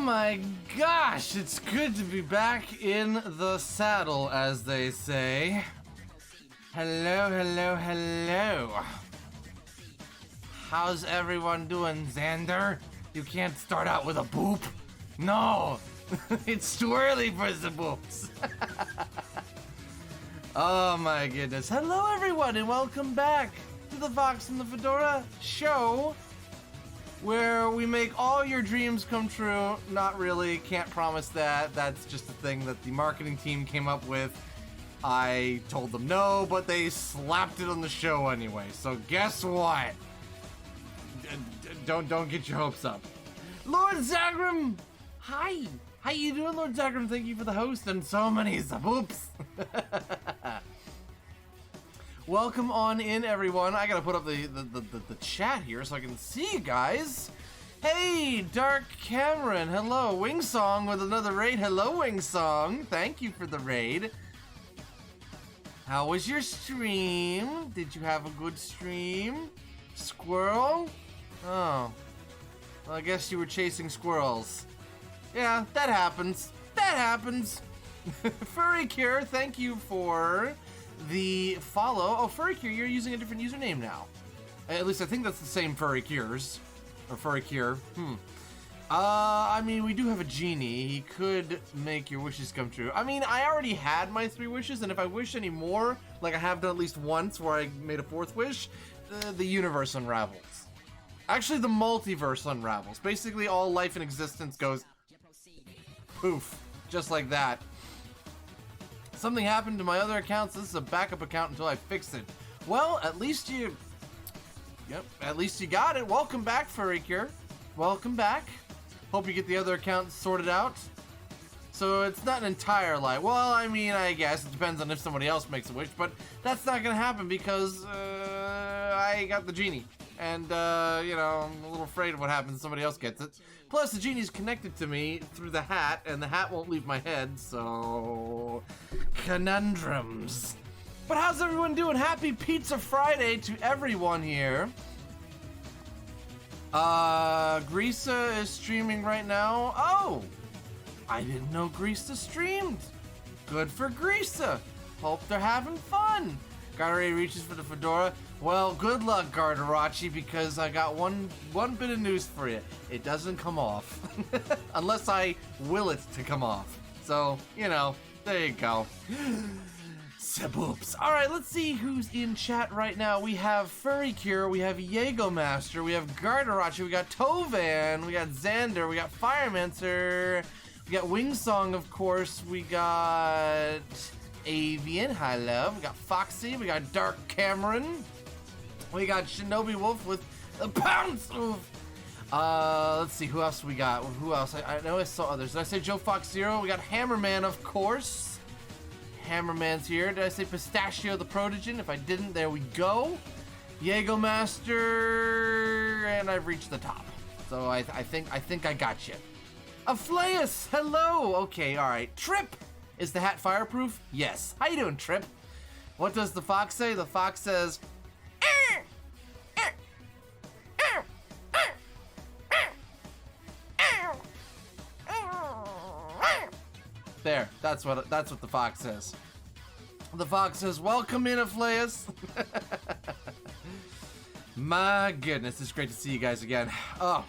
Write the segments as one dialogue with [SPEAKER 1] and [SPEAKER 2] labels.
[SPEAKER 1] my gosh, it's good to be back in the saddle, as they say. Hello, hello, hello. How's everyone doing, Xander? You can't start out with a boop. No, it's too early for the boops. Oh my goodness. Hello everyone and welcome back to the Fox and the Fedora show, where we make all your dreams come true. Not really, can't promise that. That's just a thing that the marketing team came up with. I told them no, but they slapped it on the show anyway. So guess what? Don't get your hopes up. Lord Zagrim! Hi! How you doing, Lord Zagrim? Thank you for the host and so many zaboops. Welcome on in, everyone. I gotta put up the chat here so I can see you guys. Hey, Dark Cameron. Hello, Wingsong with another raid. Hello, Wingsong. Thank you for the raid. How was your stream? Did you have a good stream? Squirrel? Oh. Well, I guess you were chasing squirrels. Yeah, that happens. That happens. Furry Cure, thank you for the follow. Oh, Furry Cure, you're using a different username now. At least I think that's the same Furry Cures. Or Furry Cure. I mean, we do have a genie. He could make your wishes come true. I mean, I already had my 3 wishes, and if I wish any more, like I have done at least once where I made a 4th wish, the universe unravels. Actually, the multiverse unravels. Basically, all life in existence goes poof, just like that. Something happened to my other accounts. This is a backup account until I fix it. Well, at least you got it. Welcome back, Furry Cure. Welcome back. Hope you get the other accounts sorted out. So it's not an entire lie. Well, I mean, I guess it depends on if somebody else makes a wish, but that's not gonna happen because I got the genie. And, you know, I'm a little afraid of what happens if somebody else gets it. Plus, the genie's connected to me through the hat, and the hat won't leave my head, so... conundrums. But how's everyone doing? Happy Pizza Friday to everyone here. Grisa is streaming right now. Oh! I didn't know Grisa streamed. Good for Grisa. Hope they're having fun. Garderay reaches for the fedora. Well, good luck, Garderachi, because I got one bit of news for you. It doesn't come off. Unless I will it to come off. So, you know, there you go. Saboops. Alright, let's see who's in chat right now. We have Furry Cure, we have Jaego Master, we have Garderachi, we got Tovan, we got Xander, we got Firemancer, we got Wingsong, of course, we got Avian, hi love, we got Foxy, we got Dark Cameron, we got Shinobi Wolf with a pounce. Let's see, who else we got? Who else? I know I saw others. Did I say Joe Fox Zero? We got Hammerman, of course. Hammerman's here. Did I say Pistachio the Protogen? If I didn't, there we go. Jaego Master, and I've reached the top. So I think I got you. Aflaeus, hello. Okay, all right. Trip, is the hat fireproof? Yes. How you doing, Trip? What does the fox say? The fox says, there, that's what the fox says. The fox says, welcome in, Aflaeus. My goodness, it's great to see you guys again. Oh,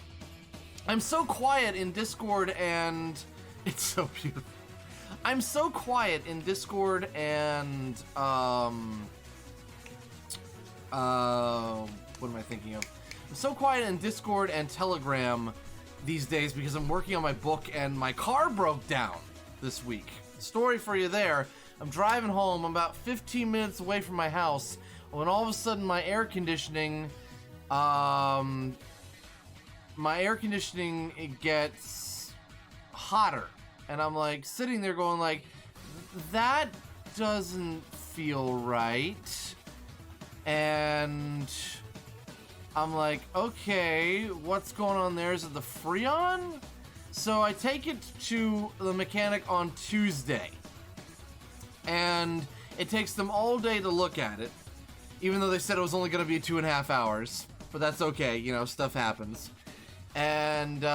[SPEAKER 1] I'm so quiet in Discord and it's so beautiful. I'm so quiet in Discord and what am I thinking of? I'm so quiet in Discord and Telegram these days because I'm working on my book and my car broke down this week. Story for you there. I'm driving home, I'm about 15 minutes away from my house, when all of a sudden my air conditioning it gets hotter. And I'm like sitting there going like, that doesn't feel right. And I'm like, okay, what's going on there? Is it the Freon? So I take it to the mechanic on Tuesday, and it takes them all day to look at it, even though they said it was only going to be 2.5 hours, but that's okay, you know, stuff happens. And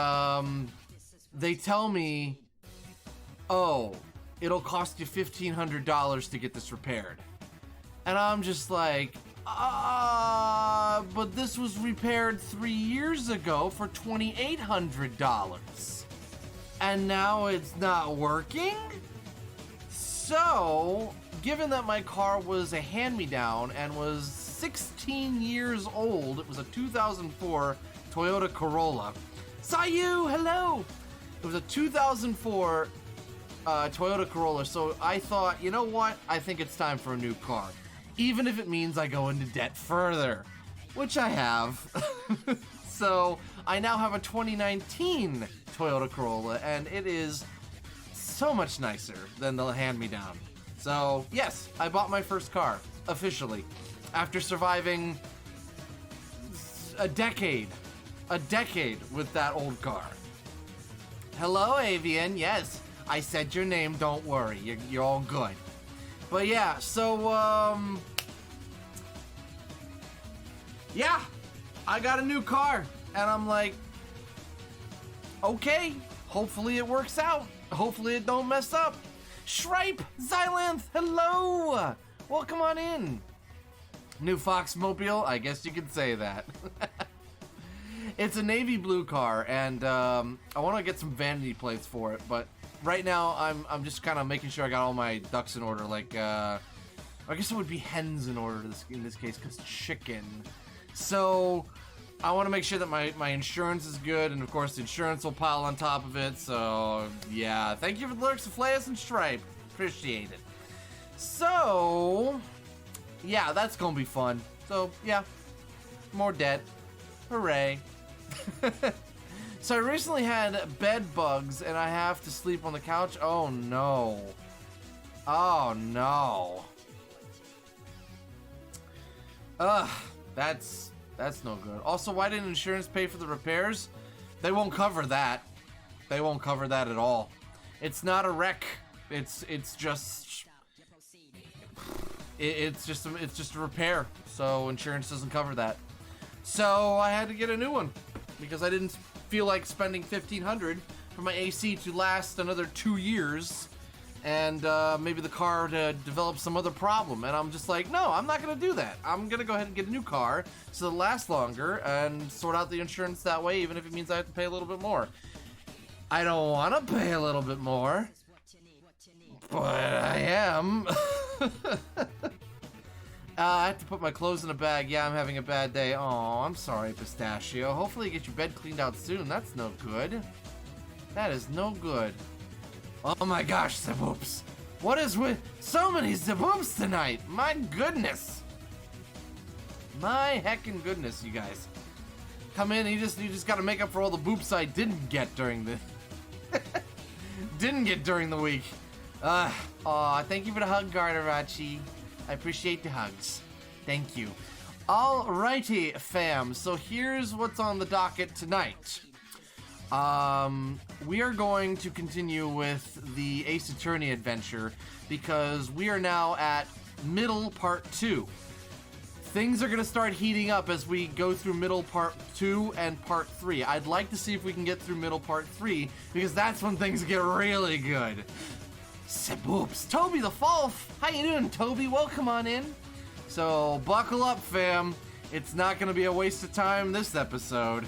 [SPEAKER 1] they tell me, oh, it'll cost you $1,500 to get this repaired. And I'm just like, but this was repaired 3 years ago for $2,800. And now it's not working? So, given that my car was a hand-me-down and was 16 years old, it was a 2004 Toyota Corolla. Saw you, hello! It was a 2004 Toyota Corolla, so I thought, you know what? I think it's time for a new car. Even if it means I go into debt further, which I have. So I now have a 2019 Toyota Corolla, and it is so much nicer than the hand-me-down. So yes, I bought my first car, officially, after surviving a decade with that old car. Hello, Avian, yes, I said your name, don't worry, you're all good. But yeah, so, yeah, I got a new car, and I'm like, okay, hopefully it works out. Hopefully it don't mess up. Shripe, Xylanth, hello! Welcome on in. New Foxmobile, I guess you could say that. It's a navy blue car, and I want to get some vanity plates for it, but right now I'm just kind of making sure I got all my ducks in order. Like, I guess it would be hens in order in this case, because chicken. So I want to make sure that my insurance is good, and of course the insurance will pile on top of it. So yeah, thank you for the lurks, Flayus and Stripe. Appreciate it. So yeah, that's gonna be fun. So yeah, more debt. Hooray. So I recently had bed bugs and I have to sleep on the couch. Oh no. Oh no. Ugh, that's no good. Also, why didn't insurance pay for the repairs? They won't cover that. They won't cover that at all. It's not a wreck. It's just a repair. So insurance doesn't cover that. So I had to get a new one because I didn't feel like spending $1,500 for my AC to last another 2 years, and maybe the car to develop some other problem. And I'm just like, no, I'm not gonna do that. I'm gonna go ahead and get a new car so it'll last longer and sort out the insurance that way, even if it means I have to pay a little bit more. I don't want to pay a little bit more, but I am. I have to put my clothes in a bag. Yeah, I'm having a bad day. Oh, I'm sorry, Pistachio. Hopefully you get your bed cleaned out soon. That's no good. That is no good. Oh my gosh, Zaboops. What is with so many Zaboops tonight? My goodness. My heckin' goodness, you guys. Come in, you just gotta make up for all the boops I didn't get during the... during the week. Aw, thank you for the hug, Gardarachi. I appreciate the hugs. Thank you. Alrighty, fam. So here's what's on the docket tonight. We are going to continue with the Ace Attorney adventure because we are now at middle part 2. Things are going to start heating up as we go through middle part 2 and part 3. I'd like to see if we can get through middle part 3 because that's when things get really good. Saboops. Toby the Falf. How you doing, Toby? Welcome on in. So, buckle up, fam. It's not going to be a waste of time this episode.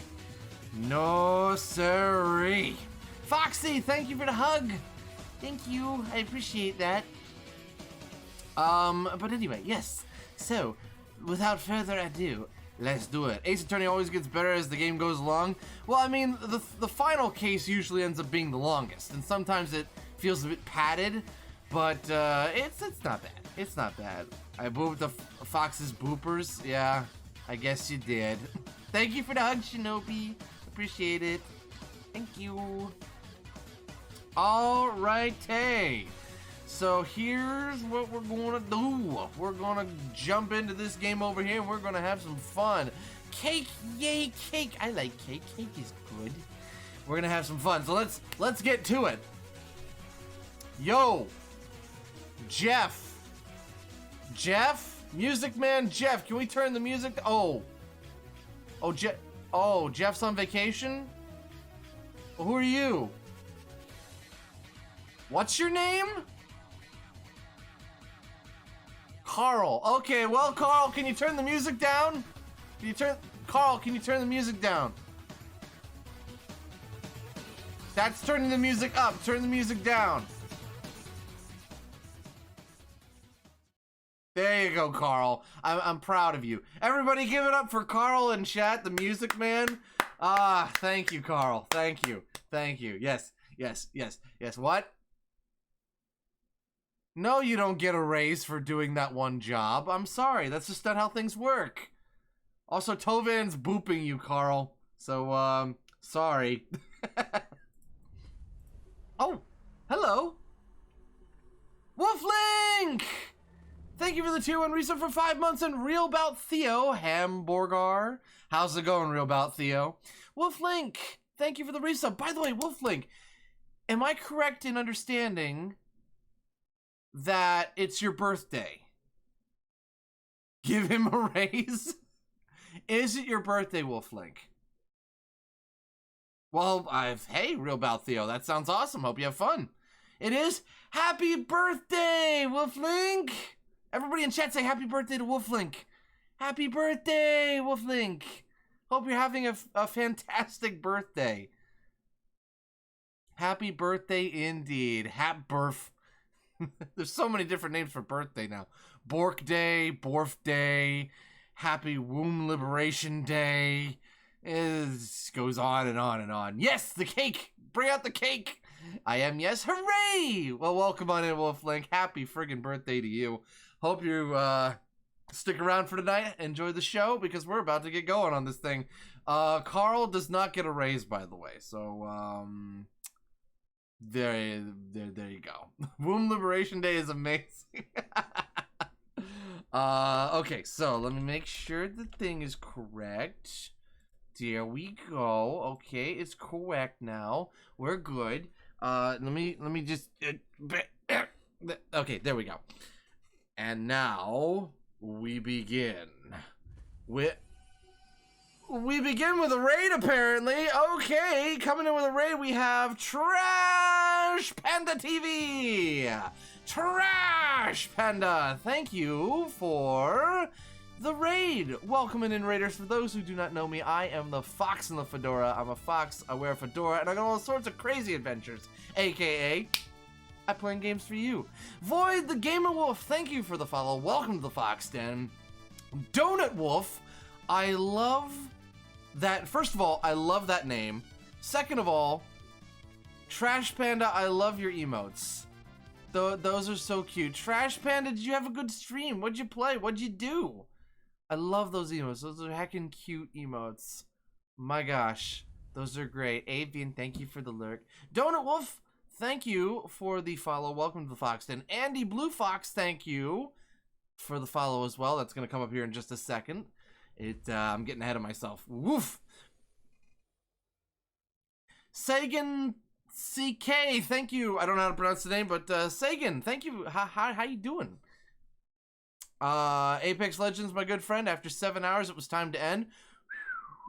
[SPEAKER 1] No siree. Foxy, thank you for the hug. Thank you. I appreciate that. But anyway, yes. So, without further ado, let's do it. Ace Attorney always gets better as the game goes along. Well, I mean, the final case usually ends up being the longest, and sometimes it feels a bit padded, but it's not bad. It's not bad. I booped the Fox's boopers. Yeah, I guess you did. Thank you for the hug, Shinobi. Appreciate it. Thank you. Alrighty. So here's what we're gonna do. We're gonna jump into this game over here and we're gonna have some fun. Cake, yay, cake. I like cake. Cake is good. We're gonna have some fun. So let's get to it. Yo, Jeff, Music Man Jeff, can we turn the music? Jeff's on vacation? Well, who are you? What's your name? Carl. Okay, well, Carl, can you turn the music down? Carl, can you turn the music down? That's turning the music up. Turn the music down. There you go, Carl. I'm proud of you. Everybody give it up for Carl in chat, the music man. Ah, thank you, Carl. Thank you. Thank you. Yes. What? No, you don't get a raise for doing that one job. I'm sorry. That's just not how things work. Also, Tovan's booping you, Carl. So, sorry. Oh, hello. Wolflink! Thank you for the tier 1 resub for 5 months and Real Bout Theo Hamburger. How's it going, Real Bout Theo? Wolflink, thank you for the resub. By the way, Wolflink, am I correct in understanding that it's your birthday? Give him a raise? Is it your birthday, Wolflink? Well, hey, Real Bout Theo, that sounds awesome. Hope you have fun. It is. Happy birthday, Wolflink! Everybody in chat say happy birthday to Wolflink. Happy birthday, Wolflink. Hope you're having a fantastic birthday. Happy birthday indeed. Hap birth. There's so many different names for birthday now. Bork Day, Borf Day, Happy Womb Liberation Day. It goes on and on and on. Yes, the cake! Bring out the cake! I am, yes. Hooray! Well, welcome on in, Wolflink. Happy friggin' birthday to you. Hope you stick around for tonight. Enjoy the show, because we're about to get going on this thing. Carl does not get a raise, by the way. So, there you go. Womb Liberation Day is amazing. Okay, so let me make sure the thing is correct. There we go. Okay, it's correct now. We're good. Let me just okay, there we go. And now we begin. We begin with a raid, apparently. Okay, coming in with a raid, we have Trash Panda TV. Trash Panda, thank you for the raid. Welcome in, Raiders. For those who do not know me, I am the fox in the fedora. I'm a fox, I wear a fedora, and I got all sorts of crazy adventures, aka I play games for you. Void the Gamer Wolf, thank you for the follow. Welcome to the Fox Den. Donut Wolf, I love that. First of all, I love that name. Second of all, Trash Panda, I love your emotes. Those are so cute. Trash Panda, did you have a good stream? What'd you play? What'd you do? I love those emotes. Those are heckin' cute emotes. My gosh, those are great. Avian, thank you for the lurk. Donut Wolf, thank you for the follow. Welcome to the Fox Den. Andy Blue Fox, thank you for the follow as well. That's gonna come up here in just a second. I'm getting ahead of myself. Woof. Sagan CK, thank you. I don't know how to pronounce the name, but Sagan, thank you. How you doing? Apex Legends, my good friend. After 7 hours, it was time to end.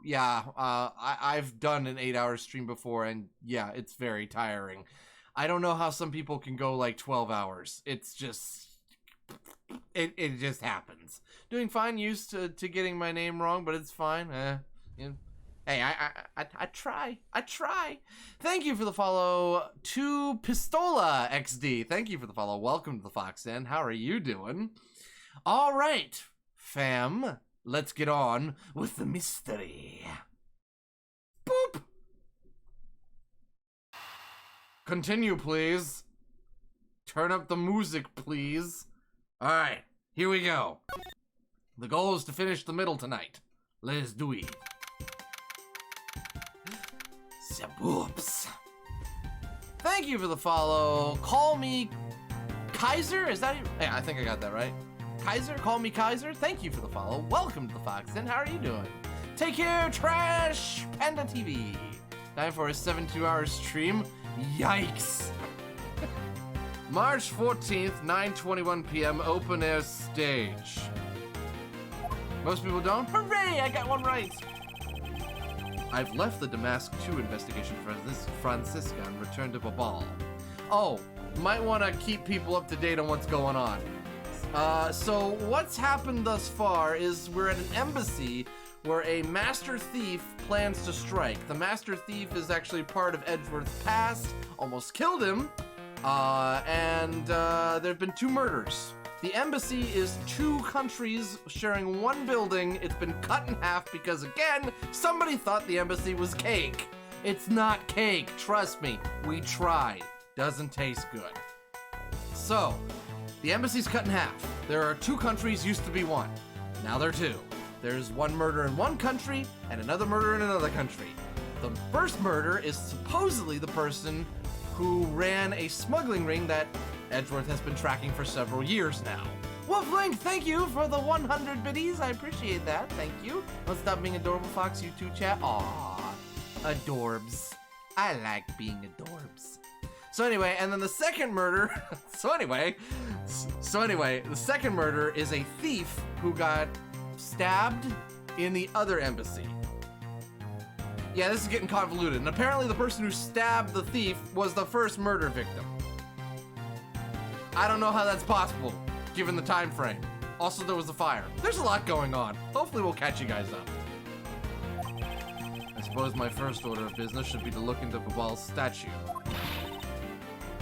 [SPEAKER 1] Yeah, I've done an 8-hour stream before, and yeah, it's very tiring. I don't know how some people can go like 12 hours. It's just, it just happens. Doing fine, used to getting my name wrong, but it's fine. Hey, I try. Thank you for the follow to Pistola XD. Thank you for the follow. Welcome to the Fox Den. How are you doing? All right, fam. Let's get on with the mystery. Boop. Continue, please. Turn up the music, please. All right, here we go. The goal is to finish the middle tonight. Let's do it. Oops. Thank you for the follow. Call me Kaiser? Is that? Yeah, I think I got that right. Kaiser? Call me Kaiser? Thank you for the follow. Welcome to the Fox Den. How are you doing? Take care, Trash Panda TV. Time for a 72-hour stream. Yikes. March 14th, 9:21 p.m. open air stage. Most people don't. Hooray! I got one right. I've left the Damask 2 investigation for this Francisca and returned to Babal. Oh, Might want to keep people up to date on what's going on. So what's happened thus far is we're at an embassy where a master thief plans to strike. The master thief is actually part of Edgeworth's past, almost killed him, and there have been 2 murders. The embassy is 2 countries sharing 1 building. It's been cut in half because, again, somebody thought the embassy was cake. It's not cake, trust me, we tried. Doesn't taste good. So, the embassy's cut in half. There are 2 countries, used to be 1. Now there are 2. There's 1 murder in 1 country and another murder in another country. The first murder is supposedly the person who ran a smuggling ring that Edgeworth has been tracking for several years now. Wolflink, thank you for the 100 biddies. I appreciate that. Thank you. Don't stop being adorable, Fox. You too, chat. Aww. Adorbs. I like being adorbs. So anyway, and then the second murder, so anyway, the second murder is a thief who got stabbed in the other embassy. Yeah, this is getting convoluted, and apparently the person who stabbed the thief was the first murder victim. I don't know how that's possible, given the time frame. Also, there was a fire. There's a lot going on. Hopefully we'll catch you guys up. I suppose my first order of business should be to look into Babal's statue.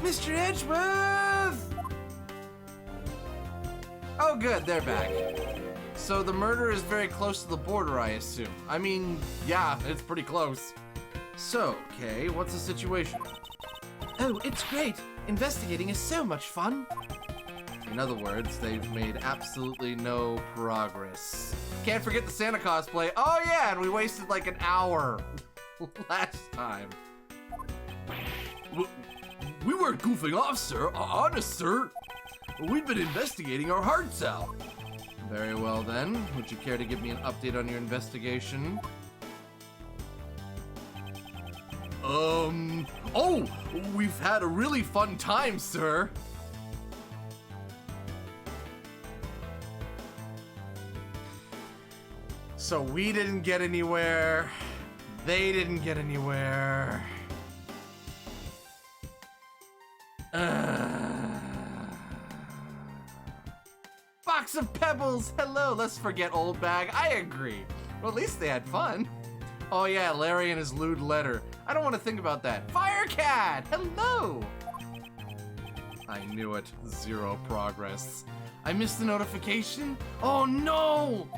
[SPEAKER 1] Mr. Edgeworth! Oh good, they're back. So the murder is very close to the border, I assume. I mean, yeah, it's pretty close. So, Kay, what's the situation? Oh, it's great. Investigating is so much fun. In other words, they've made absolutely no progress. Can't forget the Santa cosplay. Oh yeah, and we wasted like an hour last time.
[SPEAKER 2] We weren't goofing off, sir. Honest, sir. We've been investigating our hearts out.
[SPEAKER 1] Very well then. Would you care to give me an update on your investigation?
[SPEAKER 2] Oh, we've had a really fun time, sir.
[SPEAKER 1] So we didn't get anywhere. They didn't get anywhere. Box of Pebbles, hello, let's forget Old Bag, I agree. Well, at least they had fun. Oh yeah, Larry and his lewd letter. I don't want to think about that. Firecat, hello. I knew it, 0 progress. I missed the notification? Oh no!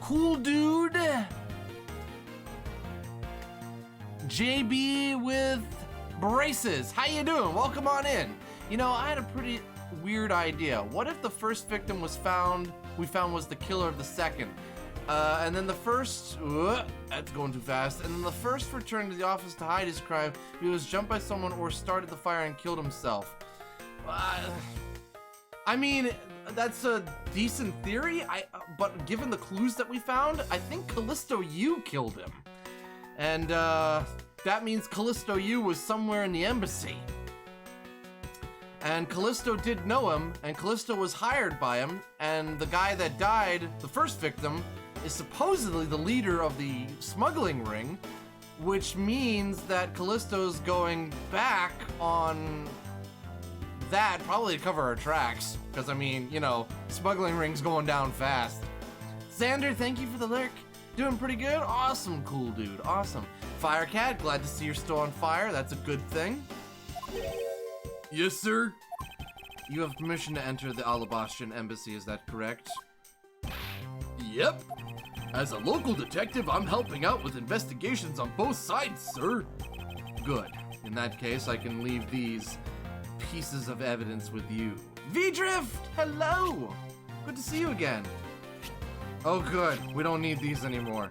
[SPEAKER 1] Cool dude. JB with braces. How you doing? Welcome on in. You know, I had a pretty weird idea. What if the first victim we found was the killer of the second? And then the first, that's going too fast. And then the first returned to the office to hide his crime. He was jumped by someone or started the fire and killed himself. I mean, that's a decent theory. But given the clues that we found, I think Callisto U killed him. And that means Callisto U was somewhere in the embassy. And Callisto did know him, and Callisto was hired by him, and the guy that died, the first victim, is supposedly the leader of the smuggling ring, which means that Callisto's going back on that, probably to cover our tracks, because I mean, you know, smuggling ring's going down fast. Xander, thank you for the lurk. Doing pretty good? Awesome, cool dude, awesome. Firecat, glad to see you're still on fire, that's a good thing.
[SPEAKER 2] Yes, sir.
[SPEAKER 1] You have permission to enter the Alabastian embassy, is that correct?
[SPEAKER 2] Yep. As a local detective, I'm helping out with investigations on both sides, sir.
[SPEAKER 1] Good. In that case, I can leave these pieces of evidence with you. V-Drift, hello! Good to see you again. Oh good, we don't need these anymore.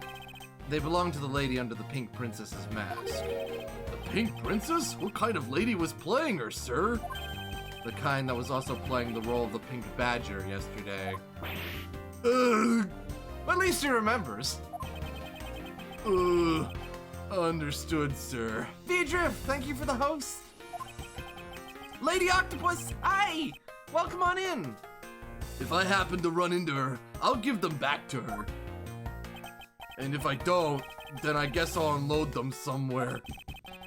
[SPEAKER 1] They belong to the lady under the Pink Princess's mask.
[SPEAKER 2] The Pink Princess? What kind of lady was playing her, sir?
[SPEAKER 1] The kind that was also playing the role of the Pink Badger yesterday. At least he remembers.
[SPEAKER 2] Understood, sir.
[SPEAKER 1] V-Drift, thank you for the host. Lady Octopus, hi! Welcome on in.
[SPEAKER 2] If I happen to run into her, I'll give them back to her. And if I don't, then I guess I'll unload them somewhere.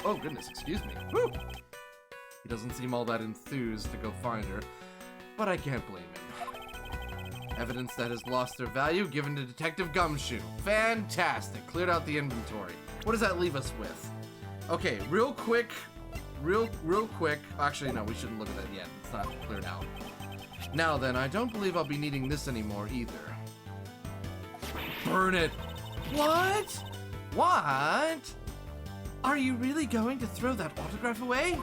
[SPEAKER 1] Oh goodness, excuse me. Woo. He doesn't seem all that enthused to go find her, but I can't blame him. Evidence that has lost their value given to Detective Gumshoe. Fantastic. Cleared out the inventory. What does that leave us with? Okay, real quick. Actually, no, we shouldn't look at that yet. It's not cleared out. Now then, I don't believe I'll be needing this anymore either. Burn it. What? What? Are you really going to throw that autograph away?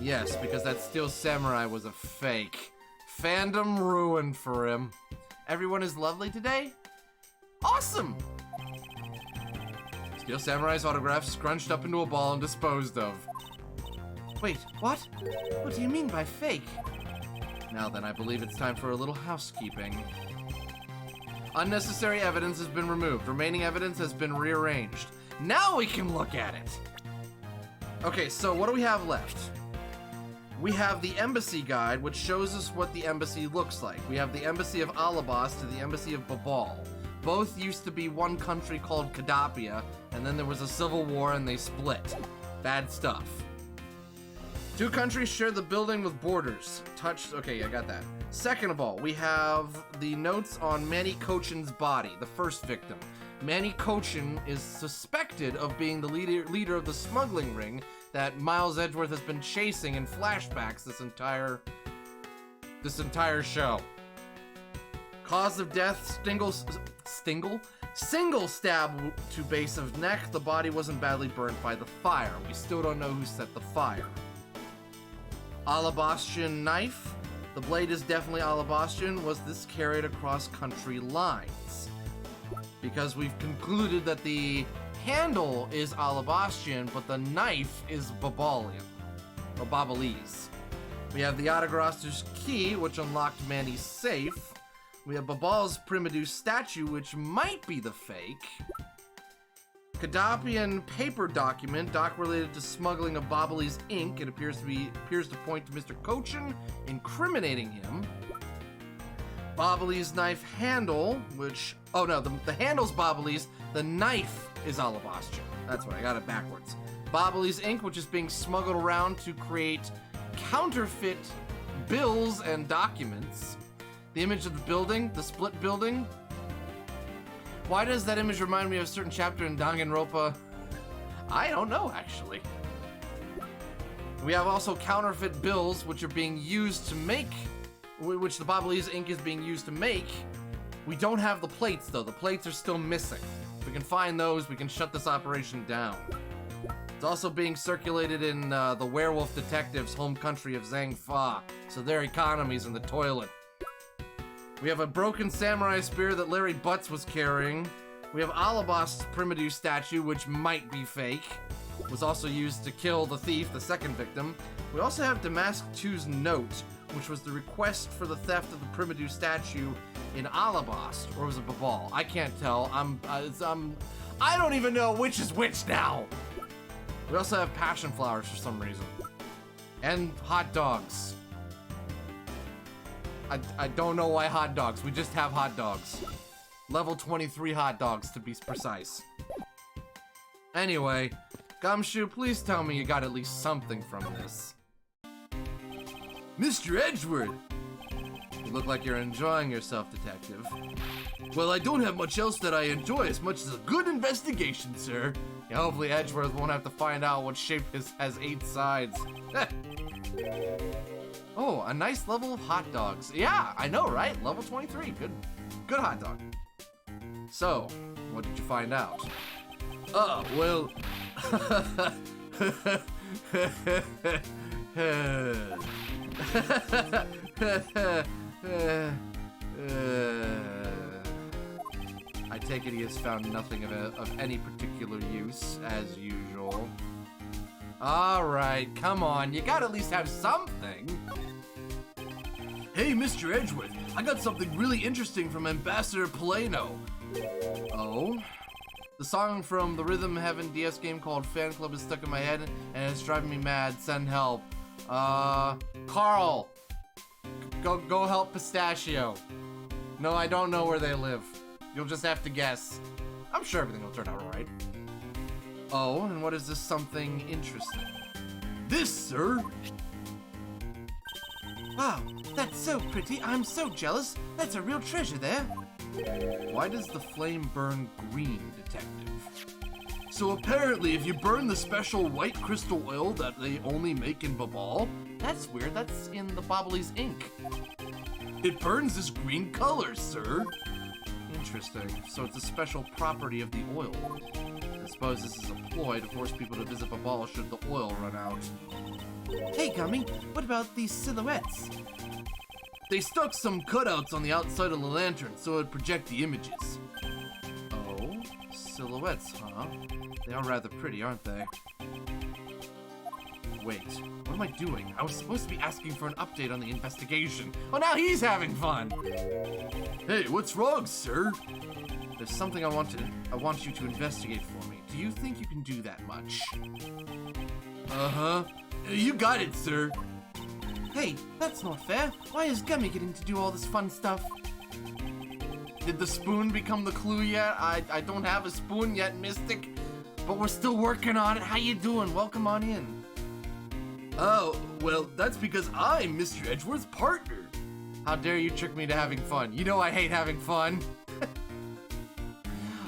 [SPEAKER 1] Yes, because that Steel Samurai was a fake. Fandom ruined for him. Everyone is lovely today? Awesome! Steel Samurai's autograph scrunched up into a ball and disposed of. Wait, what? What do you mean by fake? Now then, I believe it's time for a little housekeeping. Unnecessary evidence has been removed. Remaining evidence has been rearranged. Now we can look at it! Okay, so what do we have left? We have the embassy guide, which shows us what the embassy looks like. We have the embassy of Alabas to the embassy of Babal. Both used to be one country called Kadapia, and then there was a civil war and they split. Bad stuff. Two countries share the building with borders. Okay, I got that. Second of all, we have the notes on Manny Cochin's body, the first victim. Manny Cochin is suspected of being the leader of the smuggling ring that Miles Edgeworth has been chasing in flashbacks this entire show. Cause of death, single stab to base of neck. The body wasn't badly burnt by the fire. We still don't know who set the fire. Alabastian knife. The blade is definitely Alabastian. Was this carried across country lines? Because we've concluded that the handle is Alabastian, but the knife is Babalian, or Babalese. We have the Autograster's key, which unlocked Manny's safe. We have Babal's Primadou statue, which might be the fake. Kadapian paper document, related to smuggling of Babalese ink. It appears to point to Mr. Cochin, incriminating him. Babalese knife handle, which... Oh no, the handle's Babalese, the knife is Alabastian. That's right, I got it backwards. Babalese ink, which is being smuggled around to create counterfeit bills and documents. The image of the building, the split building. Why does that image remind me of a certain chapter in Danganronpa? I don't know, actually. We have also counterfeit bills, which are being used to make, which the Babalese ink is being used to make. We don't have the plates, though. The plates are still missing. If we can find those, we can shut this operation down. It's also being circulated in the werewolf detective's home country of Zhang-Fa, so their economy's in the toilet. We have a broken samurai spear that Larry Butts was carrying. We have Alabast's Primadou statue, which might be fake. It was also used to kill the thief, the second victim. We also have Damask 2's note, which was the request for the theft of the Primadou statue in Alabast, or was it Babal? I can't tell. I don't even know which is which now. We also have passion flowers for some reason. And hot dogs. I don't know why hot dogs. We just have hot dogs. Level 23 hot dogs, to be precise. Anyway, Gumshoe, please tell me you got at least something from this.
[SPEAKER 2] Mr. Edgeworth!
[SPEAKER 1] You look like you're enjoying yourself, Detective.
[SPEAKER 2] Well, I don't have much else that I enjoy as much as a good investigation, sir.
[SPEAKER 1] Yeah, hopefully Edgeworth won't have to find out what shape has 8 sides. Oh, a nice level of hot dogs. Yeah, I know, right? Level 23. Good hot dog. So, what did you find out?
[SPEAKER 2] Oh, well...
[SPEAKER 1] I take it he has found nothing of any particular use, as usual. Alright, come on, you gotta at least have something.
[SPEAKER 2] Hey, Mr. Edgeworth, I got something really interesting from Ambassador Plano.
[SPEAKER 1] Oh? The song from the Rhythm Heaven DS game called Fan Club is stuck in my head and it's driving me mad. Send help. Carl! Go help Pistachio. No, I don't know where they live. You'll just have to guess. I'm sure everything will turn out alright. Oh, and what is this something interesting?
[SPEAKER 2] this, sir.
[SPEAKER 1] Wow, that's so pretty. I'm so jealous. That's a real treasure there. Why does the flame burn green, detective?
[SPEAKER 2] So apparently, if you burn the special white crystal oil that they only make in Babal,
[SPEAKER 1] That's weird. That's in the Bobbly's ink.
[SPEAKER 2] it burns this green color, sir.
[SPEAKER 1] Interesting. So it's a special property of the oil. I suppose this is a ploy to force people to visit Babal should the oil run out. Hey, Gummy, what about these silhouettes?
[SPEAKER 2] They stuck some cutouts on the outside of the lantern so it'd project the images.
[SPEAKER 1] Oh, silhouettes, huh? They are rather pretty, aren't they? Wait, what am I doing? I was supposed to be asking for an update on the investigation. Oh, now he's having fun!
[SPEAKER 2] Hey, what's wrong, sir?
[SPEAKER 1] There's something I want you to investigate for me. Do you think you can do that much?
[SPEAKER 2] Uh-huh. You got it, sir.
[SPEAKER 1] Hey, that's not fair. Why is Gummy getting to do all this fun stuff? Did the spoon become the clue yet? I don't have a spoon yet, Mystic. But we're still working on it. How you doing? Welcome on in.
[SPEAKER 2] Oh, well, that's because I'm Mr. Edgeworth's partner.
[SPEAKER 1] How dare you trick me to having fun? You know I hate having fun.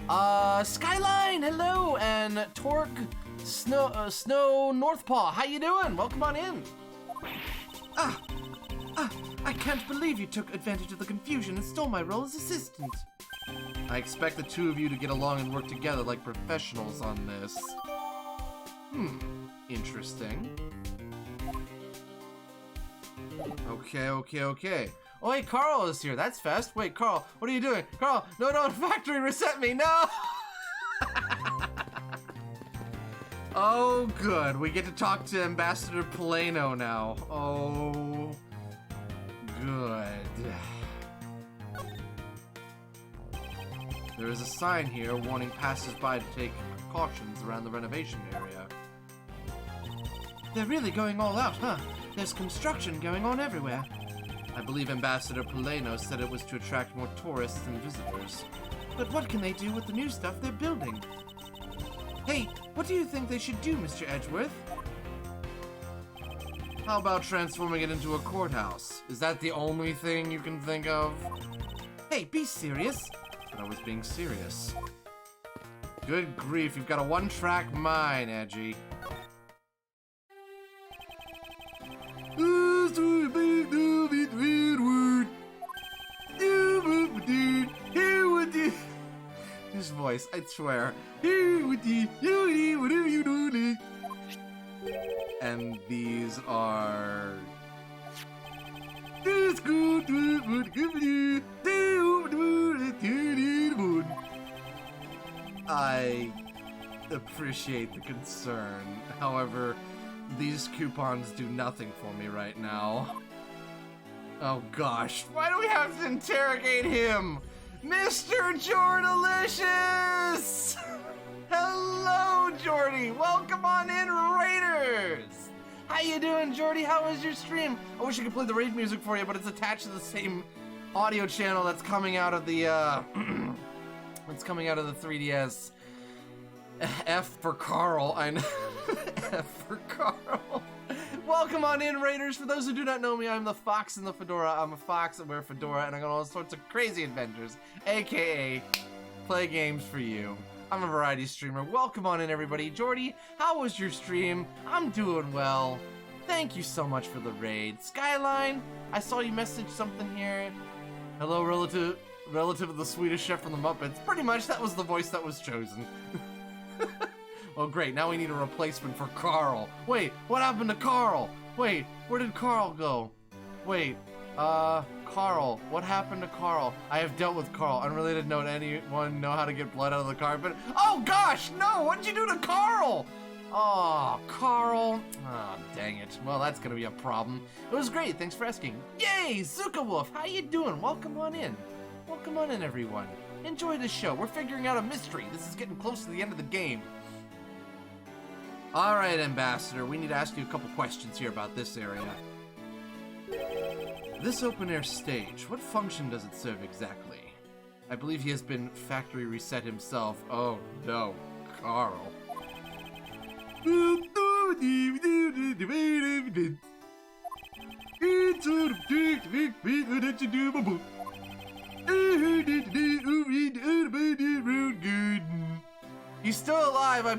[SPEAKER 1] Skyline, hello, and Torque, Snow Northpaw, how you doing? Welcome on in. I can't believe you took advantage of the confusion and stole my role as assistant. I expect the two of you to get along and work together like professionals on this. Interesting. Okay. Oh, hey, Carl is here. That's fast. Wait, Carl, what are you doing? Carl, no, don't factory reset me. No! Oh, good. We get to talk to Ambassador Polano now. Oh, good. There is a sign here warning passers-by to take precautions around the renovation area. They're really going all out, huh? There's construction going on everywhere. I believe Ambassador Polano said it was to attract more tourists and visitors. But what can they do with the new stuff they're building? Hey, what do you think they should do, Mr. Edgeworth? How about transforming it into a courthouse? Is that the only thing you can think of? Hey, be serious. But I was being serious. Good grief, you've got a one-track mind, Edgy. His voice, I swear. And these are... I appreciate the concern. However, these coupons do nothing for me right now. Oh gosh, why do we have to interrogate him? Mr. Jordalicious! Hello, Jordy! Welcome on in, Raiders! How you doing, Jordy? How was your stream? I wish I could play the raid music for you, but it's attached to the same audio channel that's coming out of the, it's coming out of the 3DS. F for Carl, I know. F for Carl. Welcome on in, Raiders. For those who do not know me, I'm the fox in the fedora. I'm a fox, I wear a fedora, and I got all sorts of crazy adventures, aka play games for you. I'm a variety streamer. Welcome on in, everybody. Jordy, how was your stream? I'm doing well. Thank you so much for the raid. Skyline, I saw you message something here. Hello, relative of the Swedish chef from the Muppets. Pretty much, that was the voice that was chosen. Well, great. Now we need a replacement for Carl. Wait, what happened to Carl? Wait, where did Carl go? Wait, Carl. What happened to Carl? I have dealt with Carl. Unrelated note, anyone know how to get blood out of the carpet? Oh, gosh, no! What'd you do to Carl? Oh, Carl. Oh, dang it. Well, that's gonna be a problem. It was great. Thanks for asking. Yay, Zuka Wolf. How you doing? Welcome on in. Welcome on in, everyone. Enjoy the show. We're figuring out a mystery. This is getting close to the end of the game. All right, Ambassador, we need to ask you a couple questions here about this area. This open-air stage, what function does it serve exactly? I believe he has been factory reset himself. Oh, no, Carl.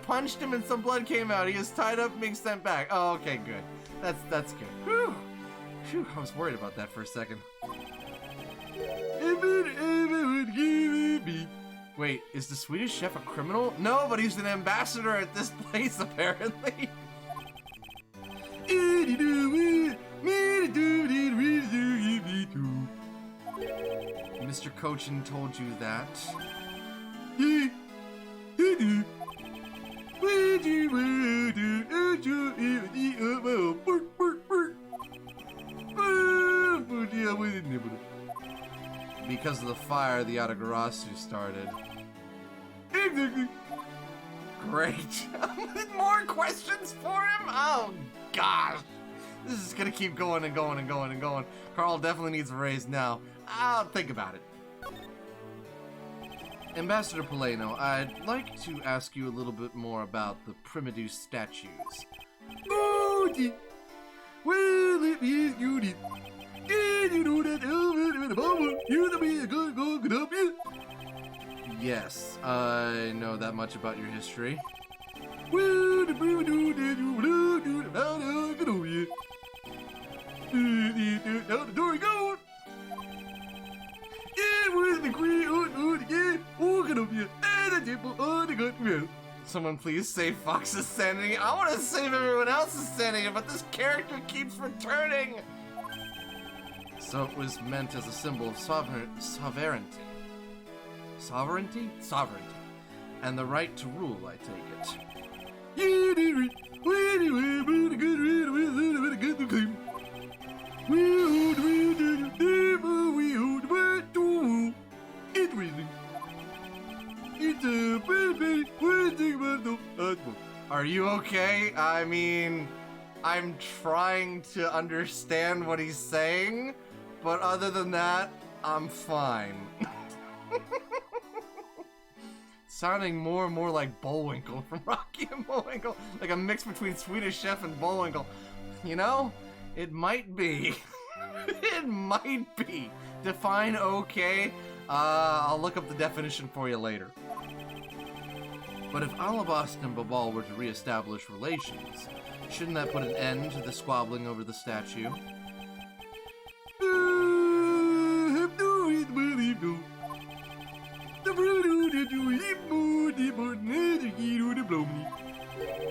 [SPEAKER 1] punched him and some blood came out. He is tied up, being sent back. Oh, okay, good. That's good. Whew. Phew, I was worried about that for a second. Wait, is the Swedish chef a criminal? No, but he's an ambassador at this place, apparently. Mr. Cochin told you that. Because of the fire, the Adagarasu started. Great. More questions for him? Oh, gosh. This is gonna keep going and going and going and going. Carl definitely needs a raise now. I'll think about it. Ambassador Poleno, I'd like to ask you a little bit more about the Primidu statues. Yes, I know that much about your history. Someone please save Fox's sanity. I want to save everyone else's sanity, but this character keeps returning. So it was meant as a symbol of sovereignty. Sovereignty? Sovereignty. And the right to rule, I take it. Are you okay? I mean, I'm trying to understand what he's saying, but other than that, I'm fine. Sounding more and more like Bullwinkle from Rocky and Bullwinkle, like a mix between Swedish Chef and Bullwinkle. You know, it might be. It might be. Define okay. I'll look up the definition for you later. But if Alabast and Babal were to re-establish relations, shouldn't that put an end to the squabbling over the statue?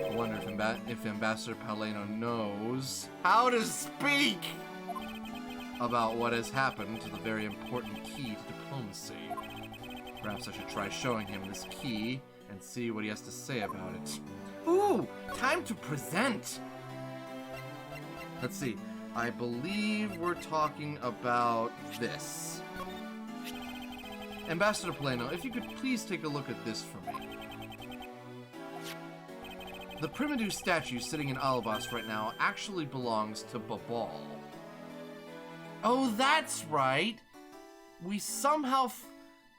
[SPEAKER 1] I wonder if Ambassador Paleno knows how to speak about what has happened to the very important key to diplomacy. Perhaps I should try showing him this key and see what he has to say about it. Ooh, time to present! Let's see. I believe we're talking about this. Ambassador Poleno, if you could please take a look at this for me. The Primidu statue sitting in Alabast right now actually belongs to Babal. Oh, that's right! We somehow...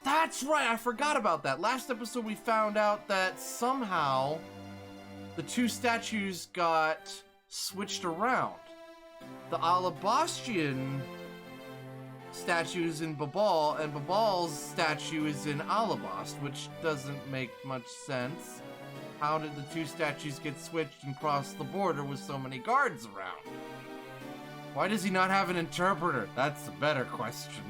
[SPEAKER 1] That's right, I forgot about that. Last episode we found out that somehow the two statues got switched around. The Alabastian statue is in Babal, and Babal's statue is in Alabast, which doesn't make much sense. How did the two statues get switched and cross the border with so many guards around? Why does he not have an interpreter? That's a better question.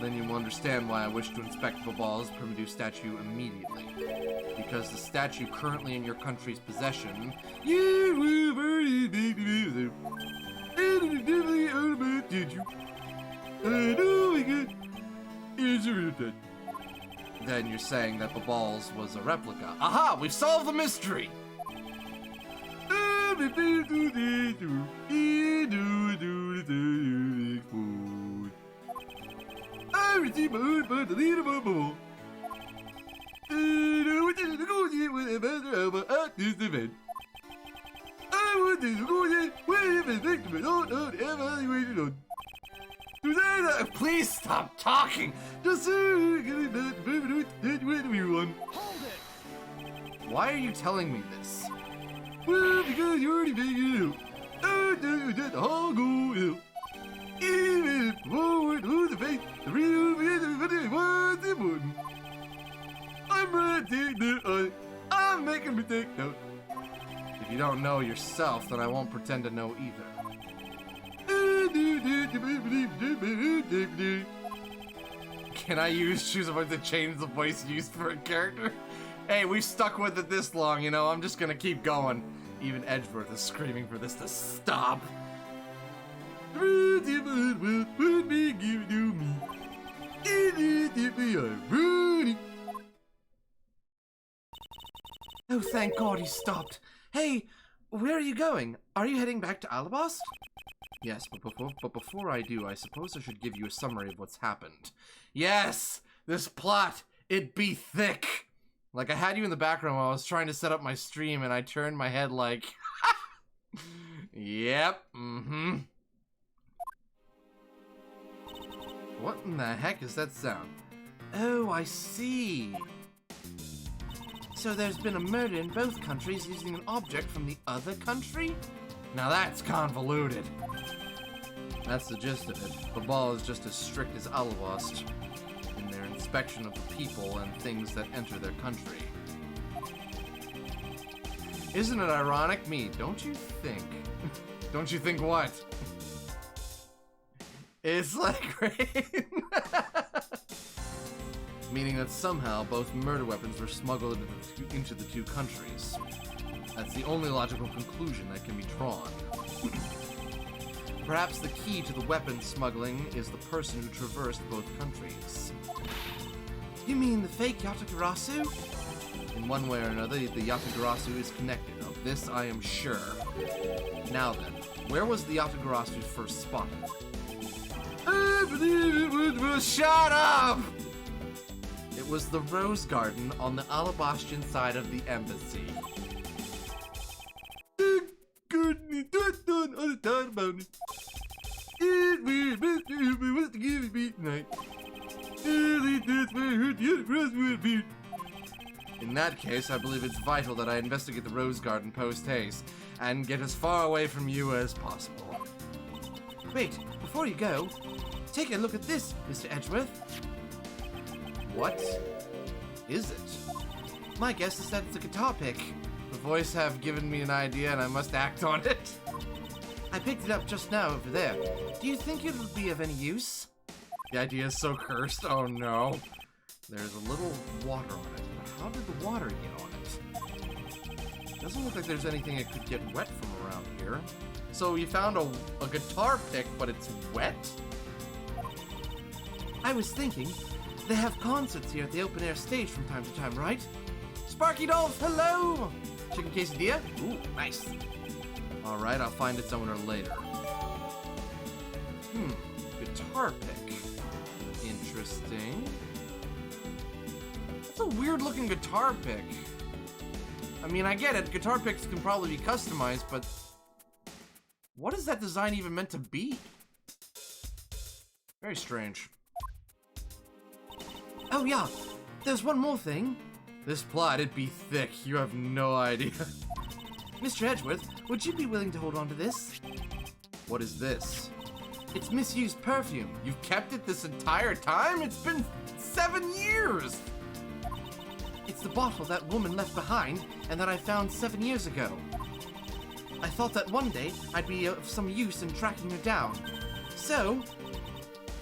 [SPEAKER 1] Then you will understand why I wish to inspect Babal's Primidu statue immediately. Because the statue currently in your country's possession... Then you're saying that Babal's was a replica. Aha! We've solved the mystery! Please stop talking! Why are you telling me this?
[SPEAKER 2] Well, because you already figured it out.
[SPEAKER 1] don't know yourself, then I won't pretend to know either. Can I choose a voice to change the voice used for a character? Hey, we've stuck with it this long, you know, I'm just gonna keep going. Even Edgeworth is screaming for this to stop. Oh, thank God he stopped. Hey, where are you going? Are you heading back to Alabast? Yes, but before I do, I suppose I should give you a summary of what's happened. Yes! This plot, it be thick! Like, I had you in the background while I was trying to set up my stream, and I turned my head like... Yep, What in the heck is that sound? Oh, I see. So there's been a murder in both countries using an object from the other country? Now that's convoluted. That's the gist of it. The ball is just as strict as Alabast in their inspection of the people and things that enter their country. Isn't it ironic? Me, don't you think? Don't you think what? It's like rain. Meaning that somehow both murder weapons were smuggled into the two countries. That's the only logical conclusion that can be drawn. Perhaps the key to the weapon smuggling is the person who traversed both countries. You mean the fake Yatagarasu? In one way or another, the Yatagarasu is connected. Of this I am sure. Now then, where was the Yatagarasu first spotted? I believe it was shut up! It was the Rose Garden on the Alabastian side of the embassy. In that case, I believe it's vital that I investigate the Rose Garden post-haste and get as far away from you as possible. Wait, before you go, take a look at this, Mr. Edgeworth. What is it? My guess is that it's a guitar pick. The voice have given me an idea and I must act on it. I picked it up just now over there. Do you think it would be of any use? The idea is so cursed. Oh no. There's a little water on it. But how did the water get on it? Doesn't look like there's anything it could get wet from around here. So you found a guitar pick, but it's wet? I was thinking, they have concerts here at the open air stage from time to time, right? Sparky Dolls, hello! Chicken quesadilla? Ooh, nice. Alright, I'll find its owner later. Guitar pick. Interesting. That's a weird looking guitar pick. I mean, I get it, guitar picks can probably be customized, but what is that design even meant to be? Very strange. Oh yeah, there's one more thing. This plot, it be thick. You have no idea. Mr. Edgeworth, would you be willing to hold on to this? What is this? It's misused perfume. You've kept it this entire time? It's been 7 years! It's the bottle that woman left behind and that I found 7 years ago. I thought that one day I'd be of some use in tracking her down. So,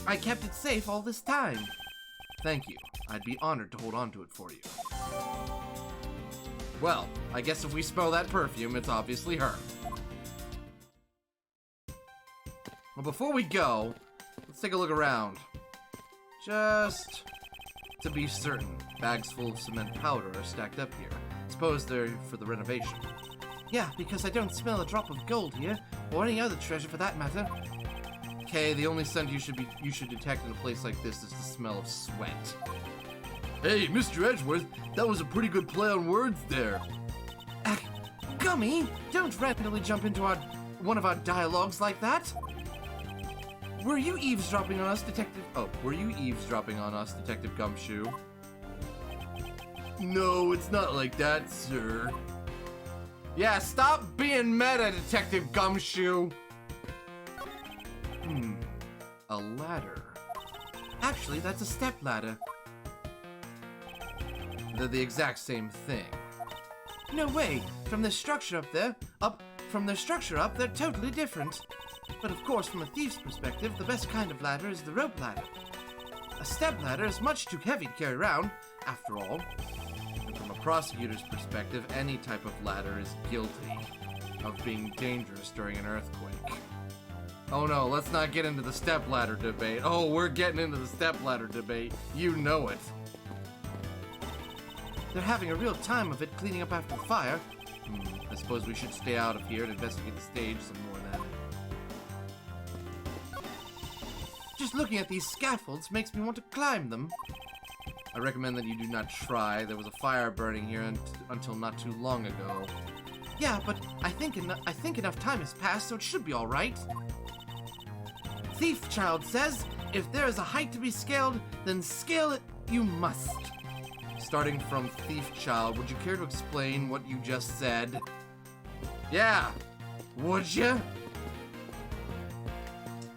[SPEAKER 1] I kept it safe all this time. Thank you. I'd be honored to hold on to it for you. Well, I guess if we smell that perfume, it's obviously her. Well, before we go, let's take a look around. Just to be certain, bags full of cement powder are stacked up here. Suppose they're for the renovation. Yeah, because I don't smell a drop of gold here, or any other treasure for that matter. Okay, the only scent you should detect in a place like this is the smell of sweat. Hey, Mr. Edgeworth, that was a pretty good play on words there. Gummy, don't randomly jump into one of our dialogues like that. Were you eavesdropping on us, Detective? Oh, were you eavesdropping on us, Detective Gumshoe? No, it's not like that, sir. Yeah, stop being meta, Detective Gumshoe. A ladder. Actually, that's a step ladder. They're the exact same thing. No way! From the structure up there, From their structure up, they're totally different. But of course, from a thief's perspective, the best kind of ladder is the rope ladder. A step ladder is much too heavy to carry around, after all. And from a prosecutor's perspective, any type of ladder is guilty of being dangerous during an earthquake. Oh no, let's not get into the step ladder debate. Oh, we're getting into the step ladder debate. You know it. They're having a real time of it cleaning up after the fire. I suppose we should stay out of here and investigate the stage some more then. Just looking at these scaffolds makes me want to climb them. I recommend that you do not try. There was a fire burning here until not too long ago. Yeah, but I think enough time has passed, so it should be all right. Thief Child says, if there is a height to be scaled, then scale it you must. Starting from Thief Child, would you care to explain what you just said? Yeah, would you?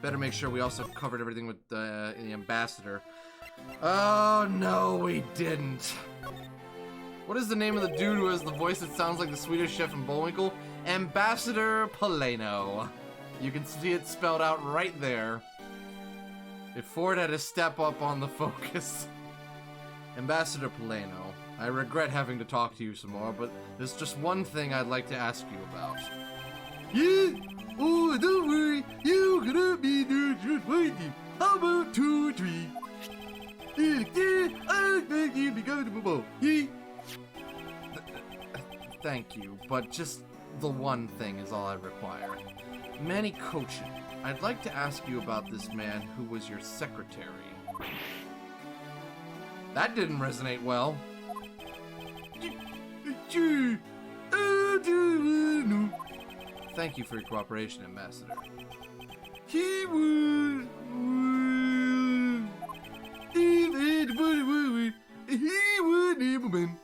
[SPEAKER 1] Better make sure we also covered everything with the ambassador. Oh, no, we didn't. What is the name of the dude who has the voice that sounds like the Swedish chef in Bullwinkle? Ambassador Poleno. You can see it spelled out right there. If Ford had to step up on the focus. Ambassador Poleno, I regret having to talk to you some more, but there's just one thing I'd like to ask you about. Yeah? Oh, don't worry. You're gonna be there just waiting. How about 2 or 3? Thank you, but just the one thing is all I require. Manny Cochin, I'd like to ask you about this man who was your secretary. That didn't resonate well. Thank you for your cooperation, Ambassador. He was... He would never been.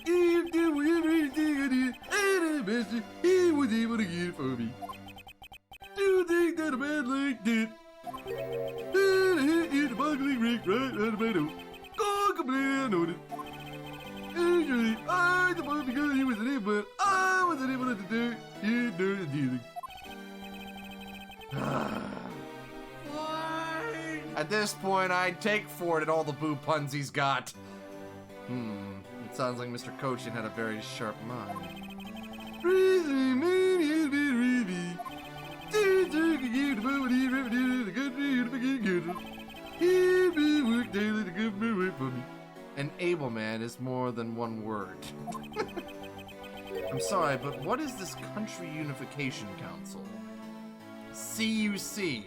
[SPEAKER 1] If there was everything I did, and Ambassador, he was able to get it for me. Do you think that a man like that? In the buckling rig right out of my nose. Go complain on it. Usually, I supposed because he was able, but I wasn't able to do it during the dealing. At this point, I'd take Ford and all the boo puns he's got. It sounds like Mr. Cochin had a very sharp mind. An able man is more than one word. I'm sorry, but what is this Country Unification Council? CUC.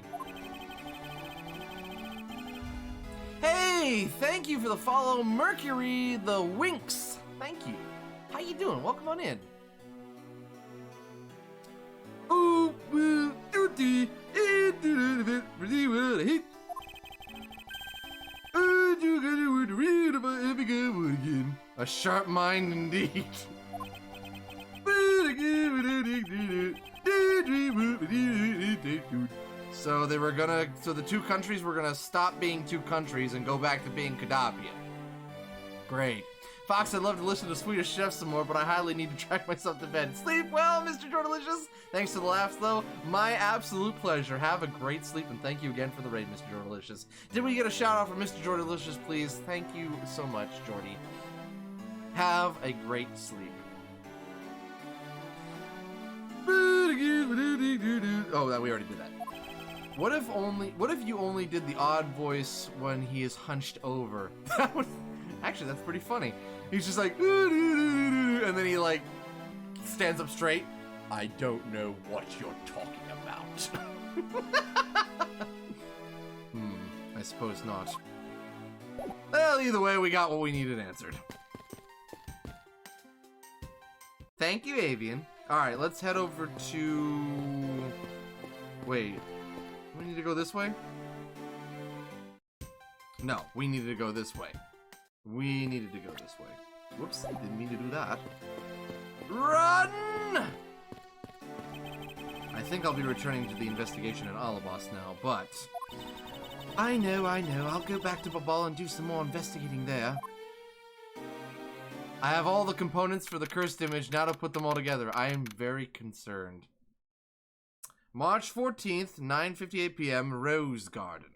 [SPEAKER 1] Hey, thank you for the follow, Mercury the Winks. Thank you. How you doing? Welcome on in. Oh, well, a sharp mind indeed. So the 2 countries were gonna stop being 2 countries and go back to being Kadapia. Great. Fox, I'd love to listen to Swedish Chef some more, but I highly need to track myself to bed. Sleep well, Mr. Jordelicious. Thanks for the laughs, though. My absolute pleasure. Have a great sleep, and thank you again for the raid, Mr. Jordelicious. Did we get a shout out from Mr. Jordelicious, please? Thank you so much, Jordy. Have a great sleep. Oh, we already did that. What if you only did the odd voice when he is hunched over? That would actually, that's pretty funny. He's just like, and then he like stands up straight. I don't know what you're talking about. I suppose not. Well, either way, we got what we needed answered. Thank you, Avian. Alright, let's head over to... Wait. Do we need to go this way? No, we needed to go this way. We needed to go this way. Whoops, didn't mean to do that. Run! I think I'll be returning to the investigation in Alabas now, but... I know. I'll go back to Babal and do some more investigating there. I have all the components for the cursed image, now to put them all together. I am very concerned. March 14th, 9:58 p.m., Rose Garden.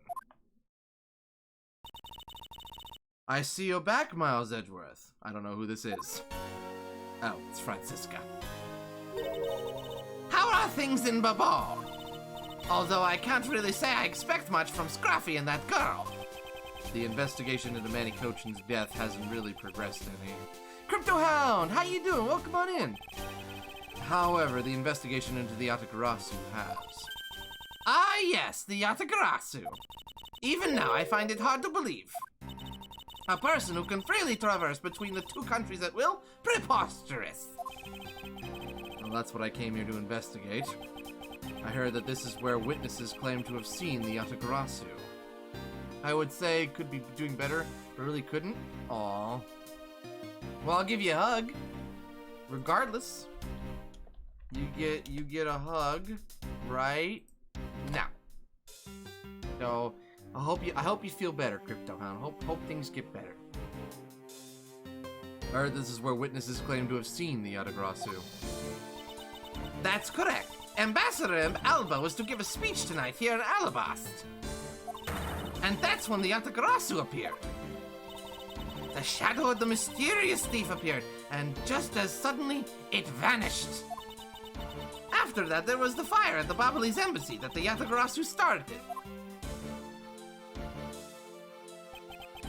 [SPEAKER 1] I see you're back, Miles Edgeworth. I don't know who this is. Oh, it's Francisca. How are things in Babor? Although I can't really say I expect much from Scruffy and that girl. The investigation into Manny Cochin's death hasn't really progressed any. Crypto Hound, how you doing? Welcome on in. However, the investigation into the Yatagarasu has. Ah yes, the Yatagarasu. Even now, I find it hard to believe. A person who can freely traverse between the two countries at will? Preposterous! Well, that's what I came here to investigate. I heard that this is where witnesses claim to have seen the Yatagarasu. I would say could be doing better, but really couldn't. Aww. Well, I'll give you a hug. Regardless. You get a hug right now. So I hope you feel better, Crypto Hound. Hope things get better. I heard this is where witnesses claim to have seen the Yatagarasu. That's correct. Ambassador Alba was to give a speech tonight here in Alabast. And that's when the Yatagarasu appeared. The shadow of the mysterious thief appeared, and just as suddenly, it vanished. After that, there was the fire at the Babali's embassy that the Yatagarasu started.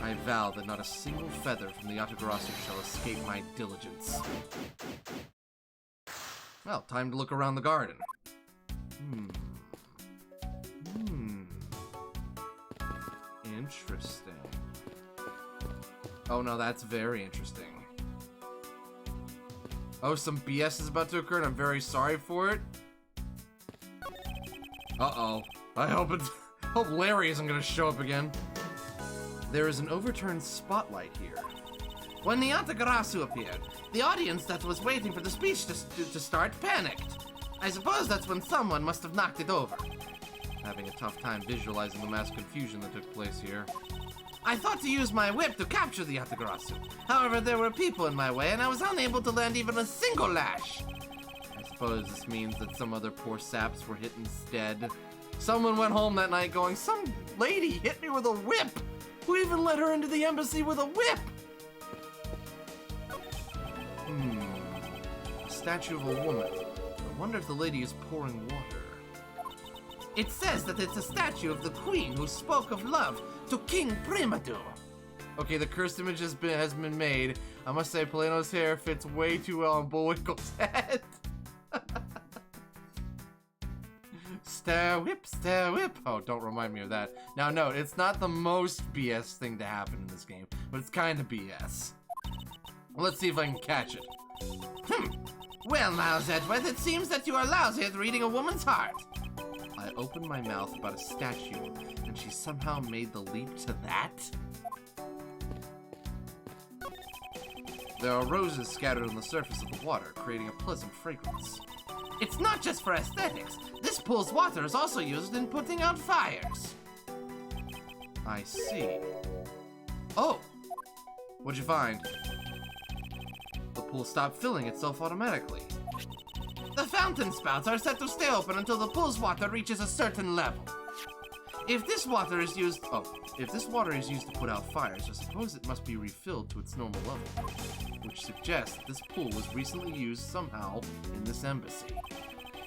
[SPEAKER 1] I vow that not a single feather from the Yatagarasu shall escape my diligence. Well, time to look around the garden. Interesting. Oh no, that's very interesting. Oh, some BS is about to occur and I'm very sorry for it. Uh-oh. I hope Larry isn't gonna show up again. There is an overturned spotlight here. When the Yatagarasu appeared, the audience that was waiting for the speech to start panicked. I suppose that's when someone must have knocked it over. Having a tough time visualizing the mass confusion that took place here. I thought to use my whip to capture the Yatagarasu. However, there were people in my way and I was unable to land even a single lash. I suppose this means that some other poor saps were hit instead. Someone went home that night going, some lady hit me with a whip! Who even let her into the embassy with a whip? A statue of a woman. I wonder if the lady is pouring water. It says that it's a statue of the queen who spoke of love to King Primador. Okay, the cursed image has been made. I must say, Poleno's hair fits way too well on Bullwinkle's head. Stare whip, stare whip. Oh, don't remind me of that. Now, no, it's not the most BS thing to happen in this game, but it's kind of BS. Let's see if I can catch it. Well, Miles Edgeworth, it seems that you are lousy at reading a woman's heart. I opened my mouth about a statue, and she somehow made the leap to that? There are roses scattered on the surface of the water, creating a pleasant fragrance. It's not just for aesthetics. This pool's water is also used in putting out fires. I see. Oh! What'd you find? The pool stopped filling itself automatically. The fountain spouts are set to stay open until the pool's water reaches a certain level. If this water is used to put out fires, I suppose it must be refilled to its normal level, which suggests that this pool was recently used somehow in this embassy.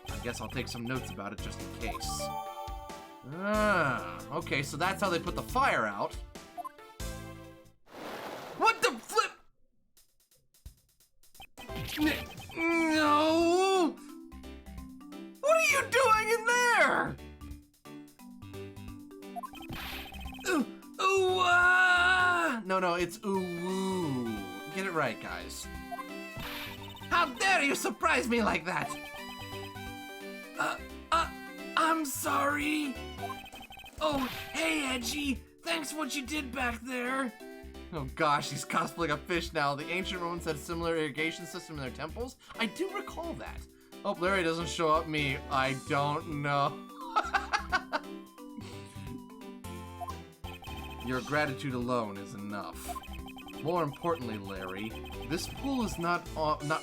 [SPEAKER 1] I guess I'll take some notes about it just in case. Okay, so that's how they put the fire out. What the flip? No! What are you doing in there? Ooh, ah! No, it's ooh. Get it right, guys. How dare you surprise me like that? I'm sorry. Oh, hey, Edgy. Thanks for what you did back there. Oh gosh, he's cosplaying a fish now. The ancient Romans had a similar irrigation system in their temples. I do recall that. Oh, Larry doesn't show up me. I don't know. Your gratitude alone is enough. More importantly, Larry, this pool is not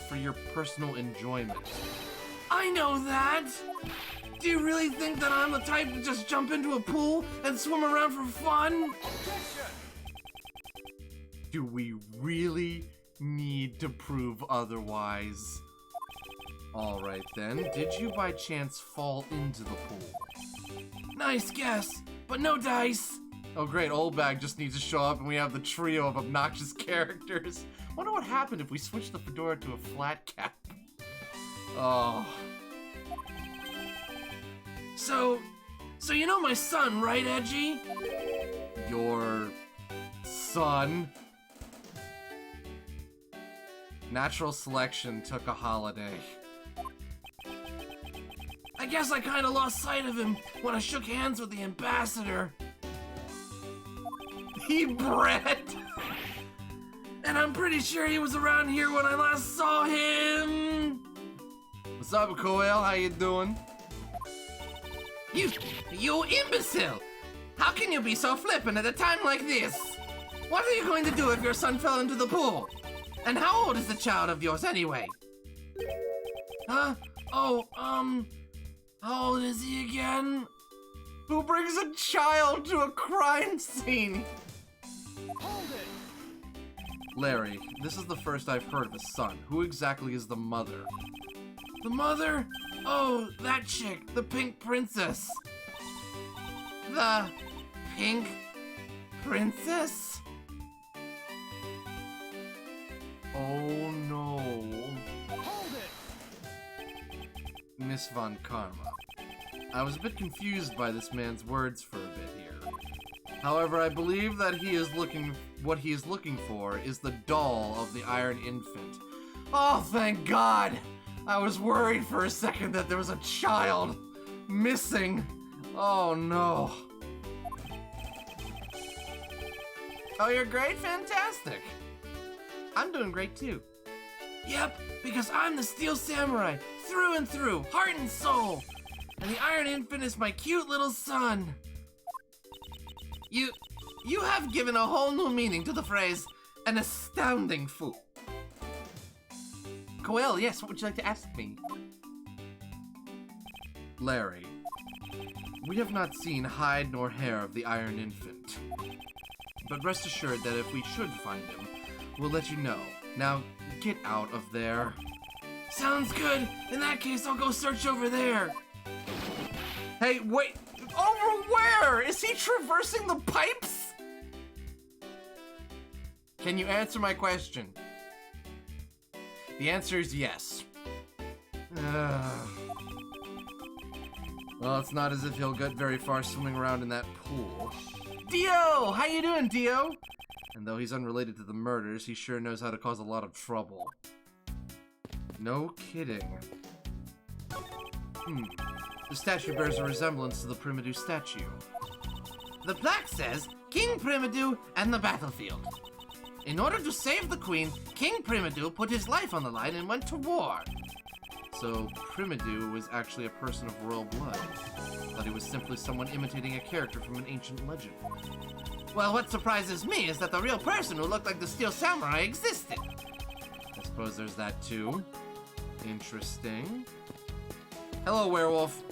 [SPEAKER 1] for your personal enjoyment.
[SPEAKER 2] I know that! Do you really think that I'm the type to just jump into a pool and swim around for fun?
[SPEAKER 1] Do we really need to prove otherwise? Alright then, did you by chance fall into the pool?
[SPEAKER 2] Nice guess, but no dice.
[SPEAKER 1] Oh great, Old Bag just needs to show up and we have the trio of obnoxious characters. Wonder what happened if we switched the fedora to a flat cap. Oh.
[SPEAKER 2] So you know my son, right, Edgy?
[SPEAKER 1] Your son? Natural selection took a holiday.
[SPEAKER 2] I guess I kinda lost sight of him when I shook hands with the ambassador.
[SPEAKER 1] He bred!
[SPEAKER 2] And I'm pretty sure he was around here when I last saw him.
[SPEAKER 1] What's up, Coel? How you doing?
[SPEAKER 2] You imbecile! How can you be so flippant at a time like this? What are you going to do if your son fell into the pool? And how old is the child of yours anyway? Huh? Oh, how old is he again?
[SPEAKER 1] Who brings a child to a crime scene?
[SPEAKER 2] Hold it!
[SPEAKER 1] Larry, this is the first I've heard of a son. Who exactly is the mother?
[SPEAKER 2] The mother? Oh, that chick, the pink princess. The pink princess?
[SPEAKER 1] Oh no.
[SPEAKER 2] Hold it!
[SPEAKER 1] Miss Von Karma. I was a bit confused by this man's words for a bit here. However, I believe that what he is looking for is the doll of the Iron Infant. Oh, thank God! I was worried for a second that there was a child missing. Oh no. Oh, you're great? Fantastic. I'm doing great too.
[SPEAKER 2] Yep, because I'm the Steel Samurai, through and through, heart and soul. And the Iron Infant is my cute little son.
[SPEAKER 1] You have given a whole new meaning to the phrase, an astounding fool. Coel, yes, what would you like to ask me? Larry, we have not seen hide nor hair of the Iron Infant. But rest assured that if we should find him, we'll let you know. Now, get out of there.
[SPEAKER 2] Sounds good. In that case, I'll go search over there.
[SPEAKER 1] Hey, wait! Over where? Is he traversing the pipes? Can you answer my question? The answer is yes. Well, it's not as if he'll get very far swimming around in that pool. Dio! How you doing, Dio? And though he's unrelated to the murders, he sure knows how to cause a lot of trouble. No kidding. The statue bears a resemblance to the Primadou statue.
[SPEAKER 2] The plaque says, King Primadou and the battlefield. In order to save the queen, King Primadou put his life on the line and went to war.
[SPEAKER 1] So Primadou was actually a person of royal blood. Thought he was simply someone imitating a character from an ancient legend.
[SPEAKER 2] Well, what surprises me is that the real person who looked like the Steel Samurai existed.
[SPEAKER 1] I suppose there's that too. Interesting. Hello, werewolf.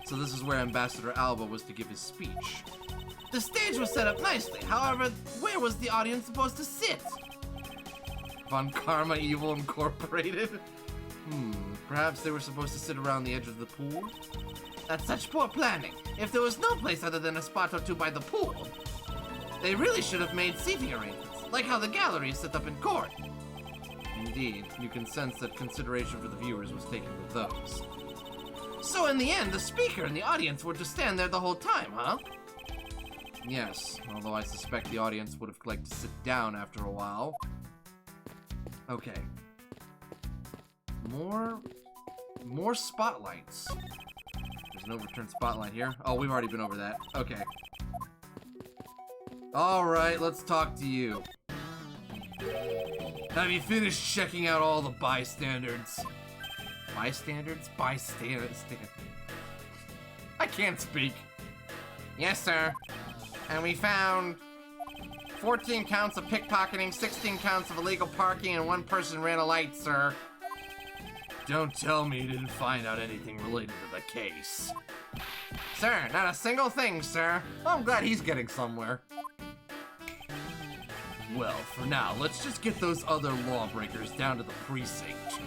[SPEAKER 1] So this is where Ambassador Alba was to give his speech.
[SPEAKER 2] The stage was set up nicely, however, where was the audience supposed to sit?
[SPEAKER 1] Von Karma Evil Incorporated? Perhaps they were supposed to sit around the edge of the pool?
[SPEAKER 2] That's such poor planning. If there was no place other than a spot or two by the pool, they really should have made seating arrangements, like how the galleries set up in court.
[SPEAKER 1] Indeed, you can sense that consideration for the viewers was taken with those.
[SPEAKER 2] So in the end, the speaker and the audience were to stand there the whole time, huh?
[SPEAKER 1] Yes, although I suspect the audience would have liked to sit down after a while. Okay. More spotlights. There's no return spotlight here. Oh, we've already been over that. Okay. Alright, let's talk to you. Have you finished checking out all the bystanders? Bystanders? Bystanders. I can't speak.
[SPEAKER 2] Yes, sir. And we found 14 counts of pickpocketing, 16 counts of illegal parking, and 1 person ran a light, sir.
[SPEAKER 1] Don't tell me you didn't find out anything related to the case.
[SPEAKER 2] Sir, not a single thing, sir.
[SPEAKER 1] Well, I'm glad he's getting somewhere. Well, for now, let's just get those other lawbreakers down to the precinct.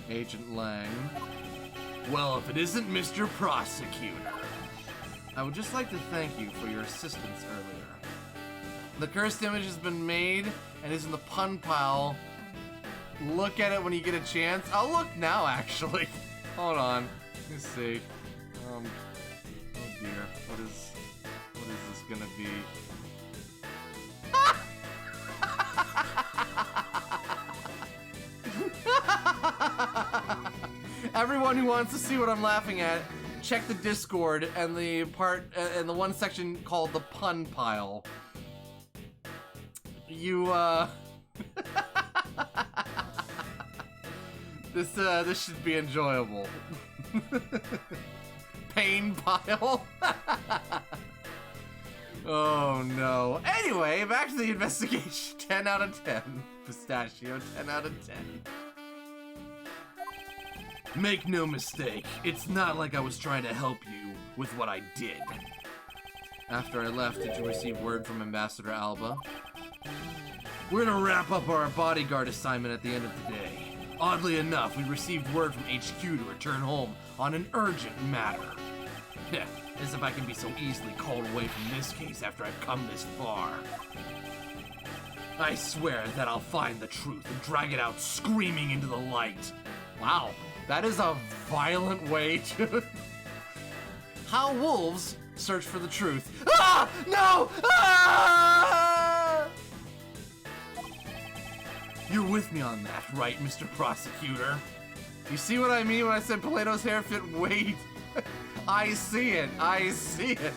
[SPEAKER 1] Agent Lang. Well, if it isn't Mr. Prosecutor. I would just like to thank you for your assistance earlier. The cursed image has been made and is in the pun pile. Look at it when you get a chance. I'll look now, actually. Hold on. Let me see. Oh dear. What is this gonna be? Everyone who wants to see what I'm laughing at, check the Discord and the part and the one section called the pun pile. This should be enjoyable. Pain pile. Oh no. Anyway, back to the investigation. 10 out of 10. Pistachio, 10 out of 10. Make no mistake, it's not like I was trying to help you with what I did. After I left, did you receive word from Ambassador Alba? We're gonna wrap up our bodyguard assignment at the end of the day. Oddly enough, we received word from HQ to return home on an urgent matter. As if I can be so easily called away from this case after I've come this far. I swear that I'll find the truth and drag it out screaming into the light. Wow, that is a violent way to... How wolves search for the truth. Ah! No! Ah! You're with me on that, right, Mr. Prosecutor? You see what I mean when I said Plato's hair fit weight? I see it. I see it.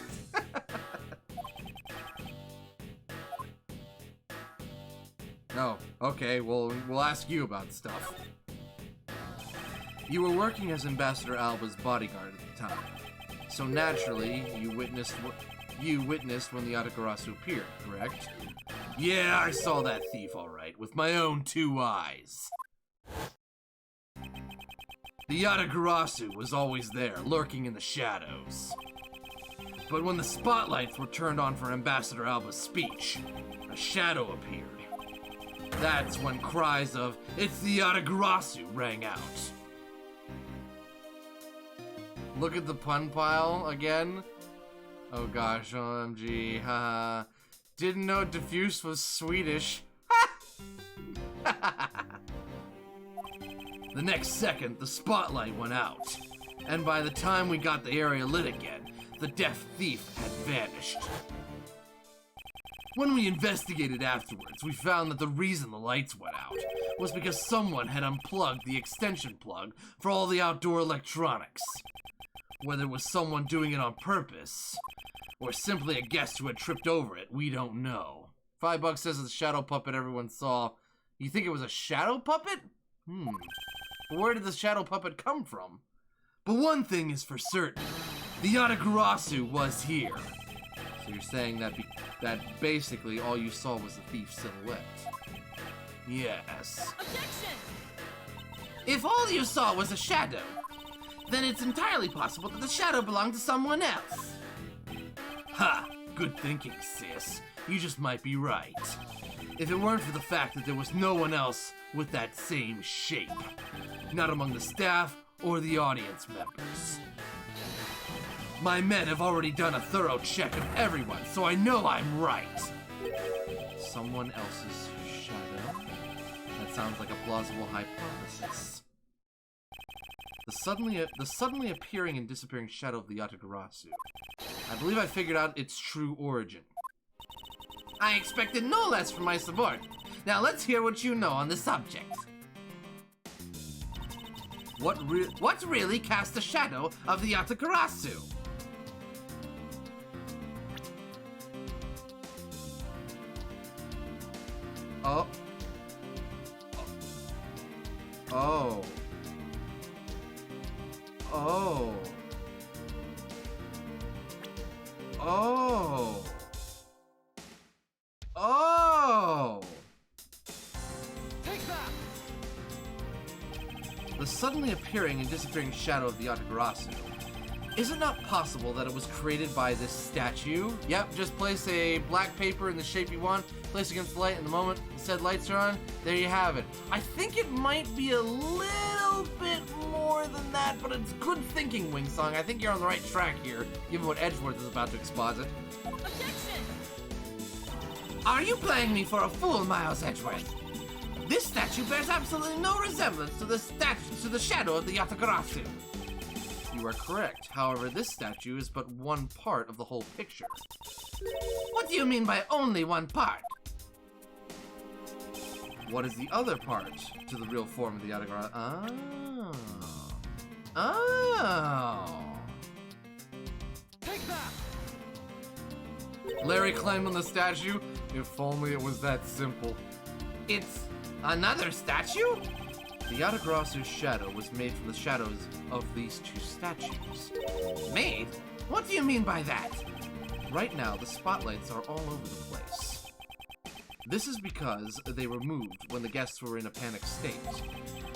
[SPEAKER 1] Oh, okay. Well, we'll ask you about stuff. You were working as Ambassador Alba's bodyguard at the time, so naturally you witnessed when the Yatagarasu appeared, correct? Yeah, I saw that thief all right, with my own 2 eyes. The Yatagarasu was always there, lurking in the shadows. But when the spotlights were turned on for Ambassador Alba's speech, a shadow appeared. That's when cries of, "It's the Yatagarasu" rang out. Look at the pun pile again. Oh gosh, OMG, haha. Didn't know diffuse was Swedish. The next second, the spotlight went out. And by the time we got the area lit again, the deaf thief had vanished. When we investigated afterwards, we found that the reason the lights went out was because someone had unplugged the extension plug for all the outdoor electronics. Whether it was someone doing it on purpose, or simply a guest who had tripped over it, we don't know. $5 says the shadow puppet everyone saw. You think it was a shadow puppet? But where did the shadow puppet come from? But one thing is for certain. The Yatagarasu was here. So you're saying that that basically all you saw was the thief's silhouette? Yes.
[SPEAKER 3] Objection!
[SPEAKER 2] If all you saw was a shadow, then it's entirely possible that the shadow belonged to someone else.
[SPEAKER 1] Ha! Good thinking, sis. You just might be right. If it weren't for the fact that there was no one else with that same shape. Not among the staff or the audience members. My men have already done a thorough check of everyone, so I know I'm right. Someone else's shadow? That sounds like a plausible hypothesis. The suddenly appearing and disappearing shadow of the Yatagarasu. I believe I figured out its true origin.
[SPEAKER 2] I expected no less from my subordinate. Now let's hear what you know on the subject. What really cast the shadow of the Yatagarasu?
[SPEAKER 1] Oh. Oh. Oh. Oh. The suddenly appearing and disappearing shadow of the Yatagarasu. Is it not possible that it was created by this statue? Yep, just place a black paper in the shape you want, place against the light, and the moment said lights are on, there you have it. I think it might be a little bit more than that, but it's good thinking, Wingsong. I think you're on the right track here, given what Edgeworth is about to exposit.
[SPEAKER 3] Objection!
[SPEAKER 2] Are you playing me for a fool, Miles Edgeworth? This statue bears absolutely no resemblance to the shadow of the Yatagarasu.
[SPEAKER 1] You are correct. However, this statue is but one part of the whole picture.
[SPEAKER 2] What do you mean by only one part?
[SPEAKER 1] What is the other part to the real form of the Yatagarasu? Oh.
[SPEAKER 3] Take that!
[SPEAKER 1] Larry climbed on the statue. If only it was that simple.
[SPEAKER 2] It's another statue?
[SPEAKER 1] The Yatagarasu's shadow was made from the shadows of these two statues.
[SPEAKER 2] Made? What do you mean by that?
[SPEAKER 1] Right now, the spotlights are all over the place. This is because they were moved when the guests were in a panic state.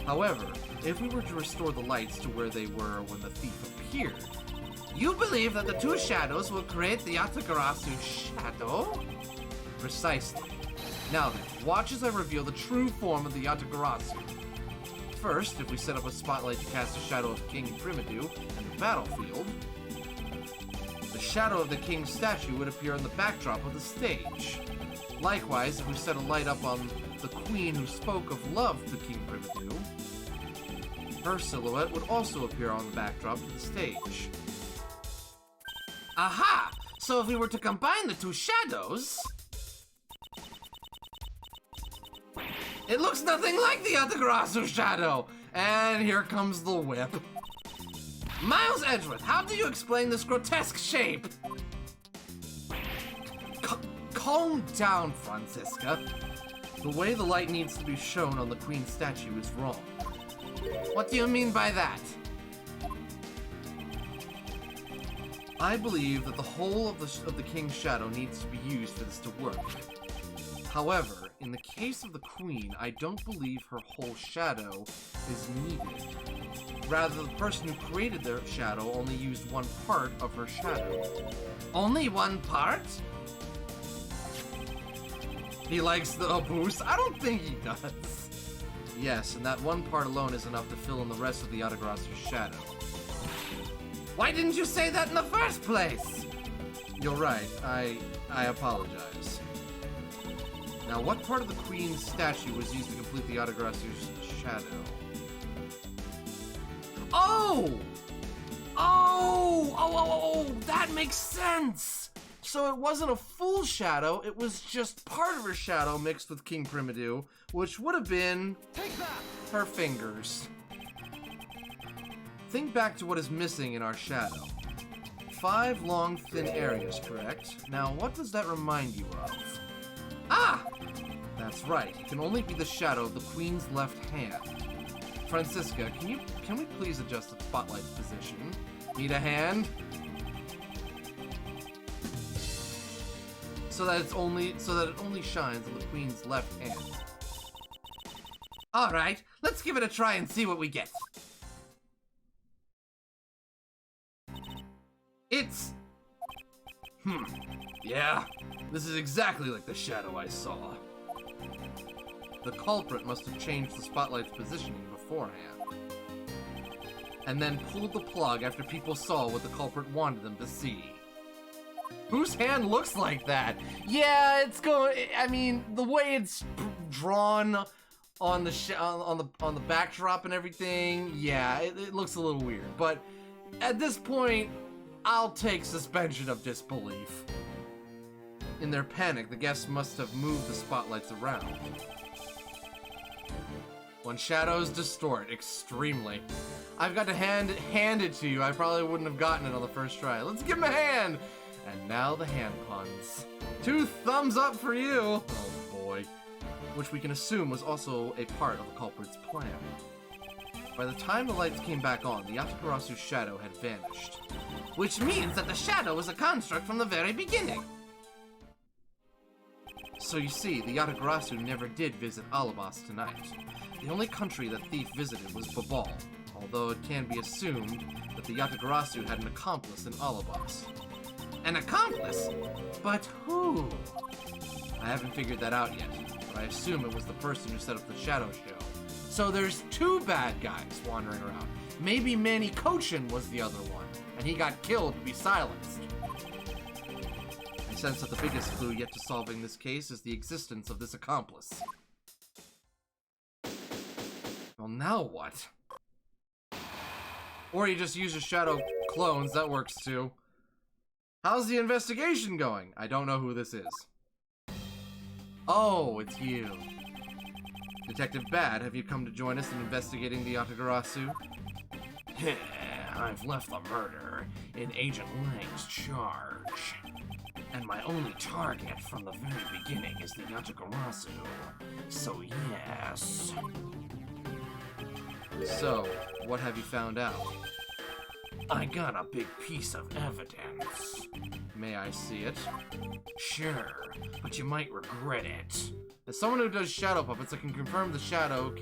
[SPEAKER 1] However, if we were to restore the lights to where they were when the thief appeared...
[SPEAKER 2] You believe that the two shadows will create the Yatagarasu shadow?
[SPEAKER 1] Precisely. Now then, watch as I reveal the true form of the Yatagarasu. First, if we set up a spotlight to cast a shadow of King Primidu and the battlefield, the shadow of the king's statue would appear on the backdrop of the stage. Likewise, if we set a light up on the queen who spoke of love to King Primidu, her silhouette would also appear on the backdrop of the stage.
[SPEAKER 2] Aha! So if we were to combine the two shadows... It looks nothing like the Yatagarasu shadow!
[SPEAKER 1] And here comes the whip.
[SPEAKER 2] Miles Edgeworth, how do you explain this grotesque shape?
[SPEAKER 1] Calm down, Francisca. The way the light needs to be shown on the queen's statue is wrong.
[SPEAKER 2] What do you mean by that?
[SPEAKER 1] I believe that the whole of the king's shadow needs to be used for this to work. However, in the case of the queen, I don't believe her whole shadow is needed. Rather, the person who created their shadow only used one part of her shadow.
[SPEAKER 2] Only one part?
[SPEAKER 1] He likes the boost? I don't think he does. Yes, and that one part alone is enough to fill in the rest of the Yatagarasu's shadow.
[SPEAKER 2] Why didn't you say that in the first place?
[SPEAKER 1] You're right, I apologize. Now, what part of the queen's statue was used to complete the Yatagarasu's shadow?
[SPEAKER 2] Oh, that makes sense!
[SPEAKER 1] So it wasn't a full shadow, it was just part of her shadow mixed with King Primidu, which would have been...
[SPEAKER 3] Take that!
[SPEAKER 1] her fingers. Think back to what is missing in our shadow. 5 long, thin areas, correct? Now, what does that remind you of?
[SPEAKER 2] Ah!
[SPEAKER 1] That's right, it can only be the shadow of the queen's left hand. Francisca, can we please adjust the spotlight's position? Need a hand? So that it only shines on the queen's left hand.
[SPEAKER 2] Alright, let's give it a try and see what we get. It's...
[SPEAKER 1] Yeah, this is exactly like the shadow I saw. The culprit must have changed the spotlight's positioning beforehand. And then pulled the plug after people saw what the culprit wanted them to see. Whose hand looks like that? Yeah, it's going... I mean, the way it's drawn on the backdrop and everything, yeah, it looks a little weird. But at this point, I'll take suspension of disbelief. In their panic, the guests must have moved the spotlights around. When shadows distort extremely. I've got to hand it to you. I probably wouldn't have gotten it on the first try. Let's give him a hand! And now the hand puns. 2 thumbs up for you! Oh boy. Which we can assume was also a part of the culprit's plan. By the time the lights came back on, the Yatagarasu's shadow had vanished.
[SPEAKER 2] Which means that the shadow was a construct from the very beginning.
[SPEAKER 1] So you see, the Yatagarasu never did visit Alabas tonight. The only country that Thief visited was Babal, although it can be assumed that the Yatagarasu had an accomplice in Alabas.
[SPEAKER 2] An accomplice? But who?
[SPEAKER 1] I haven't figured that out yet, but I assume it was the person who set up the shadow show. So there's two bad guys wandering around. Maybe Manny Cochin was the other one, and he got killed to be silenced. I sense that the biggest clue yet to solving this case is the existence of this accomplice. Well, now what? Or you just use your shadow clones, that works too. How's the investigation going? I don't know who this is. Oh, it's you. Detective Bad, have you come to join us in investigating the Yatagarasu?
[SPEAKER 2] I've left the murder in Agent Lang's charge. And my only target from the very beginning is the Yatagarasu. So yes.
[SPEAKER 1] So, what have you found out?
[SPEAKER 2] I got a big piece of evidence.
[SPEAKER 1] May I see it?
[SPEAKER 2] Sure, but you might regret it.
[SPEAKER 1] As someone who does shadow puppets, I can confirm the shadow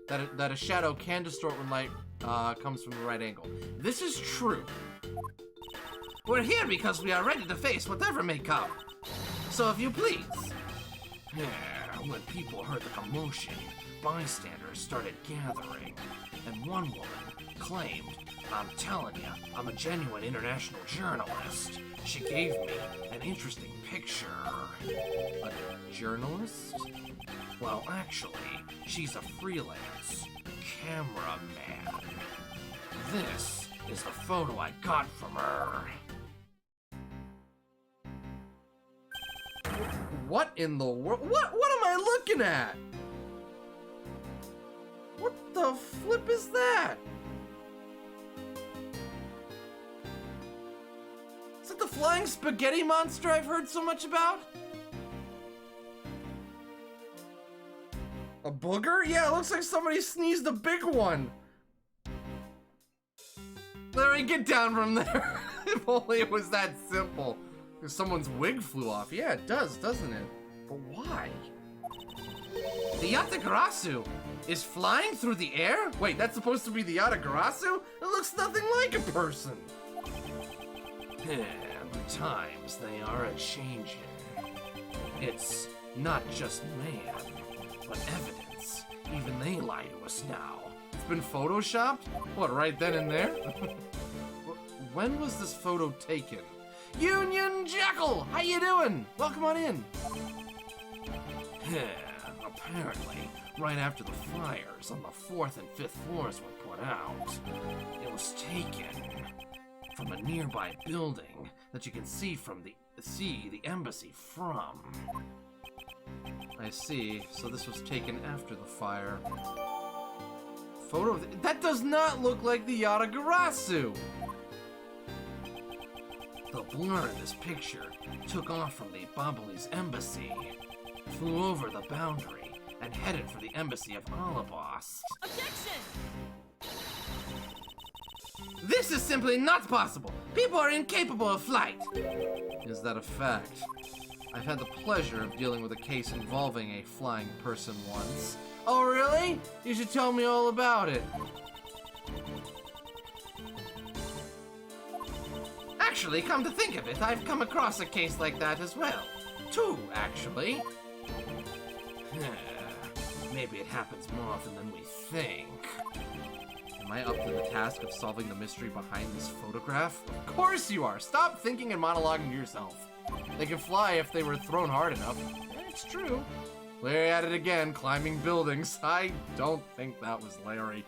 [SPEAKER 1] that a shadow can distort when light comes from the right angle. This is true.
[SPEAKER 2] We're here because we are ready to face whatever may come. So if you please. When people heard the commotion, bystanders started gathering, and one woman claimed, I'm telling you, I'm a genuine international journalist. She gave me an interesting picture.
[SPEAKER 1] A journalist?
[SPEAKER 2] Well, actually, she's a freelance cameraman. This is the photo I got from her.
[SPEAKER 1] What in the world? What am I looking at? What the flip is that? Is it the flying spaghetti monster I've heard so much about? A booger? Yeah, it looks like somebody sneezed a big one. Larry, get down from there. If only it was that simple. If someone's wig flew off. Yeah, it does, doesn't it? But why?
[SPEAKER 2] The Yatagarasu is flying through the air?
[SPEAKER 1] Wait, that's supposed to be the Yatagarasu? It looks nothing like a person.
[SPEAKER 2] The times they are a-changing. It's not just man, but evidence. Even they lie to us now.
[SPEAKER 1] It's been photoshopped? What, right then and there? When was this photo taken? Union Jackal, how you doing? Welcome on in.
[SPEAKER 2] Apparently, right after the fires on the 4th and 5th floors were put out, it was taken from a nearby building that you can see the embassy from.
[SPEAKER 1] I see. So this was taken after the fire. Photo of that does not look like the Yatagarasu.
[SPEAKER 2] The blur in this picture took off from the Babali's embassy, flew over the boundary, and headed for the embassy of Alabas.
[SPEAKER 3] Objection!
[SPEAKER 2] This is simply not possible! People are incapable of flight!
[SPEAKER 1] Is that a fact? I've had the pleasure of dealing with a case involving a flying person once. Oh, really? You should tell me all about it.
[SPEAKER 2] Actually, come to think of it, I've come across a case like that as well. 2, actually. Maybe it happens more often than we think.
[SPEAKER 1] Am I up to the task of solving the mystery behind this photograph? Of course you are! Stop thinking and monologuing to yourself. They can fly if they were thrown hard enough. It's true. Larry at it again, climbing buildings. I don't think that was Larry.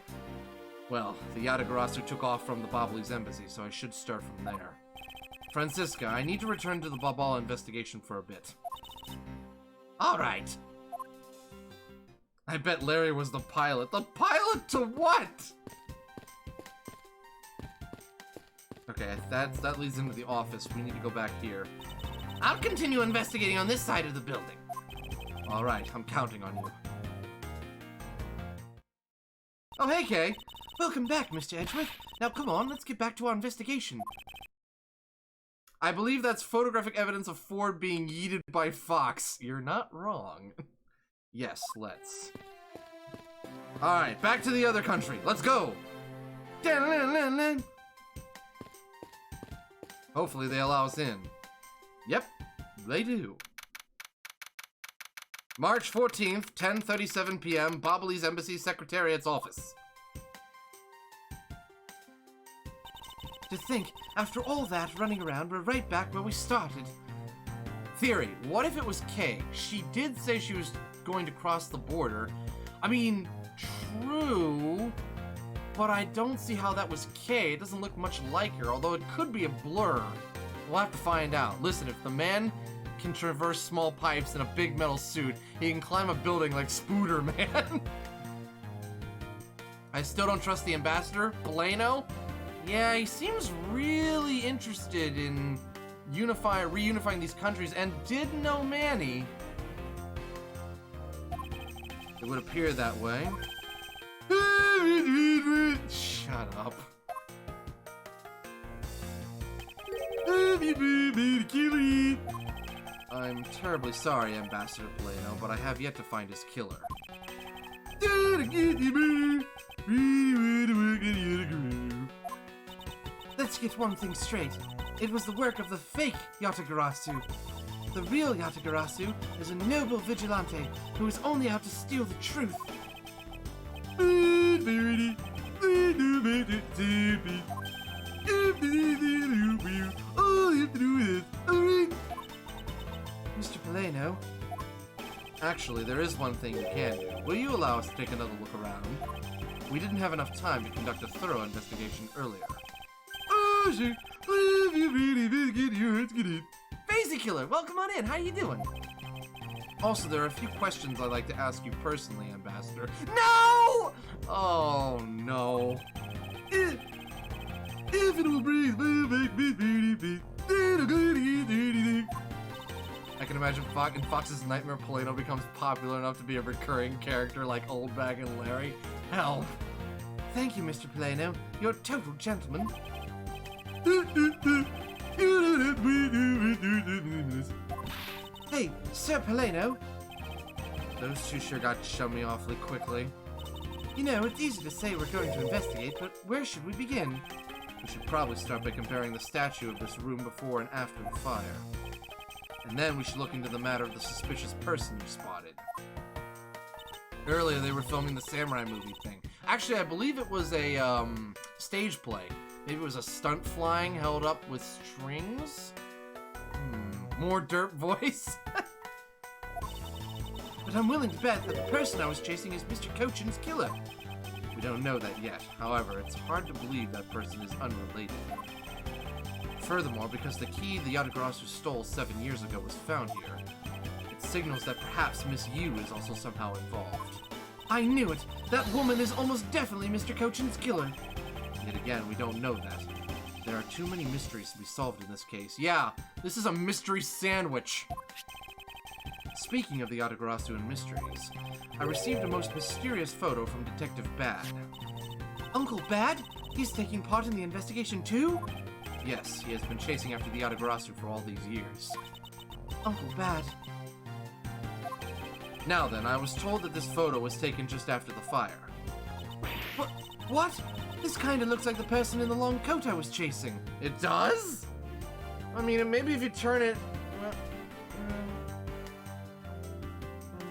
[SPEAKER 1] Well, the Yatagarasu took off from the Babali's embassy, so I should start from there. Francisca, I need to return to the Babal investigation for a bit.
[SPEAKER 2] Alright.
[SPEAKER 1] I bet Larry was the pilot. The pilot to what? Okay, that leads into the office. We need to go back here.
[SPEAKER 2] I'll continue investigating on this side of the building.
[SPEAKER 1] Alright, I'm counting on you. Oh, hey, Kay. Welcome back, Mr. Edgeworth. Now, come on, let's get back to our investigation. I believe that's photographic evidence of Ford being yeeted by Fox. You're not wrong. Yes, let's. Alright, back to the other country. Let's go! Hopefully they allow us in. Yep, they do. March 14th, 10:37 p.m., Bobbly's Embassy Secretariat's office. To think, after all that running around, we're right back where we started. Theory, what if it was Kay? She did say she was going to cross the border. I mean, true, but I don't see how that was Kay. It doesn't look much like her, although it could be a blur. We'll have to find out. Listen, if the man can traverse small pipes in a big metal suit, he can climb a building like Spooder Man. I still don't trust the ambassador, Plano. Yeah, he seems really interested in reunifying these countries, and did know Manny. It would appear that way. Shut up. I'm terribly sorry, Ambassador Plano, but I have yet to find his killer. Let's get one thing straight. It was the work of the fake Yatagarasu. The real Yatagarasu is a noble vigilante who is only out to steal the truth. Mr. Plano. Actually, there is one thing you can do. Will you allow us to take another look around? We didn't have enough time to conduct a thorough investigation earlier. Phasey Killer, welcome on in. How you doing? Also, there are a few questions I'd like to ask you personally, Ambassador. No! Oh, no. If it will breathe, I can imagine in Fox's Nightmare, Plano becomes popular enough to be a recurring character like Old Bag and Larry. Help. Thank you, Mr. Plano. You're a total gentleman. Hey, Sir Plano. Those two sure got to shove me awfully quickly. You know, it's easy to say we're going to investigate, but where should we begin? We should probably start by comparing the statue of this room before and after the fire. And then we should look into the matter of the suspicious person you spotted. Earlier they were filming the samurai movie thing. Actually, I believe it was a stage play. Maybe it was a stunt flying held up with strings? More derp voice? But I'm willing to bet that the person I was chasing is Mr. Cochin's killer. We don't know that yet. However, it's hard to believe that person is unrelated. Furthermore, because the key the Yatagarasu stole 7 years ago was found here, it signals that perhaps Miss Yu is also somehow involved. I knew it! That woman is almost definitely Mr. Cochin's killer! Yet again, we don't know that. There are too many mysteries to be solved in this case. Yeah, this is a mystery sandwich! Speaking of the Yatagarasu and mysteries, I received a most mysterious photo from Detective Bad. Uncle Bad? He's taking part in the investigation too? Yes, he has been chasing after the Yatagarasu for all these years. Uncle Bad. Now then, I was told that this photo was taken just after the fire. What? This kinda looks like the person in the long coat I was chasing. It does? I mean, maybe if you turn it...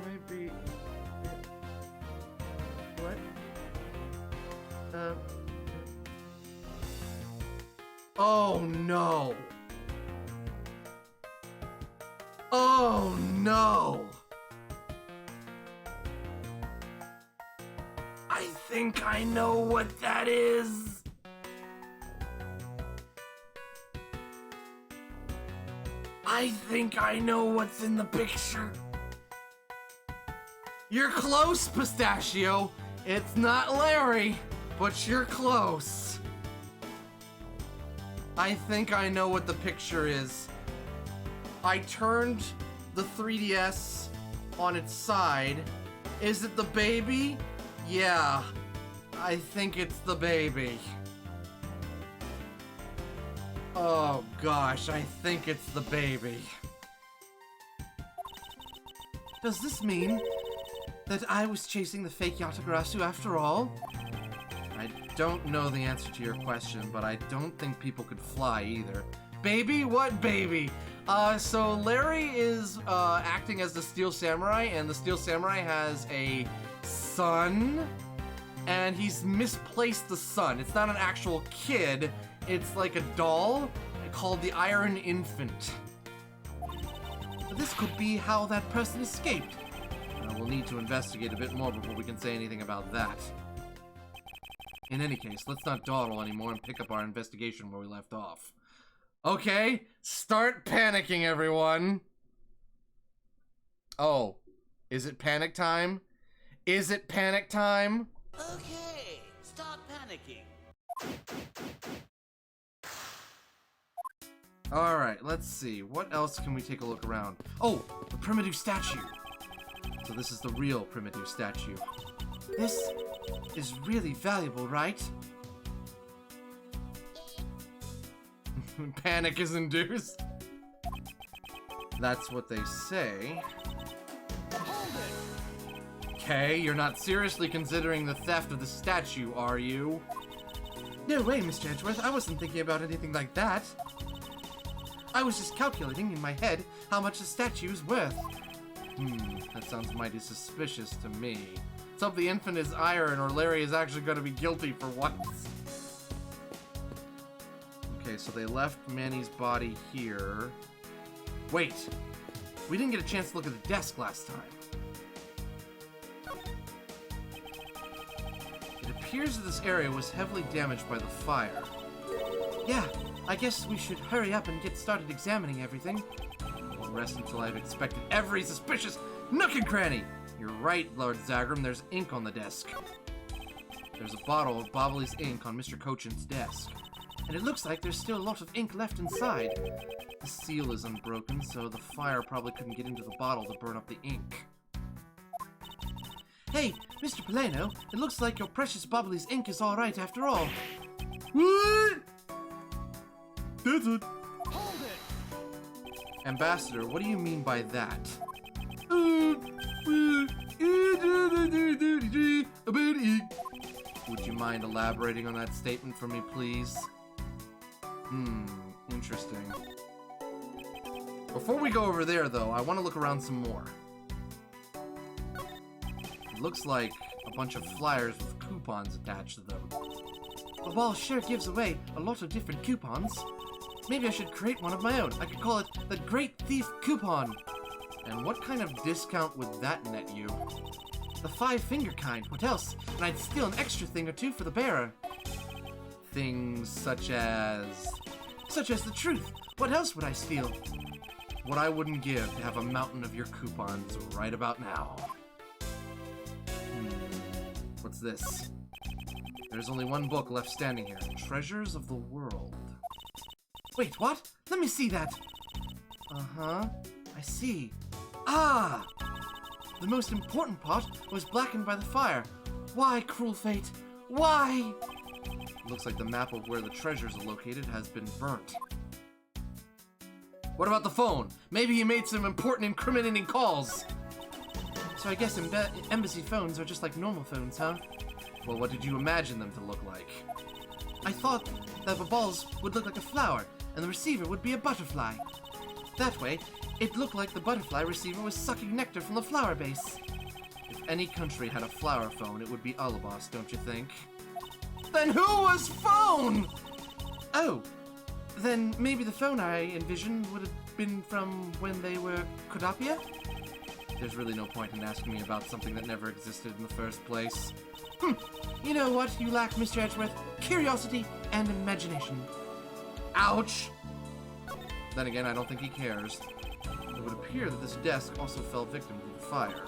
[SPEAKER 1] maybe... What? Oh no! Oh no! I think I know what that is! I think I know what's in the picture. You're close, Pistachio. It's not Larry, but you're close. I think I know what the picture is. I turned the 3DS on its side. Is it the baby? Yeah, I think it's the baby. Oh gosh, I think it's the baby. Does this mean that I was chasing the fake Yatagarasu after all? I don't know the answer to your question, but I don't think people could fly either. Baby? What baby? So Larry is acting as the Steel Samurai, and the Steel Samurai has a son, and he's misplaced the son. It's not an actual kid, it's like a doll called the Iron Infant. But this could be how that person escaped. We'll need to investigate a bit more before we can say anything about that. In any case, let's not dawdle anymore and pick up our investigation where we left off. Okay, start panicking, everyone. Oh, is it panic time? Is it panic time?
[SPEAKER 4] Okay, stop panicking.
[SPEAKER 1] Alright, let's see. What else can we take a look around? Oh, the primitive statue. So this is the real primitive statue. This is really valuable, right? Panic is induced. That's what they say. Okay, you're not seriously considering the theft of the statue, are you? No way, Mr. Edgeworth. I wasn't thinking about anything like that. I was just calculating in my head how much the statue is worth. That sounds mighty suspicious to me. Let's hope the infant is iron or Larry is actually going to be guilty for once. Okay, so they left Manny's body here. Wait, we didn't get a chance to look at the desk last time. It appears that this area was heavily damaged by the fire. Yeah, I guess we should hurry up and get started examining everything. I won't rest until I've inspected every suspicious nook and cranny. You're right, Lord Zagrum, there's ink on the desk. There's a bottle of Bobbly's ink on Mr. Cochin's desk. And it looks like there's still a lot of ink left inside. The seal is unbroken, so the fire probably couldn't get into the bottle to burn up the ink. Hey, Mr. Polano, it looks like your precious Bobbly's ink is alright after all. What? That's it.
[SPEAKER 3] Hold it!
[SPEAKER 1] Ambassador, what do you mean by that? Would you mind elaborating on that statement for me, please? Interesting. Before we go over there, though, I want to look around some more. It looks like a bunch of flyers with coupons attached to them. The wall sure gives away a lot of different coupons. Maybe I should create one of my own. I could call it the Great Thief Coupon. And what kind of discount would that net you? The 5-finger kind. What else? And I'd steal an extra thing or two for the bearer. Things such as... Such as the truth. What else would I steal? What I wouldn't give to have a mountain of your coupons right about now. What's this? There's only one book left standing here. Treasures of the World. Wait, what? Let me see that. Uh-huh. I see. Ah! The most important part was blackened by the fire. Why, cruel fate? Why? Looks like the map of where the treasures are located has been burnt. What about the phone? Maybe he made some important incriminating calls. So I guess embassy phones are just like normal phones, huh? Well, what did you imagine them to look like? I thought that the balls would look like a flower, and the receiver would be a butterfly. That way, it looked like the butterfly receiver was sucking nectar from the flower base. If any country had a flower phone, it would be Alabas, don't you think? Then who was phone? Oh, then maybe the phone I envisioned would have been from when they were Kodapia? There's really no point in asking me about something that never existed in the first place. You know what you lack, Mr. Edgeworth? Curiosity and imagination. Ouch! Then again, I don't think he cares. It would appear that this desk also fell victim to the fire.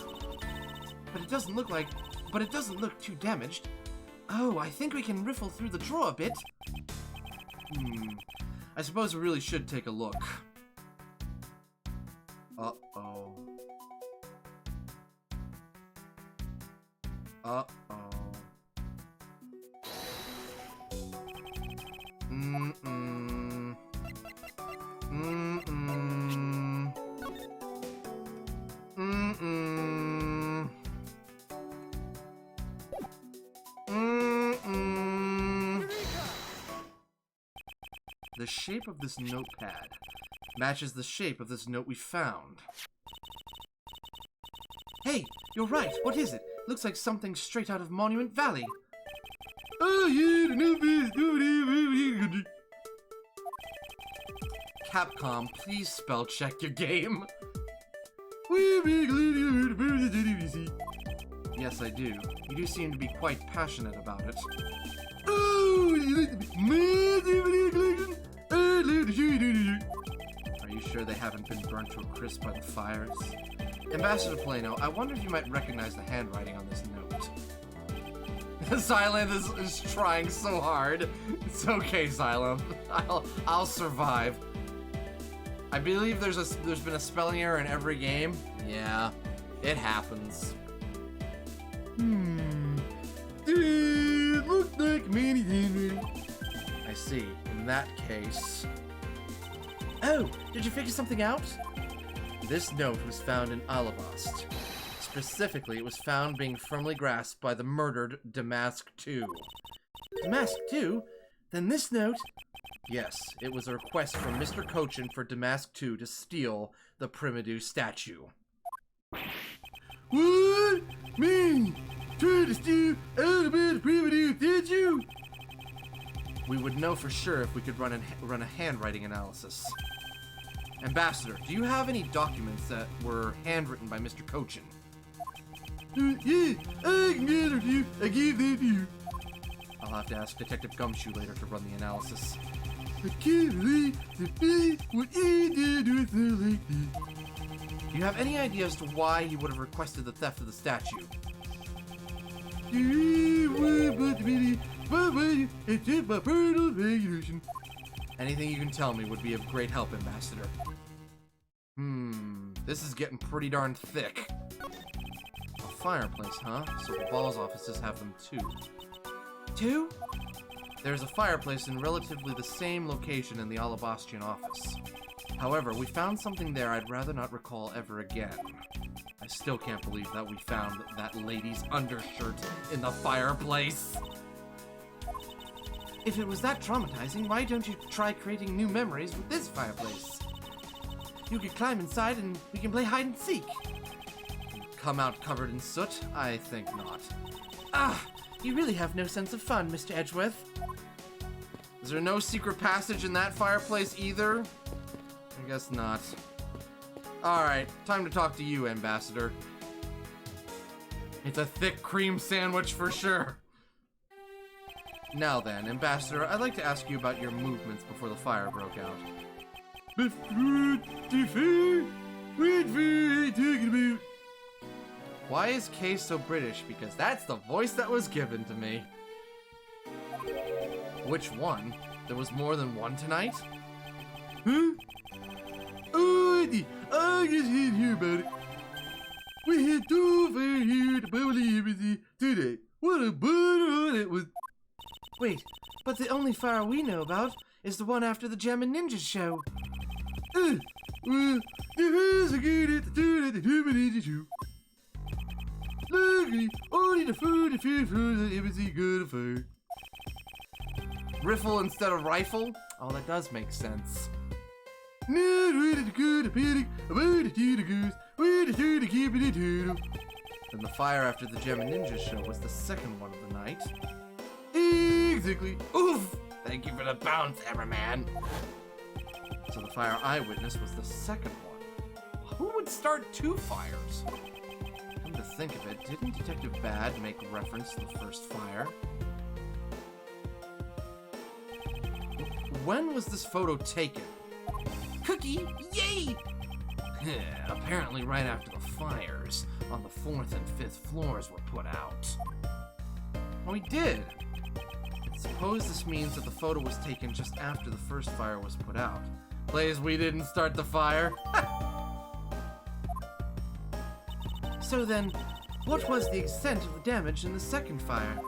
[SPEAKER 1] But it doesn't look too damaged. Oh, I think we can riffle through the drawer a bit. I suppose we really should take a look. Uh-oh. Uh-oh. The shape of this notepad matches the shape of this note we found. Hey, you're right. What is it? Looks like something straight out of Monument Valley. Oh, yeah, the notepad. Capcom, please spell check your game. Yes, I do. You do seem to be quite passionate about it. Are you sure they haven't been burnt to a crisp by the fires? Ambassador Plano, I wonder if you might recognize the handwriting on this note. Xylan is trying so hard. It's okay, Xylan. I'll survive. I believe there's been a spelling error in every game. Yeah, it happens. It looks like many handwriting. I see. In that case. Oh, did you figure something out? This note was found in Alabast. Specifically, it was found being firmly grasped by the murdered Damask II. Damask II? Then this note? Yes, it was a request from Mr. Cochin for Damask II to steal the Primidu statue. What? Me? Trying to steal Alabast Primidu statue? We would know for sure if we could run a handwriting analysis. Ambassador, do you have any documents that were handwritten by Mr. Cochin? Yeah, I can get it to you. I give them to you. I'll have to ask Detective Gumshoe later to run the analysis. I can't believe what he did with her like this. Do you have any idea as to why he would have requested the theft of the statue? Anything you can tell me would be of great help, Ambassador. This is getting pretty darn thick. A fireplace, huh? So the Ball's offices have them too. Two? There's a fireplace in relatively the same location in the Alabastian office. However, we found something there I'd rather not recall ever again. I still can't believe that we found that lady's undershirt in the fireplace. If it was that traumatizing, why don't you try creating new memories with this fireplace? You could climb inside and we can play hide and seek. Come out covered in soot? I think not. Ah, you really have no sense of fun, Mr. Edgeworth. Is there no secret passage in that fireplace either? I guess not. Alright, time to talk to you, Ambassador. It's a thick cream sandwich for sure. Now then, Ambassador, I'd like to ask you about your movements before the fire broke out. Why is Kay so British? Because that's the voice that was given to me. Which one? There was more than one tonight? Huh? Oh, I just didn't hear about it. We had two fire here to probably everything today. What a butter it was. Wait, but the only fire we know about is the one after the Gem and Ninja show. Well, there is a good at the two at the two Ninja show. Luckily, only the food and fear food that everything good for. Riffle instead of rifle? Oh, that does make sense. Then the fire after the Gem and Ninja show was the second one of the night. Exactly. Oof! Thank you for the bounce, Hammerman. So the fire I witnessed was the second one. Who would start two fires? Come to think of it, didn't Detective Bad make reference to the first fire? When was this photo taken? Cookie! Yay! Apparently right after the fires on the 4th and 5th floors were put out. Oh, he did! Suppose this means that the photo was taken just after the first fire was put out. Plays we didn't start the fire. So then, what was the extent of the damage in the second fire?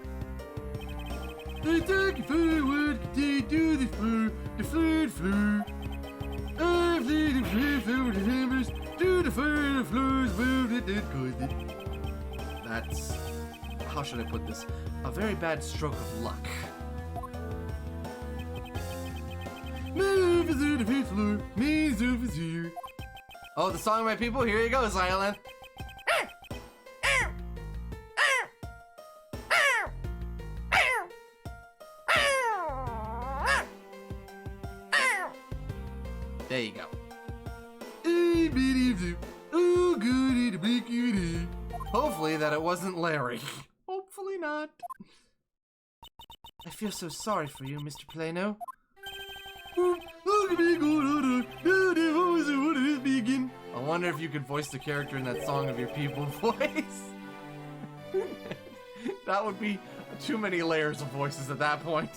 [SPEAKER 1] The second fire would continue to the floor, the third floor. I've laid the flames over the hammers to the fire floors moved it and caused it. That's, how should I put this? A very bad stroke of luck. Oh, the song of my people? Here you go, Xylem. There you go. Hopefully that it wasn't Larry. Hopefully not. I feel so sorry for you, Mr. Plano. I wonder if you could voice the character in that Song of Your People voice. That would be too many layers of voices at that point.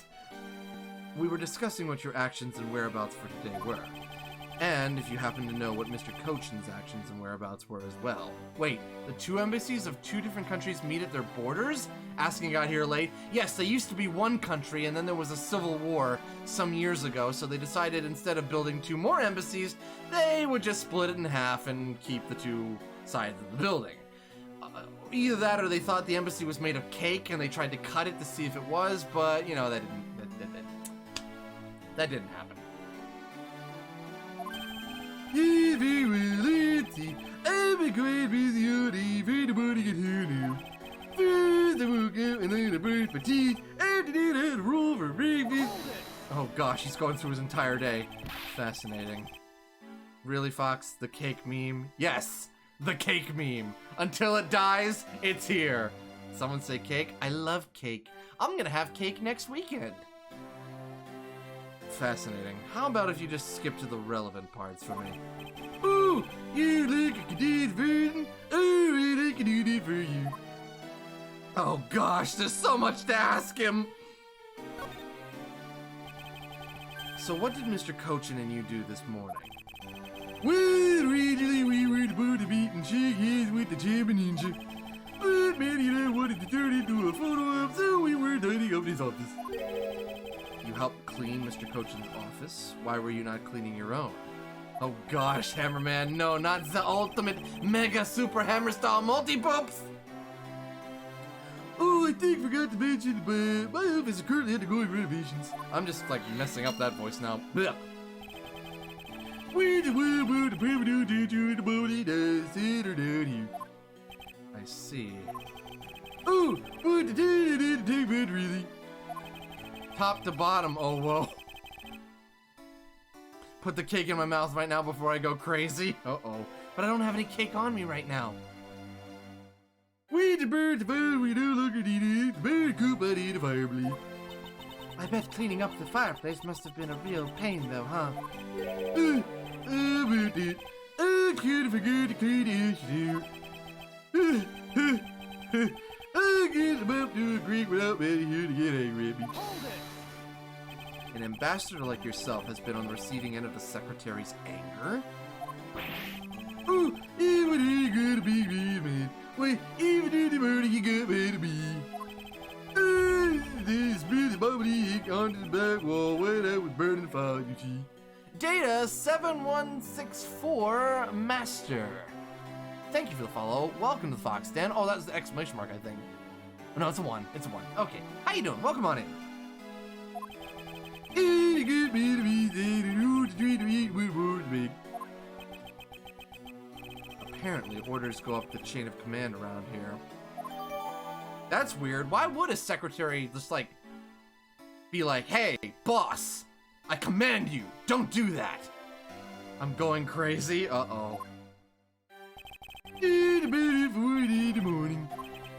[SPEAKER 1] We were discussing what your actions and whereabouts for today were. And if you happen to know what Mr. Cochin's actions and whereabouts were as well. Wait, the two embassies of two different countries meet at their borders? Asking got here late. Yes, they used to be one country and then there was a civil war some years ago, so they decided instead of building two more embassies, they would just split it in half and keep the two sides of the building. Either that or they thought the embassy was made of cake and they tried to cut it to see if it was, but you know, that didn't happen. Oh gosh, he's going through his entire day. Fascinating. Really, Fox? The cake meme? Yes! The cake meme! Until it dies, it's here! Someone say cake? I love cake. I'm gonna have cake next weekend. Fascinating. How about if you just skip to the relevant parts for me? Ooh, you look like a good version. Oh, I can do that for you. Oh gosh, there's so much to ask him. So what did Mr. Cochin and you do this morning? Well, originally we were supposed to meet and shake hands with the Champion Ninja. But Manny and I wanted to turn into a photo op, so we were tidying up his office. You helped clean Mr. Cochin's office? Why were you not cleaning your own? Oh gosh, Hammerman, no, not the ultimate mega super hammer style multi-poops! Oh, I think I forgot to mention, but my office is currently undergoing renovations. I'm just like messing up that voice now. Blech. I see. Oh, really? Top to bottom, oh whoa. Put the cake in my mouth right now before I go crazy. Uh-oh. But I don't have any cake on me right now. I bet cleaning up the fireplace must have been a real pain though, huh? I can't forget to clean the issue. I guess I'm up to a creek without Manny here to get angry at me. An ambassador like yourself has been on the receiving end of the secretary's anger? Oh, even ain't gonna be me, man. Wait, even in the murder you got mad at me. This really bubbly ink onto the back wall when I was burning fire, you see. Data 7164 Master. Thank you for the follow. Welcome to the Fox Den. Oh, that was the exclamation mark, I think. Oh, no, it's a 1. It's a 1. Okay. How you doing? Welcome on in. Apparently, orders go up the chain of command around here. That's weird. Why would a secretary just, like, be like, hey, boss, I command you, don't do that. I'm going crazy. Uh-oh.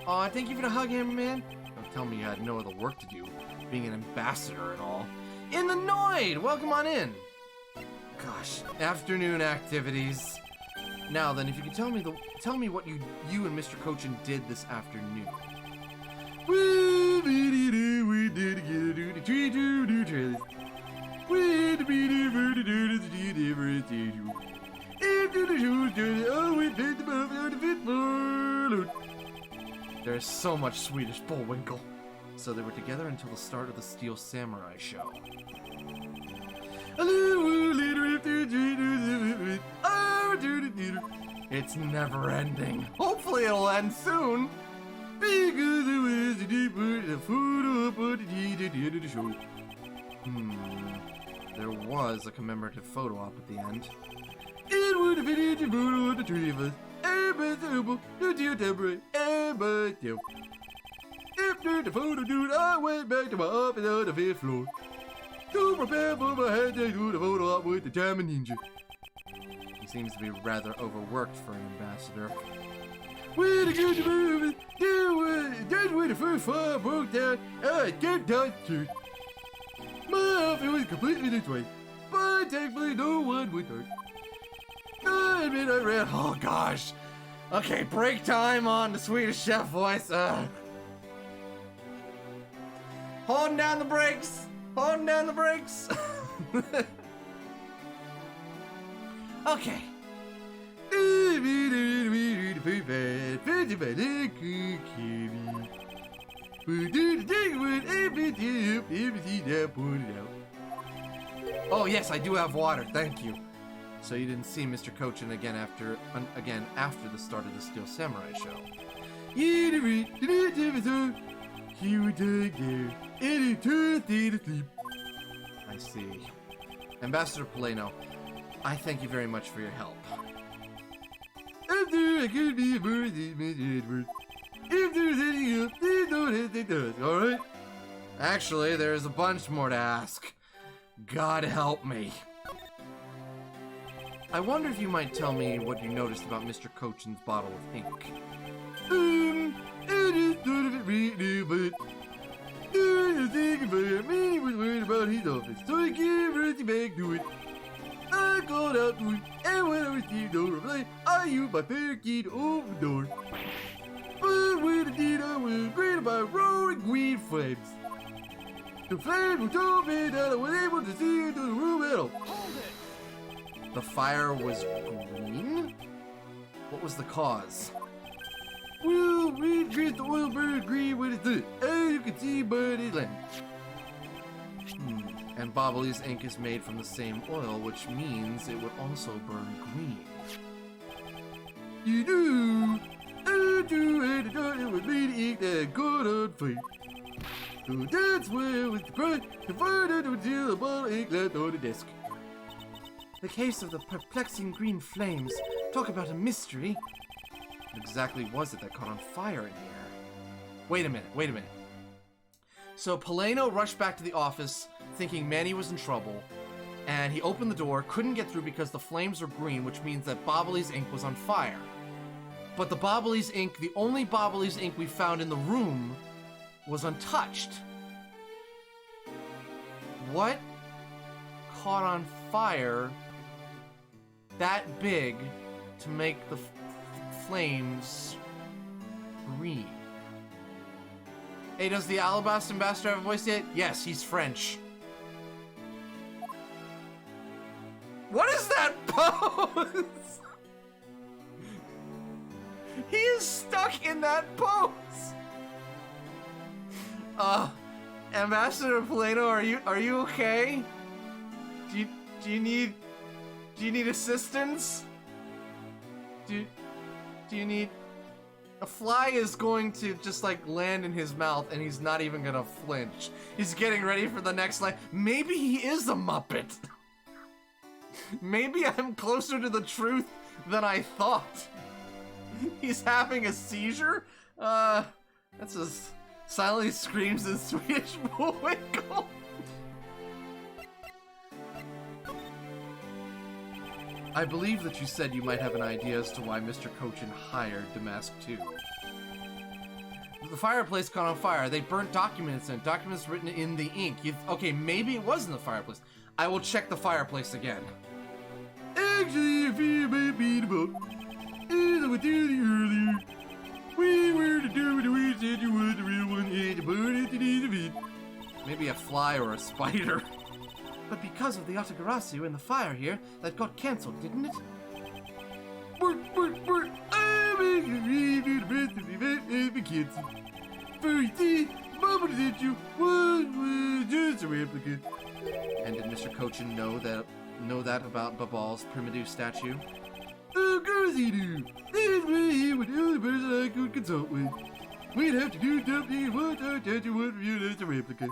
[SPEAKER 1] Aw, thank you for the hug, Hammerman. Don't tell me you had no other work to do, being an ambassador and all. In the Noid! Welcome on in! Gosh, afternoon activities. Now then, if you could tell me what you and Mr. Cochin did this afternoon. There's so much Swedish Bullwinkle. So they were together until the start of the Steel Samurai show. It's never ending. Hopefully it'll end soon. there was a commemorative photo op at the end.
[SPEAKER 5] It would have been a photo of the three of us. After the photo, dude, I went back to my office on the 5th floor to prepare for my handshake to the photo op with the Diamond Ninja.
[SPEAKER 1] He seems to be rather overworked for an ambassador.
[SPEAKER 5] When I got to move, that's when the first fire broke down. I kept down to my office was completely destroyed, but thankfully no one was hurt. I admit I ran.
[SPEAKER 1] Oh gosh. Okay, break time on the Swedish Chef voice. Holding down the brakes. Holding down the brakes. Okay. Oh yes, I do have water. Thank you. So you didn't see Mr. Cochin again after the start of the Steel Samurai show.
[SPEAKER 5] He would take there and he turned to sleep.
[SPEAKER 1] I see. Ambassador Poleno, I thank you very much for your help.
[SPEAKER 5] After I could be a bird, Mr. Edward. If there's anything else, please don't hesitate to ask, alright?
[SPEAKER 1] Actually, there's a bunch more to ask. God help me. I wonder if you might tell me what you noticed about Mr. Cochin's bottle of ink.
[SPEAKER 5] I just thought of it right now, but I was thinking about it. Manny was worried about his office, so I came running back to it. I called out to him, and when I received no reply, I used my spare key to open the door. But when I did, I was greeted by roaring green flames. The flames were so big that I was able to see into the room at all.
[SPEAKER 3] Hold it!
[SPEAKER 1] The fire was green? What was the cause?
[SPEAKER 5] Well, we dressed the oil burns green when it's lit, as you can see by the lamp.
[SPEAKER 1] And Bobbly's ink is made from the same oil, which means it would also burn green.
[SPEAKER 5] You do. I do, and I thought it was me to ink that got on fire. So that's why I was surprised to find out it was still a bottle of ink left on the desk.
[SPEAKER 1] The case of the perplexing green flames. Talk about a mystery. What exactly was it that caught on fire in here? Wait a minute. So Poleno rushed back to the office thinking Manny was in trouble, and he opened the door, couldn't get through because the flames were green, which means that Bobbly's ink was on fire. But the Bobbly's ink, the only Bobbly's ink we found in the room, was untouched. What caught on fire that big to make the flames green? Hey, does the Alabaster Ambassador have a voice yet? Yes, he's French. What is that pose? He is stuck in that pose. Ambassador Poleno, are you okay? Do you need assistance? Do you need... A fly is going to just like land in his mouth and he's not even gonna flinch. He's getting ready for the next line. Maybe he is a Muppet. Maybe I'm closer to the truth than I thought. He's having a seizure? That's as silently screams in Swedish Bullwinkle. I believe that you said you might have an idea as to why Mr. Cochin hired Damask 2. The fireplace caught on fire. They burnt documents in it. Documents written in the ink. Okay, maybe it was in the fireplace. I will check the fireplace again.
[SPEAKER 5] Actually, if you might be the book, as I was telling you earlier, we were determined to we said you were the real one and to burn it to the event.
[SPEAKER 1] Maybe a fly or a spider. But because of the Otogarasio and the fire here, that got cancelled, didn't it?
[SPEAKER 5] I'm making to the rest of the event and be canceled. First thing, Mama said you was just a replicant.
[SPEAKER 1] And did Mr. Cochin know that about Babal's primitive statue?
[SPEAKER 5] Of course he do. That's why he was the only person I could consult with. We'd have to do something once our statue was reviewed as a replica.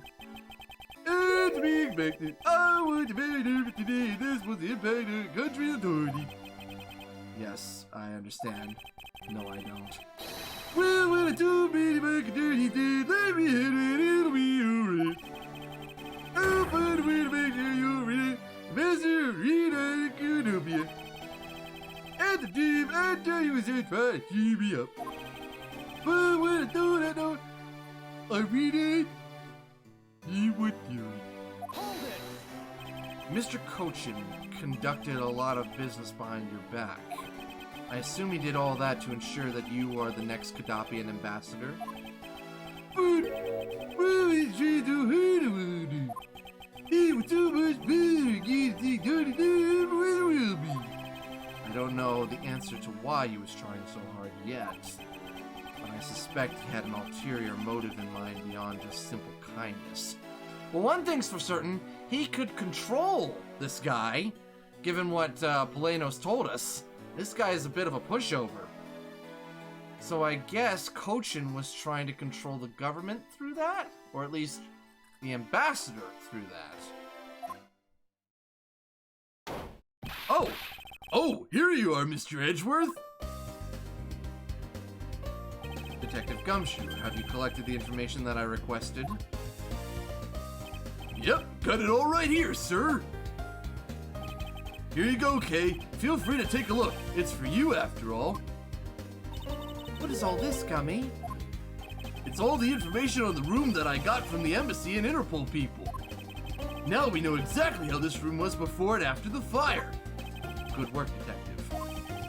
[SPEAKER 5] As to be expected, I was very
[SPEAKER 1] understand. No, I don't.
[SPEAKER 5] Well, when I told me to make a dirty did, let me hit it, it'll be alright. I'll find a way to make sure you're ready. Master, read it, good of you. At the team, I tell you, it's try to keep me up. But when I told that note, I read it, he would do it.
[SPEAKER 3] Hold it!
[SPEAKER 1] Mr. Cochin conducted a lot of business behind your back. I assume he did all that to ensure that you are the next Kadapian ambassador?
[SPEAKER 5] But, well, it's just so hard about it. It was so much better against the dirty dude everywhere will be.
[SPEAKER 1] I don't know the answer to why he was trying so hard yet, but I suspect he had an ulterior motive in mind beyond just simple kindness. Well, one thing's for certain, he could control this guy, given what Pelenos told us. This guy is a bit of a pushover. So I guess Cochin was trying to control the government through that? Or at least the ambassador through that.
[SPEAKER 5] Oh, here you are, Mr. Edgeworth.
[SPEAKER 1] Detective Gumshoe, have you collected the information that I requested?
[SPEAKER 5] Yep, got it all right here, sir. Here you go, Kay. Feel free to take a look. It's for you, after all.
[SPEAKER 1] What is all this, Gummy?
[SPEAKER 5] It's all the information on the room that I got from the embassy and Interpol people. Now we know exactly how this room was before and after the fire.
[SPEAKER 1] Good work, Detective.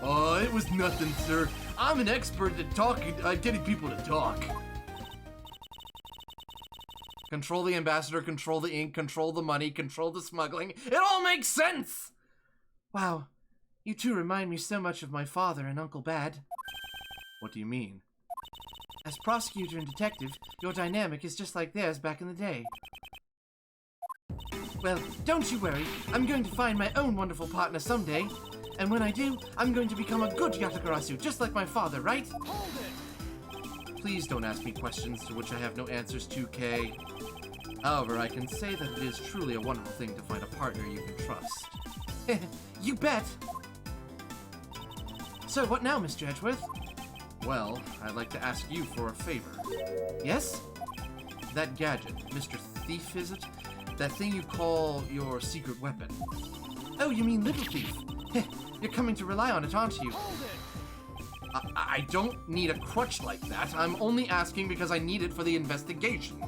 [SPEAKER 5] Oh, it was nothing, sir. I'm an expert at getting people to talk.
[SPEAKER 1] Control the ambassador, control the ink, control the money, control the smuggling. It all makes sense! Wow, you two remind me so much of my father and Uncle Bad. What do you mean? As prosecutor and detective, your dynamic is just like theirs back in the day. Well, don't you worry. I'm going to find my own wonderful partner someday. And when I do, I'm going to become a good Yatagarasu, just like my father, right?
[SPEAKER 3] Hold it!
[SPEAKER 1] Please don't ask me questions to which I have no answers to, Kay. However, I can say that it is truly a wonderful thing to find a partner you can trust. You bet! So, what now, Mr. Edgeworth? Well, I'd like to ask you for a favor. Yes? That gadget, Mr. Thief, is it? That thing you call your secret weapon. Oh, you mean Little Thief? You're coming to rely on it, aren't you?
[SPEAKER 3] Hold it!
[SPEAKER 1] I don't need a crutch like that. I'm only asking because I need it for the investigation.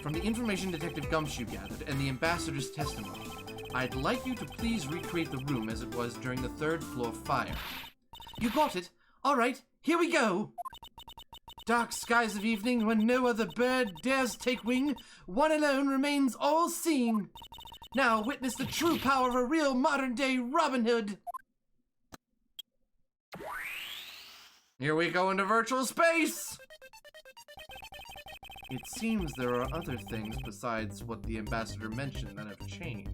[SPEAKER 1] From the information Detective Gumshoe gathered and the ambassador's testimony, I'd like you to please recreate the room as it was during the third floor fire. You got it? All right, here we go. Dark skies of evening, when no other bird dares take wing, one alone remains all-seeing. Now witness the true power of a real modern-day Robin Hood. Here we go into virtual space! It seems there are other things besides what the ambassador mentioned that have changed.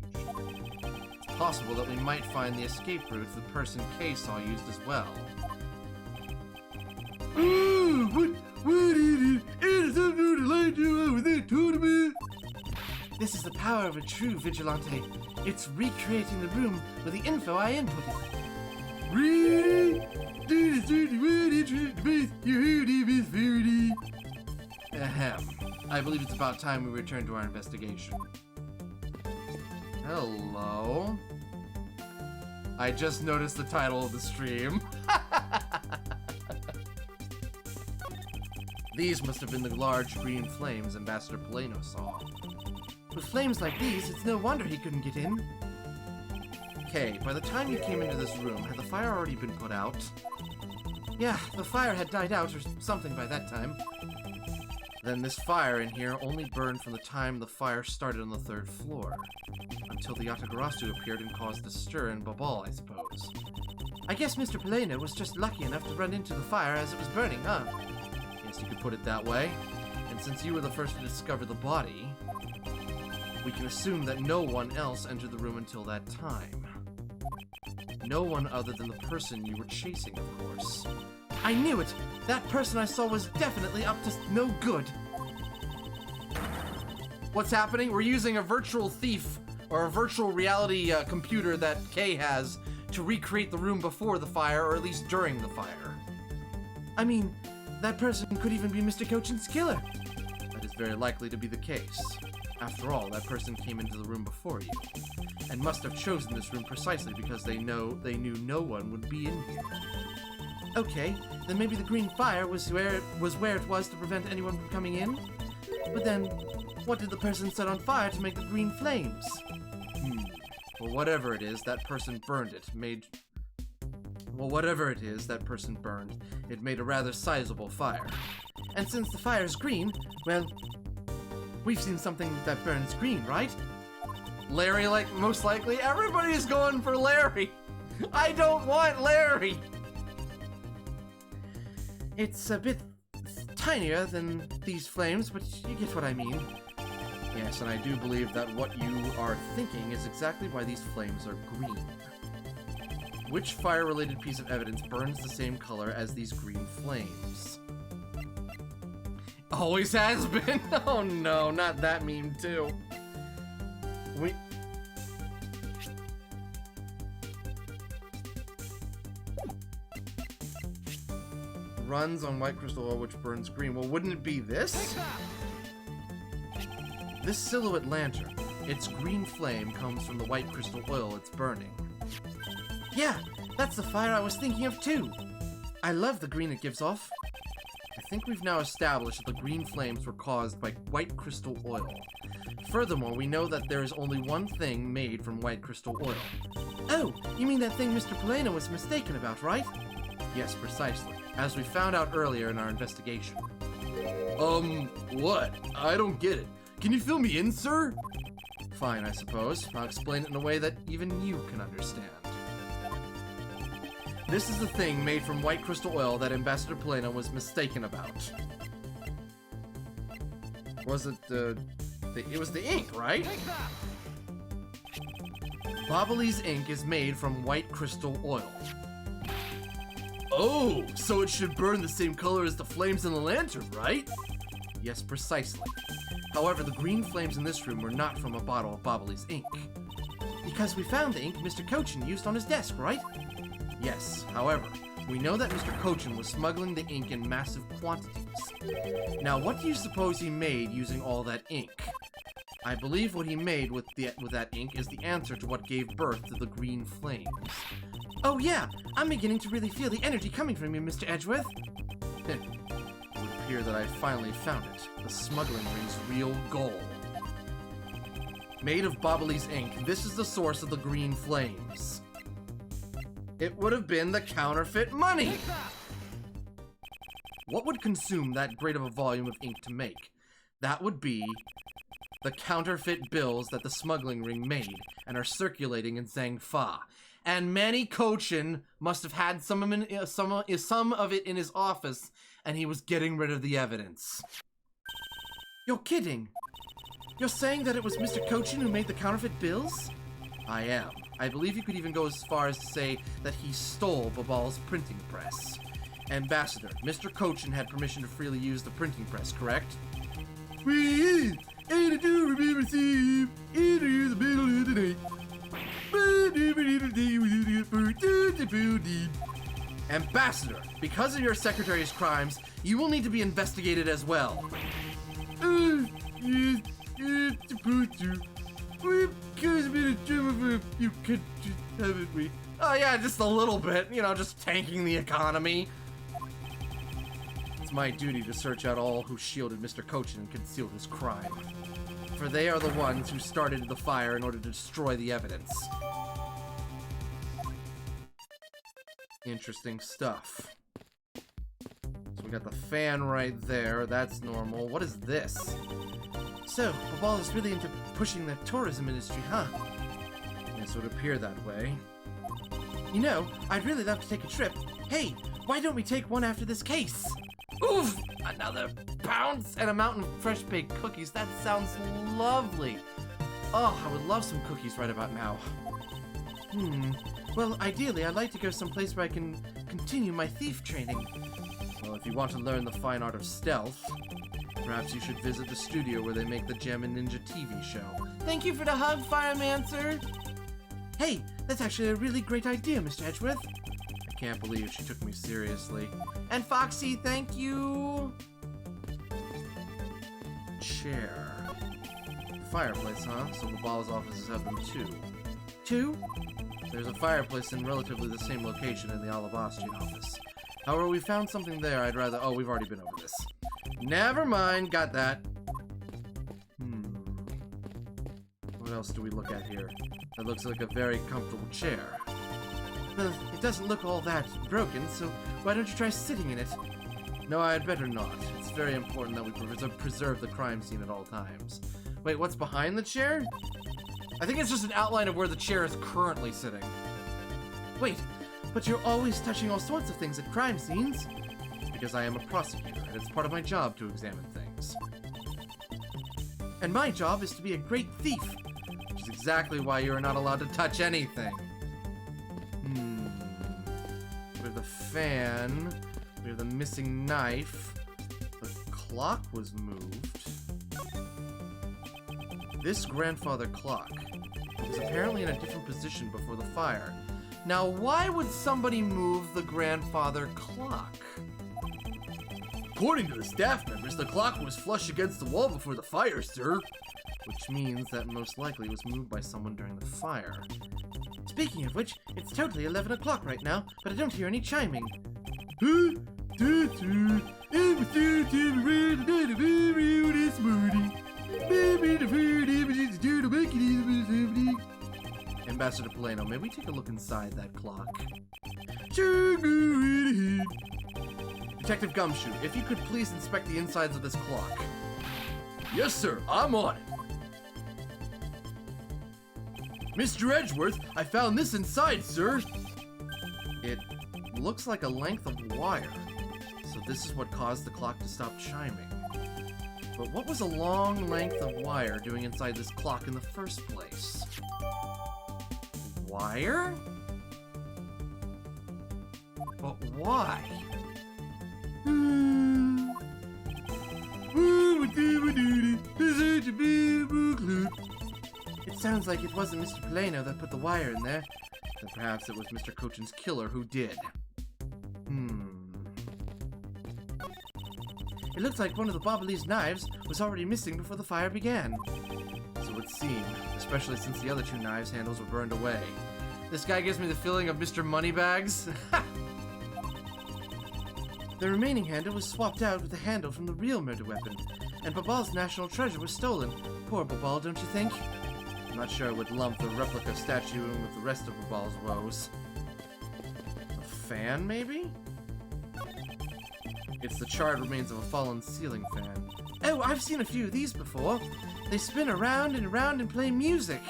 [SPEAKER 1] It's possible that we might find the escape route the person Kay saw used as well.
[SPEAKER 5] Oh, what is it? It is something to light you over there, tournament.
[SPEAKER 1] This is the power of a true vigilante. It's recreating the room with the info I inputted.
[SPEAKER 5] Really? This is certainly what interests me. You heard it, Miss Verity.
[SPEAKER 1] Ahem. I believe it's about time we return to our investigation. Hello. I just noticed the title of the stream. These must have been the large green flames Ambassador Pelenos saw. With flames like these, it's no wonder he couldn't get in. Okay, by the time you came into this room, had the fire already been put out? Yeah, the fire had died out or something by that time. Then this fire in here only burned from the time the fire started on the third floor, until the Yatagarasu appeared and caused a stir and bubble, I suppose. I guess Mr. Pelenos was just lucky enough to run into the fire as it was burning, huh? Yes, you could put it that way. And since you were the first to discover the body, we can assume that no one else entered the room until that time. No one other than the person you were chasing, of course. I knew it! That person I saw was definitely up to no good. What's happening? We're using a virtual thief, or a virtual reality computer that Kay has, to recreate the room before the fire, or at least during the fire. I mean, that person could even be Mr. Cochin's killer. That is very likely to be the case. After all, that person came into the room before you, and must have chosen this room precisely because they knew no one would be in here. Okay, then maybe the green fire was where it was to prevent anyone from coming in? But then, what did the person set on fire to make the green flames? Well, whatever it is, that person burned it, it made a rather sizable fire. And since the fire is green, well, we've seen something that burns green, right? Larry, like, most likely. Everybody's going for Larry. I don't want Larry. It's a bit tinier than these flames, but you get what I mean. Yes, and I do believe that what you are thinking is exactly why these flames are green. Which fire-related piece of evidence burns the same color as these green flames? Always has been? Oh no, not that meme too. Runs on white crystal oil which burns green. Well, wouldn't it be this? This silhouette lantern, its green flame comes from the white crystal oil it's burning. Yeah, that's the fire I was thinking of too. I love the green it gives off. I think we've now established that the green flames were caused by white crystal oil. Furthermore, we know that there is only one thing made from white crystal oil. Oh, you mean that thing Mr. Polena was mistaken about, right? Yes, precisely, as we found out earlier in our investigation. What? I don't get it. Can you fill me in, sir? Fine, I suppose. I'll explain it in a way that even you can understand. This is the thing made from white crystal oil that Ambassador Polena was mistaken about. Was it it was the ink, right? Bobbly's ink is made from white crystal oil. Oh, so it should burn the same color as the flames in the lantern, right? Yes, precisely. However, the green flames in this room were not from a bottle of Bobbly's ink. Because we found the ink Mr. Cochin used on his desk, right? Yes, however, we know that Mr. Cochin was smuggling the ink in massive quantities. Now, what do you suppose he made using all that ink? I believe what he made with that ink is the answer to what gave birth to the green flames. Oh yeah, I'm beginning to really feel the energy coming from you, Mr. Edgeworth. It would appear that I finally found it. The smuggling ring's real goal. Made of Bobbly's ink, this is the source of the green flames. It would have been the counterfeit money! What would consume that great of a volume of ink to make? That would be the counterfeit bills that the smuggling ring made and are circulating in Zhangfa. And Manny Cochin must have had some of it in his office, and he was getting rid of the evidence. You're kidding! You're saying that it was Mr. Cochin who made the counterfeit bills? I am. I believe you could even go as far as to say that he stole Babal's printing press. Ambassador, Mr. Cochin had permission to freely use the printing press, correct?
[SPEAKER 5] We ain't do remember receive either the middle of the day.
[SPEAKER 1] Ambassador, because of your secretary's crimes, you will need to be investigated as well.
[SPEAKER 5] Yes, it's supposed to. Because been a trouble for a few countries, haven't we?
[SPEAKER 1] Oh yeah, just a little bit, you know, just tanking the economy. It's my duty to search out all who shielded Mr. Cochin and concealed his crime. For they are the ones who started the fire in order to destroy the evidence. Interesting stuff. So we got the fan right there, that's normal. What is this? So, Babal is really into pushing the tourism industry, huh? Yes, it would appear that way. You know, I'd really love to take a trip. Hey, why don't we take one after this case? Oof! Another bounce and a mountain of fresh baked cookies. That sounds lovely. Oh, I would love some cookies right about now. Well, ideally, I'd like to go someplace where I can continue my thief training. Well, if you want to learn the fine art of stealth, perhaps you should visit the studio where they make the Gem and Ninja TV show. Thank you for the hug, Firemancer! Hey, That's actually a really great idea, Mr. Edgeworth. I can't believe she took me seriously. And Foxy, thank you. Chair. Fireplace, huh? So Babal's offices have them too. Two? There's a fireplace in relatively the same location in the Alabastrian office. However, we found something there I'd rather... Oh, we've already been over this. Never mind, got that. What else do we look at here? That looks like a very comfortable chair. Well, it doesn't look all that broken, so why don't you try sitting in it? No, I'd better not. It's very important that we preserve the crime scene at all times. Wait, what's behind the chair? I think it's just an outline of where the chair is currently sitting. Wait, but you're always touching all sorts of things at crime scenes. Because I am a prosecutor, and it's part of my job to examine things. And my job is to be a great thief, which is exactly why you're not allowed to touch anything. We have the fan, we have the missing knife, the clock was moved. This grandfather clock was apparently in a different position before the fire. Now, why would somebody move the grandfather clock?
[SPEAKER 5] According to the staff members, the clock was flush against the wall before the fire, sir.
[SPEAKER 1] Which means that most likely it was moved by someone during the fire. Speaking of which, it's totally 11 o'clock right now, but I don't hear any chiming. Ambassador Polano, may we take a look inside that clock? Detective Gumshoe, if you could please inspect the insides of this clock.
[SPEAKER 5] Yes, sir, I'm on it. Mr. Edgeworth, I found this inside, sir.
[SPEAKER 1] It looks like a length of wire, so this is what caused the clock to stop chiming. But what was a long length of wire doing inside this clock in the first place? Wire? But why? It sounds like it wasn't Mr. Polano that put the wire in there. Then perhaps it was Mr. Cochin's killer who did. It looks like one of the Bobbly's knives was already missing before the fire began. So it would seem, especially since the other two knives' handles were burned away. This guy gives me the feeling of Mr. Moneybags. The remaining handle was swapped out with the handle from the real murder weapon, and Babal's national treasure was stolen. Poor Babal, don't you think? I'm not sure I would lump the replica statue in with the rest of Babal's woes. A fan, maybe? It's the charred remains of a fallen ceiling fan. Oh, I've seen a few of these before. They spin around and around and play music.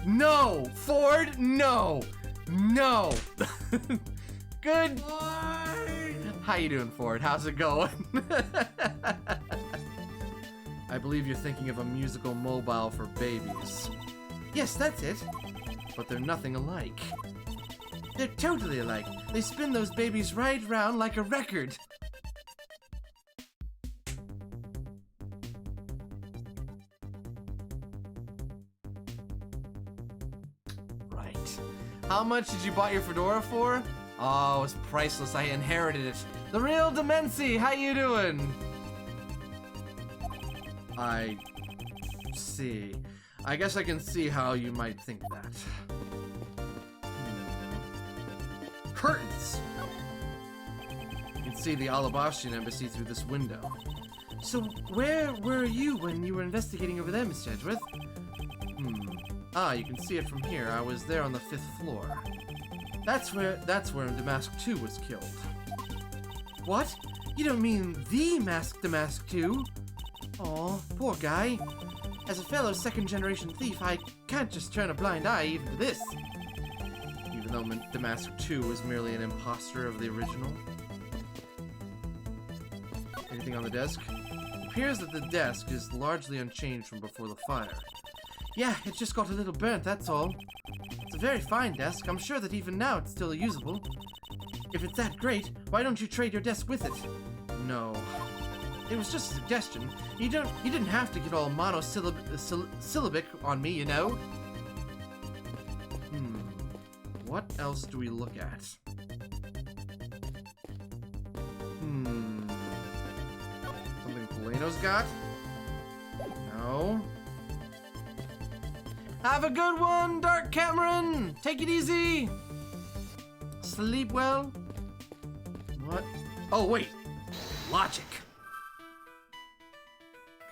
[SPEAKER 1] No! Ford, no! No! Good. How you doing, Ford? How's it going? I believe you're thinking of a musical mobile for babies. Yes, that's it. But they're nothing alike. They're totally alike. They spin those babies right round like a record. Right. How much did you buy your fedora for? Oh, it's priceless. I inherited it. The real Demency, how you doing? I see. I guess I can see how you might think that. Curtains! You can see the Alabastrian embassy through this window. So, where were you when you were investigating over there, Mr. Edgeworth? Ah, you can see it from here. I was there on the 5th floor. That's where Damask 2 was killed. What? You don't mean the Damask 2? Aw, poor guy. As a fellow second-generation thief, I can't just turn a blind eye even to this. Even though Damask 2 was merely an imposter of the original. Anything on the desk? It appears that the desk is largely unchanged from before the fire. Yeah, it just got a little burnt, that's all. It's a very fine desk. I'm sure that even now it's still usable. If it's that great, why don't you trade your desk with it? No. It was just a suggestion. You didn't have to get all monosyllabic on me, you know? What else do we look at? Something Polano's got? No. Have a good one, Dark Cameron! Take it easy! Sleep well? What? Oh, wait! Logic!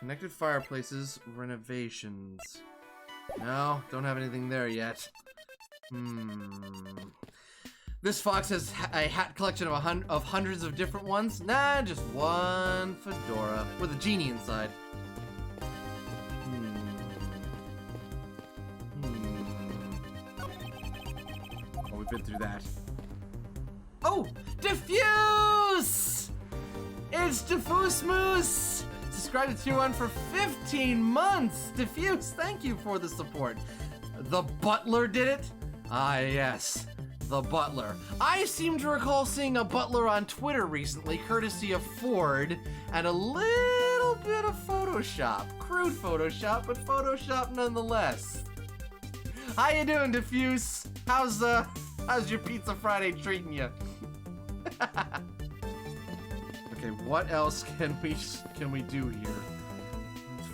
[SPEAKER 1] Connected fireplaces, renovations. No, don't have anything there yet. This fox has a hat collection of hundreds of different ones. Nah, just one fedora with a genie inside. Oh, we've been through that. Oh, Diffuse! It's Diffuse Moose! Subscribed to Tier 1 for 15 months! Diffuse, thank you for the support. The Butler did it? Ah, yes. The Butler. I seem to recall seeing a Butler on Twitter recently, courtesy of Ford, and a little bit of Photoshop. Crude Photoshop, but Photoshop nonetheless. How you doing, Diffuse? How's your Pizza Friday treating you? Okay, what else can we do here?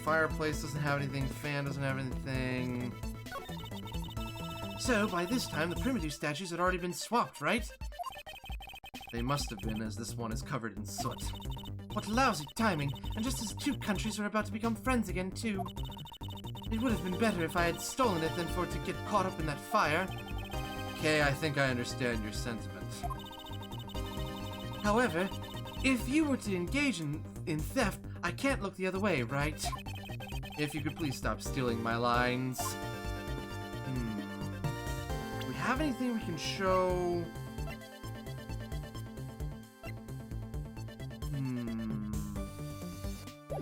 [SPEAKER 1] Fireplace doesn't have anything, fan doesn't have anything. So, by this time, the primitive statues had already been swapped, right? They must have been, as this one is covered in soot. What lousy timing, and just as two countries were about to become friends again, too. It would have been better if I had stolen it than for it to get caught up in that fire. Okay, I think I understand your sentiment. However, if you were to engage in theft, I can't look the other way, right? If you could please stop stealing my lines. Do we have anything we can show?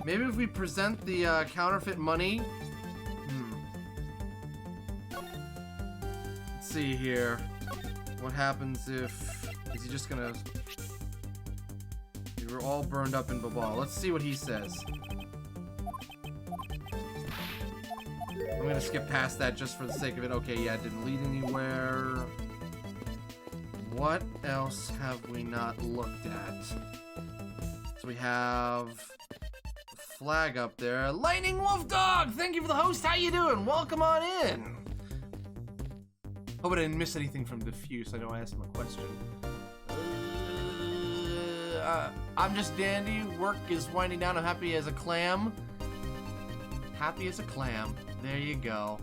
[SPEAKER 1] Maybe if we present the counterfeit money. Let's see here. What happens if... Is he just gonna... We were all burned up in Babal. Let's see what he says. I'm gonna skip past that just for the sake of it. Okay, yeah, it didn't lead anywhere. What else have we not looked at? So we have the flag up there. Lightning Wolf Dog! Thank you for the host. How you doing? Welcome on in. Hope I didn't miss anything from Diffuse. I know I asked him a question. I'm just dandy. Work is winding down. I'm happy as a clam. Happy as a clam. There you go.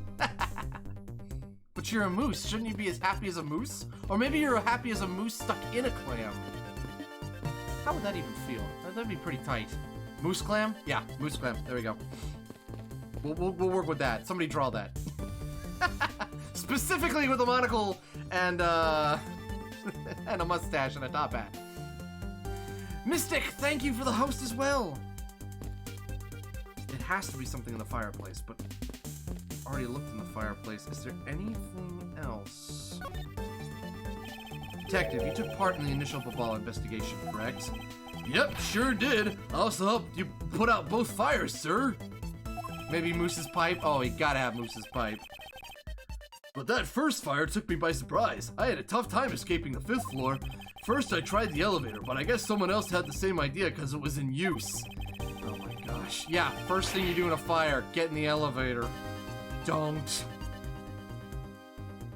[SPEAKER 1] But you're a moose. Shouldn't you be as happy as a moose? Or maybe you're happy as a moose stuck in a clam. How would that even feel? That'd be pretty tight. Moose clam? Yeah, moose clam. There we go. We'll work with that. Somebody draw that. Specifically with a monocle and and a mustache and a top hat. Mystic, thank you for the host as well. It has to be something in the fireplace, but I've already looked in the fireplace. Is there anything else? Detective, you took part in the initial Babal investigation, correct? Yep, sure did. I also helped you put out both fires, sir. Maybe Moose's pipe? Oh, you gotta have Moose's pipe. But that first fire took me by surprise. I had a tough time escaping the 5th floor. First, I tried the elevator, but I guess someone else had the same idea because it was in use. Oh my gosh. Yeah, first thing you do in a fire, get in the elevator. Don't.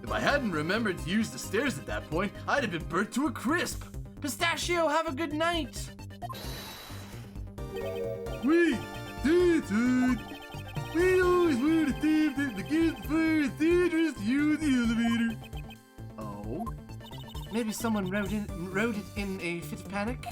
[SPEAKER 1] If I hadn't remembered to use the stairs at that point, I'd have been burnt to a crisp. Pistachio, have a good night.
[SPEAKER 5] We did it! We always were the team that the kids first dangerous to use the elevator.
[SPEAKER 1] Oh? Maybe someone wrote it in a fit of panic?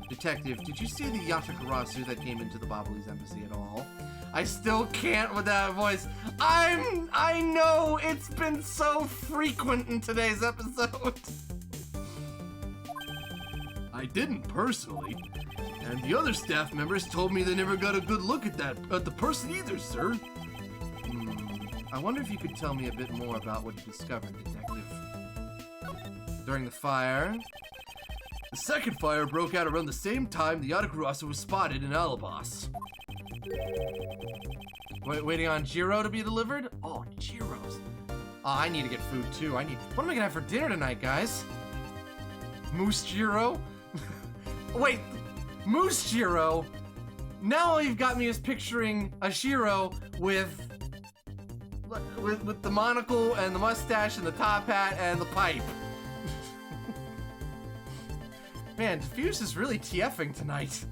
[SPEAKER 1] Detective, did you see the Yatakarasu that came into the Babalu's embassy at all? I still can't with that voice. I know it's been so frequent in today's episode.
[SPEAKER 5] I didn't personally. And the other staff members told me they never got a good look at the person either, sir.
[SPEAKER 1] I wonder if you could tell me a bit more about what you discovered, Detective. During the fire?
[SPEAKER 5] The second fire broke out around the same time the Yatakurasu was spotted in Alabas.
[SPEAKER 1] Waiting on Jiro to be delivered? Oh, Jiro's. I need to get food too. What am I gonna have for dinner tonight, guys? Moose Giro? Wait, Moose Giro? Now all you've got me is picturing a Shiro with the monocle and the mustache and the top hat and the pipe. Man, Diffuse is really TFing tonight.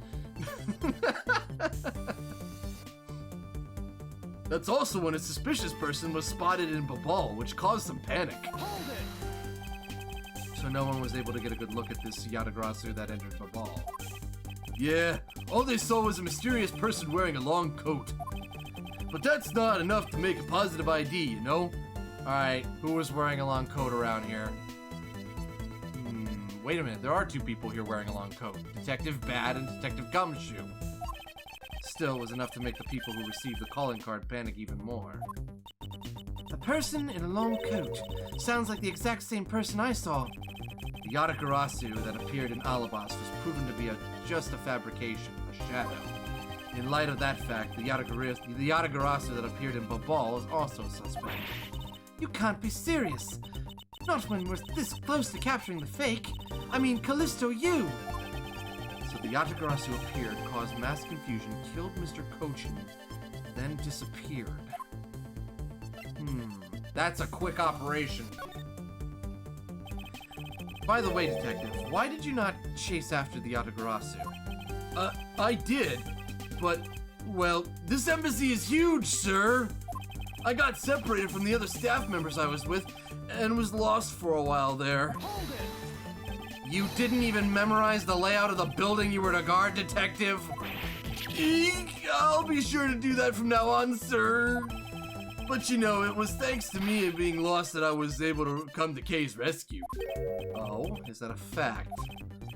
[SPEAKER 1] That's also when a suspicious person was spotted in Babal, which caused some panic.
[SPEAKER 3] Hold it!
[SPEAKER 1] So no one was able to get a good look at this Yatagrasu that entered Babal. Yeah, all they saw was a mysterious person wearing a long coat. But that's not enough to make a positive ID, you know? Alright, who was wearing a long coat around here? Wait a minute, there are two people here wearing a long coat. Detective Bad and Detective Gumshoe. Still was enough to make the people who received the calling card panic even more. A person in a long coat. Sounds like the exact same person I saw. The Yatagarasu that appeared in Alabas was proven to be just a fabrication, a shadow. In light of that fact, the Yatagarasu that appeared in Babal is also a suspect. You can't be serious. Not when we're this close to capturing the fake. I mean, Callisto, you! So the Yatagarasu appeared, caused mass confusion, killed Mr. Cochin, then disappeared. That's a quick operation. By the way, Detective, why did you not chase after the Yatagarasu? I did, but, well, this embassy is huge, sir! I got separated from the other staff members I was with, and was lost for a while there.
[SPEAKER 3] Hold it!
[SPEAKER 1] You didn't even memorize the layout of the building you were to guard, Detective? Eek! I'll be sure to do that from now on, sir. But you know, it was thanks to me being lost that I was able to come to Kay's rescue. Oh, is that a fact?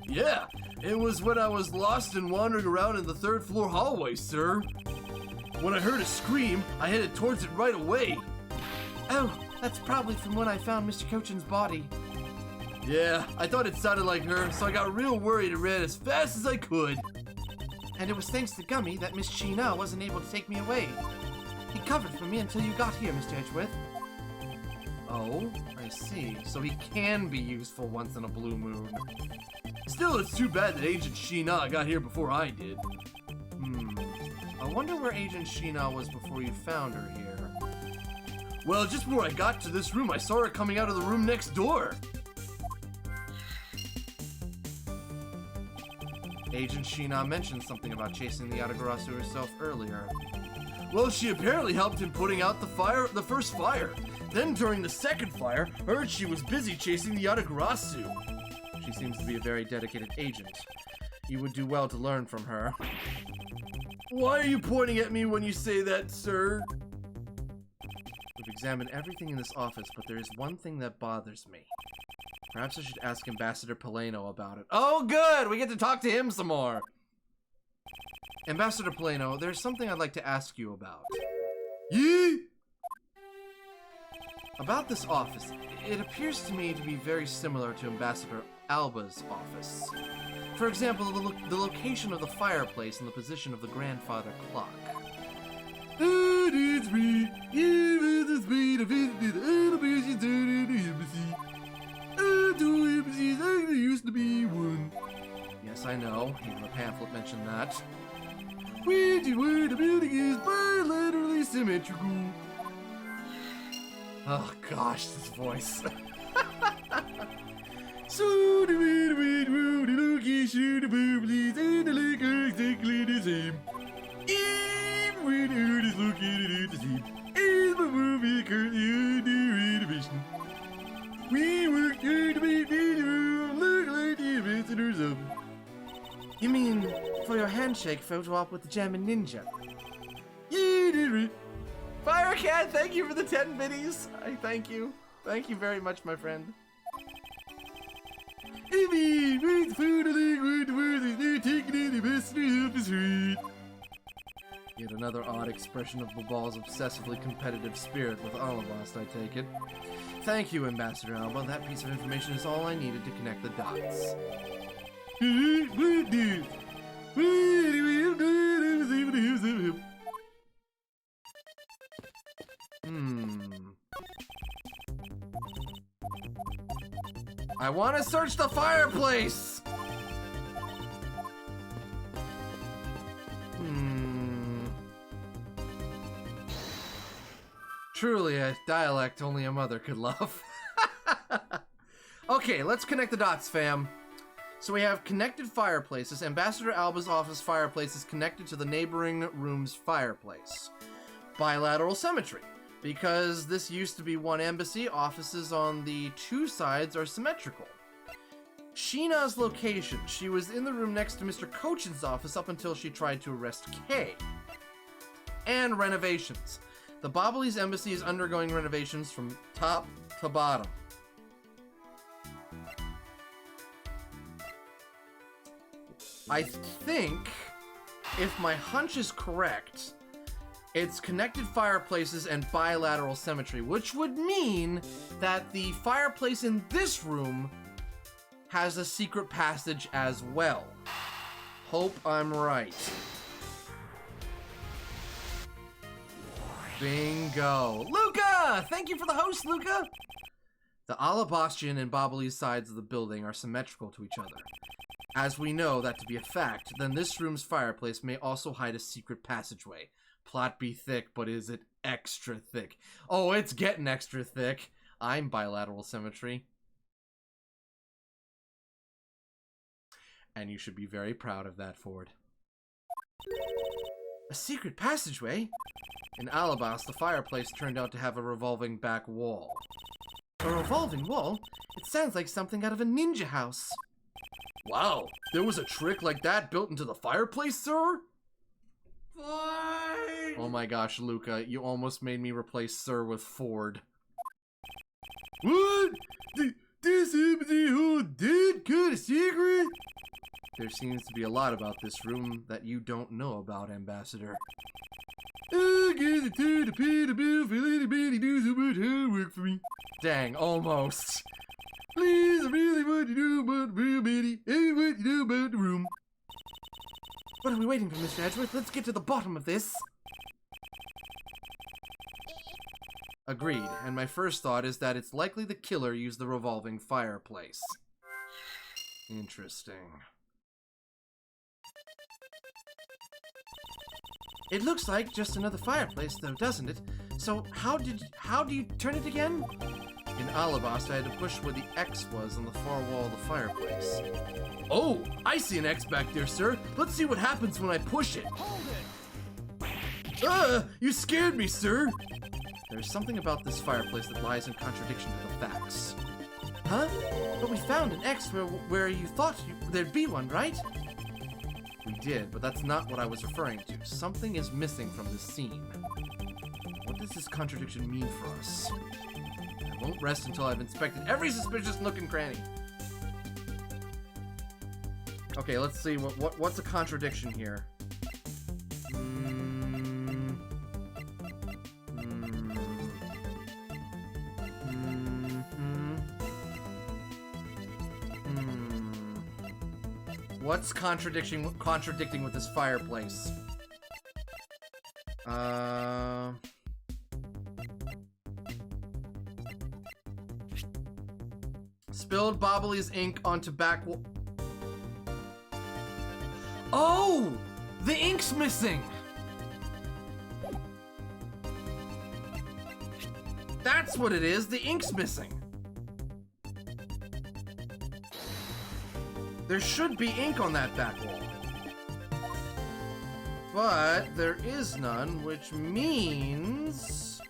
[SPEAKER 1] Yeah, it was when I was lost and wandering around in the third floor hallway, sir. When I heard a scream, I headed towards it right away. Oh, that's probably from when I found Mr. Cochin's body. Yeah, I thought it sounded like her, so I got real worried and ran as fast as I could. And it was thanks to Gummy that Miss China wasn't able to take me away. He covered for me until you got here, Mr. Edgeworth. Oh, I see. So he can be useful once in a blue moon. Still, it's too bad that Agent Sheena got here before I did. I wonder where Agent Sheena was before you found her here. Well, just before I got to this room, I saw her coming out of the room next door. Agent Sheena mentioned something about chasing the Yatagarasu herself earlier. Well, she apparently helped in putting out the first fire. Then during the second fire, heard she was busy chasing the Yatagarasu. She seems to be a very dedicated agent. You would do well to learn from her. Why are you pointing at me when you say that, sir? We've examined everything in this office, but there is one thing that bothers me. Perhaps I should ask Ambassador Paleno about it. Oh, good! We get to talk to him some more! Ambassador Paleno, there's something I'd like to ask you about. Yeah? About this office, it appears to me to be very similar to Ambassador Alba's office. For example, the location of the fireplace and the position of the grandfather clock. Used to be one. Yes, I know. Even the pamphlet mentioned that. We did where the building is bilaterally symmetrical. Oh gosh, this voice. So the location of Fireplace and the lake are exactly the same. Even when the earth is located at the same as the movie currently under renovation. We worked hard to make this room look like the ambassador's office. You mean for your handshake photo op with the German ninja? Yeah, did right. Firecat, thank you for the 10 biddies. I thank you. Thank you very much, my friend. Yet another odd expression of Babal's obsessively competitive spirit with Alabast, I take it. Thank you, Ambassador Alba. That piece of information is all I needed to connect the dots. I want to search the fireplace! Truly a dialect only a mother could love. Okay, let's connect the dots, fam. So we have connected fireplaces. Ambassador Alba's office fireplace is connected to the neighboring room's fireplace. Bilateral symmetry. Because this used to be one embassy, offices on the two sides are symmetrical. Sheena's location. She was in the room next to Mr. Cochin's office up until she tried to arrest Kay. And renovations. The Bobbly's embassy is undergoing renovations from top to bottom. I think, if my hunch is correct, it's connected fireplaces and bilateral symmetry, which would mean that the fireplace in this room has a secret passage as well. Hope I'm right. Bingo. Luca! Thank you for the host, Luca! The Alabastian and Bobbly's sides of the building are symmetrical to each other. As we know that to be a fact, then this room's fireplace may also hide a secret passageway. Plot be thick, but is it extra thick? Oh, it's getting extra thick. I'm bilateral symmetry. And you should be very proud of that, Ford. A secret passageway? In Alabas, the fireplace turned out to have a revolving back wall. A revolving wall? It sounds like something out of a ninja house. Wow, there was a trick like that built into the fireplace, sir?
[SPEAKER 2] Ford!
[SPEAKER 1] Oh my gosh, Luca, you almost made me replace sir with Ford. What? This empty who did cut a secret? There seems to be a lot about this room that you don't know about, Ambassador. Work for me. Dang, almost. Please, I really want to know about the room, Eddie. I want to know about the room. What are we waiting for, Mr. Edgeworth? Let's get to the bottom of this. Agreed, and my first thought is that it's likely the killer used the revolving fireplace. Interesting. It looks like just another fireplace, though, doesn't it? So how do you turn it again? In Alabas, I had to push where the X was on the far wall of the fireplace. Oh, I see an X back there, sir. Let's see what happens when I push it.
[SPEAKER 3] Hold it!
[SPEAKER 1] You scared me, sir. There's something about this fireplace that lies in contradiction to the facts. Huh? But we found an X where you thought there'd be one, right? We did, but that's not what I was referring to. Something is missing from this scene. What does this contradiction mean for us? I won't rest until I've inspected every suspicious nook and cranny. Okay, let's see what's a contradiction here. What's contradicting with this fireplace? Spilled Bobbly's ink onto back wall. Oh! The ink's missing! That's what it is, the ink's missing. There should be ink on that back wall. But there is none, which means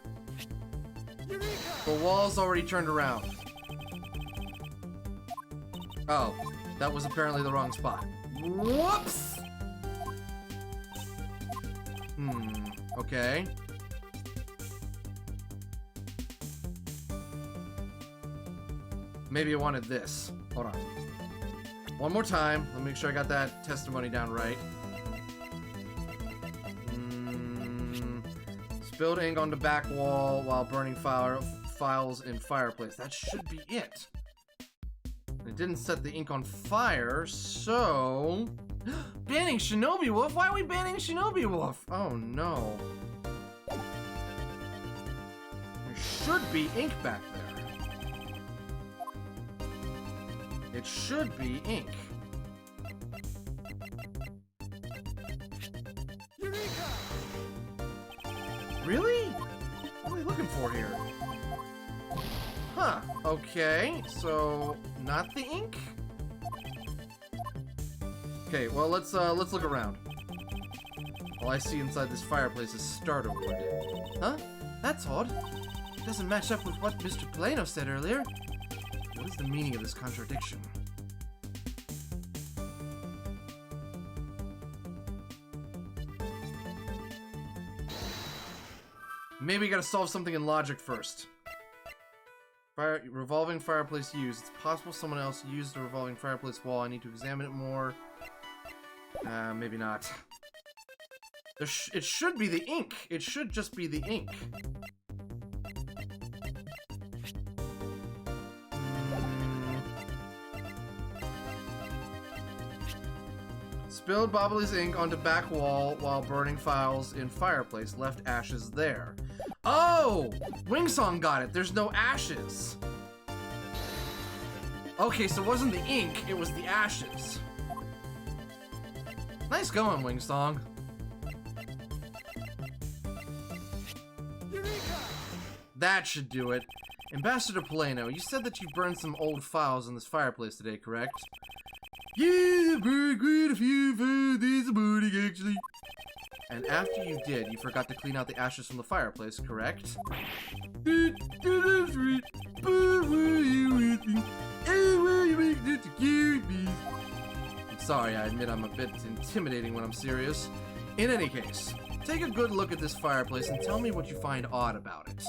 [SPEAKER 1] the wall's already turned around. Oh, that was apparently the wrong spot. Whoops! Okay. Maybe I wanted this. Hold on. One more time. Let me make sure I got that testimony down right. Spilled ink on the back wall while burning files in fireplace. That should be it. It didn't set the ink on fire, so... Banning Shinobi Wolf? Why are we banning Shinobi Wolf? Oh no. There should be ink back there. It should be ink. Really? What are we looking for here? Huh. Okay, so not the ink? Okay, well let's look around. All I see inside this fireplace is starter wood. Huh? That's odd. It doesn't match up with what Mr. Plano said earlier. What is the meaning of this contradiction? Maybe we gotta solve something in logic first. Revolving fireplace used. It's possible someone else used the revolving fireplace wall. I need to examine it more. Maybe not. It should be the ink. It should just be the ink. Spilled Bobbly's ink onto back wall while burning files in fireplace. Left ashes there. Oh! Wingsong got it. There's no ashes. Okay, so it wasn't the ink, it was the ashes. Nice going, Wingsong. That should do it. Ambassador Plano, you said that you burned some old files in this fireplace today, correct? Yeah, burned quite a few files this morning, actually. And after you did, you forgot to clean out the ashes from the fireplace, correct? I'm sorry, I admit I'm a bit intimidating when I'm serious. In any case, take a good look at this fireplace and tell me what you find odd about it.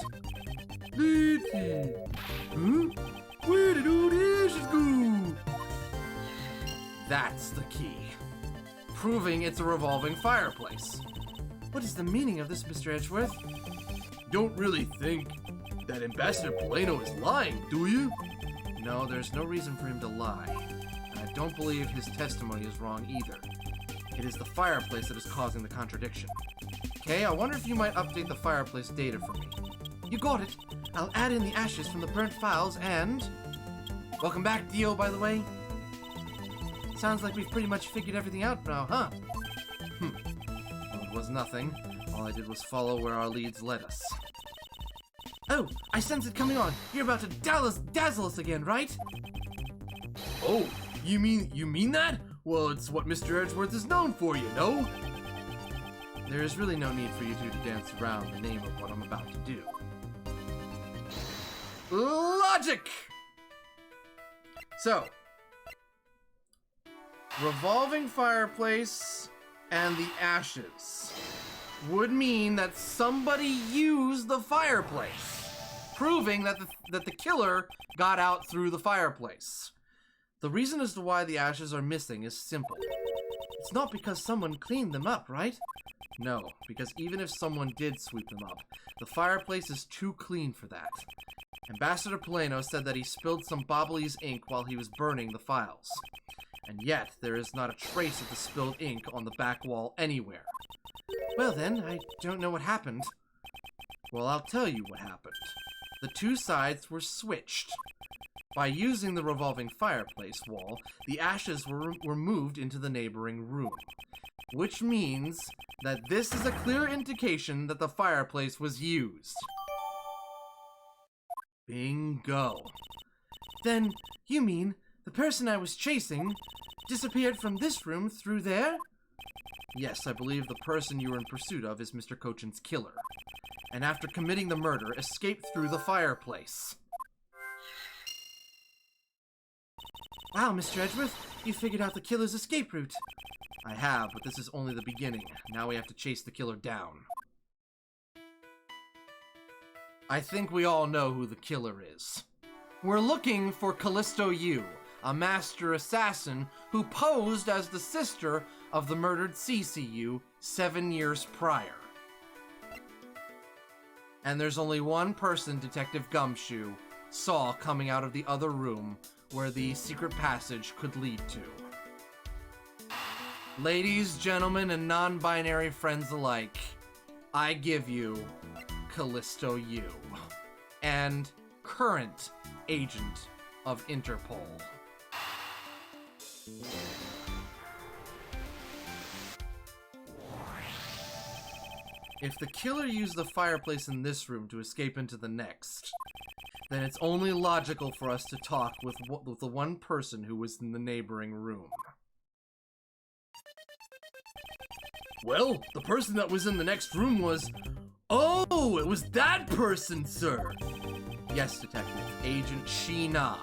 [SPEAKER 1] Let's see. Huh? Where did all the ashes go? That's the key. Proving it's a revolving fireplace. What is the meaning of this, Mr. Edgeworth? Don't really think that Ambassador Plano is lying, do you? No, there's no reason for him to lie. And I don't believe his testimony is wrong either. It is the fireplace that is causing the contradiction. Okay, I wonder if you might update the fireplace data for me. You got it. I'll add in the ashes from the burnt files and... Welcome back, Dio, by the way. Sounds like we've pretty much figured everything out now, huh? Well, it was nothing. All I did was follow where our leads led us. Oh, I sense it coming on. You're about to dazzle us again, right? Oh, you mean that? Well, it's what Mr. Edgeworth is known for, you know? There is really no need for you two to dance around the name of what I'm about to do. Logic! So, revolving fireplace and the ashes would mean that somebody used the fireplace, proving that the killer got out through the fireplace. The reason as to why the ashes are missing is simple. It's not because someone cleaned them up, right? No, because even if someone did sweep them up, the fireplace is too clean for that. Ambassador Plano said that he spilled some Bobbly's ink while he was burning the files. And yet, there is not a trace of the spilled ink on the back wall anywhere. Well then, I don't know what happened. Well, I'll tell you what happened. The two sides were switched. By using the revolving fireplace wall, the ashes were moved into the neighboring room. Which means that this is a clear indication that the fireplace was used. Bingo. Then, you mean the person I was chasing disappeared from this room through there? Yes, I believe the person you were in pursuit of is Mr. Cochin's killer. And after committing the murder, escaped through the fireplace. Wow, Mr. Edgeworth, you figured out the killer's escape route. I have, but this is only the beginning. Now we have to chase the killer down. I think we all know who the killer is. We're looking for Callisto Yu, a master assassin who posed as the sister of the murdered CCU 7 years prior. And there's only one person Detective Gumshoe saw coming out of the other room where the secret passage could lead to. Ladies, gentlemen, and non-binary friends alike, I give you Callisto Yu, and current agent of Interpol. If the killer used the fireplace in this room to escape into the next, then it's only logical for us to talk with the one person who was in the neighboring room.
[SPEAKER 5] Well, the person that was in the next room was... Oh, it was that person, sir!
[SPEAKER 1] Yes, Detective. Agent Sheena.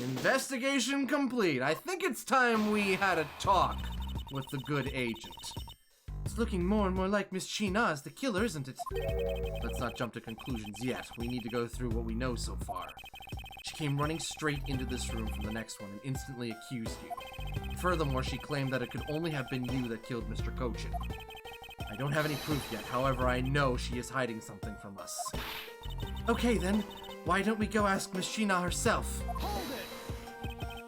[SPEAKER 1] Investigation complete. I think it's time we had a talk with the good agent. It's looking more and more like Miss Sheena as the killer, isn't it? Let's not jump to conclusions yet. We need to go through what we know so far. She came running straight into this room from the next one and instantly accused you. Furthermore, she claimed that it could only have been you that killed Mr. Cochin. I don't have any proof yet, however, I know she is hiding something from us. Okay then, why don't we go ask Miss Sheena herself?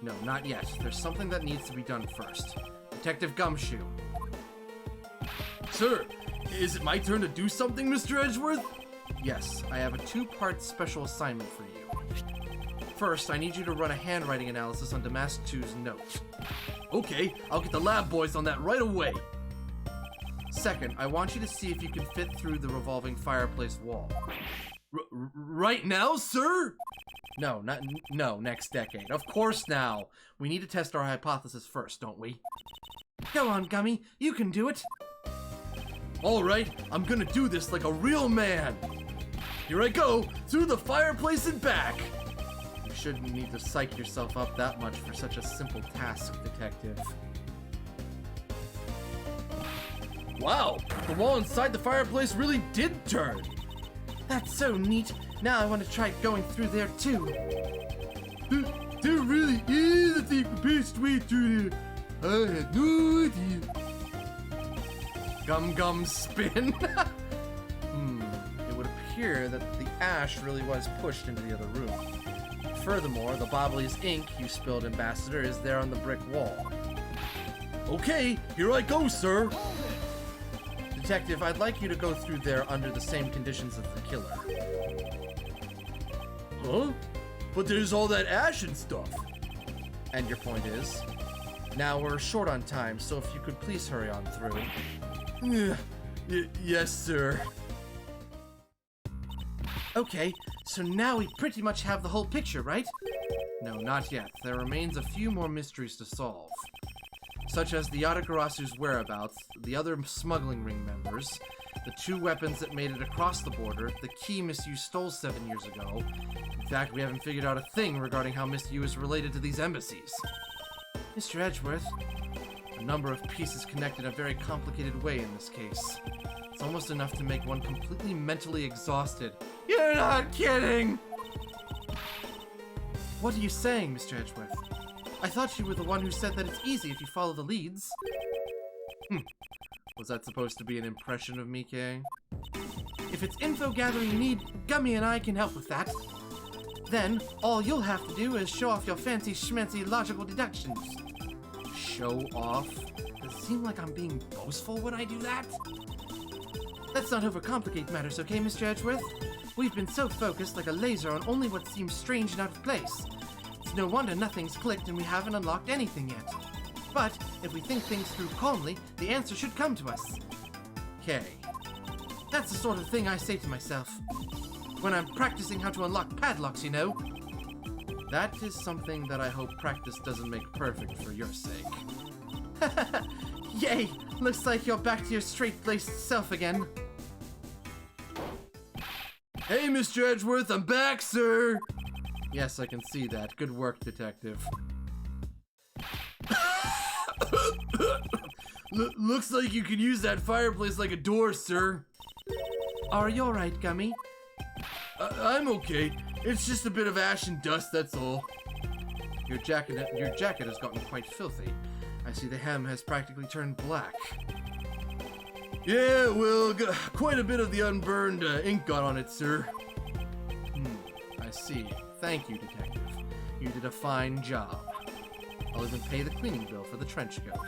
[SPEAKER 1] No, not yet. There's something that needs to be done first. Detective Gumshoe.
[SPEAKER 5] Sir, is it my turn to do something, Mr. Edgeworth?
[SPEAKER 1] Yes, I have a two-part special assignment for you. First, I need you to run a handwriting analysis on Damask 2's note.
[SPEAKER 5] Okay, I'll get the lab boys on that right away.
[SPEAKER 1] Second, I want you to see if you can fit through the revolving fireplace wall.
[SPEAKER 5] Right now, sir?
[SPEAKER 1] No, next decade. Of course now. We need to test our hypothesis first, don't we? Go on, Gummy. You can do it.
[SPEAKER 5] All right, I'm gonna do this like a real man. Here I go, through the fireplace and back.
[SPEAKER 1] You shouldn't need to psych yourself up that much for such a simple task, Detective.
[SPEAKER 5] Wow, the wall inside the fireplace really did turn.
[SPEAKER 1] That's so neat. Now I want to try going through there too.
[SPEAKER 5] There really is a deep passageway through there. I had no idea.
[SPEAKER 1] Gum spin. It would appear that the ash really was pushed into the other room. Furthermore, the Bobbly's ink you spilled, Ambassador, is there on the brick wall.
[SPEAKER 5] Okay, here I go, sir.
[SPEAKER 1] Detective, I'd like you to go through there under the same conditions as the killer.
[SPEAKER 5] Huh? But there's all that ash and stuff.
[SPEAKER 1] And your point is? Now we're short on time, so if you could please hurry on through.
[SPEAKER 5] Yes, sir.
[SPEAKER 1] Okay, so now we pretty much have the whole picture, right? No, not yet. There remains a few more mysteries to solve. Such as the Yatagarasu's whereabouts, the other smuggling ring members, the two weapons that made it across the border, the key Miss Yu stole 7 years ago. In fact, we haven't figured out a thing regarding how Miss Yu is related to these embassies. Mr. Edgeworth, a number of pieces connect in a very complicated way in this case. It's almost enough to make one completely mentally exhausted.
[SPEAKER 5] You're not kidding!
[SPEAKER 1] What are you saying, Mr. Edgeworth? I thought you were the one who said that it's easy if you follow the leads. Was that supposed to be an impression of me, Kay? If it's info gathering you need, Gummy and I can help with that. Then, all you'll have to do is show off your fancy schmancy logical deductions. Show off? Does it seem like I'm being boastful when I do that? Let's not overcomplicate matters, okay, Mr. Edgeworth? We've been so focused like a laser on only what seems strange and out of place. It's no wonder nothing's clicked and we haven't unlocked anything yet. But if we think things through calmly, the answer should come to us. Okay. That's the sort of thing I say to myself. When I'm practicing how to unlock padlocks, you know. That is something that I hope practice doesn't make perfect for your sake. Yay! Looks like you're back to your straight-laced self again.
[SPEAKER 5] Hey, Mr. Edgeworth, I'm back, sir!
[SPEAKER 1] Yes, I can see that. Good work, Detective.
[SPEAKER 5] Looks like you can use that fireplace like a door, sir.
[SPEAKER 1] Are you alright, Gummy?
[SPEAKER 5] I'm okay. It's just a bit of ash and dust, that's all.
[SPEAKER 1] Your jacket has gotten quite filthy. I see the hem has practically turned black.
[SPEAKER 5] Yeah, well, quite a bit of the unburned ink got on it, sir.
[SPEAKER 1] I see. Thank you, Detective. You did a fine job. I'll even pay the cleaning bill for the trench coat.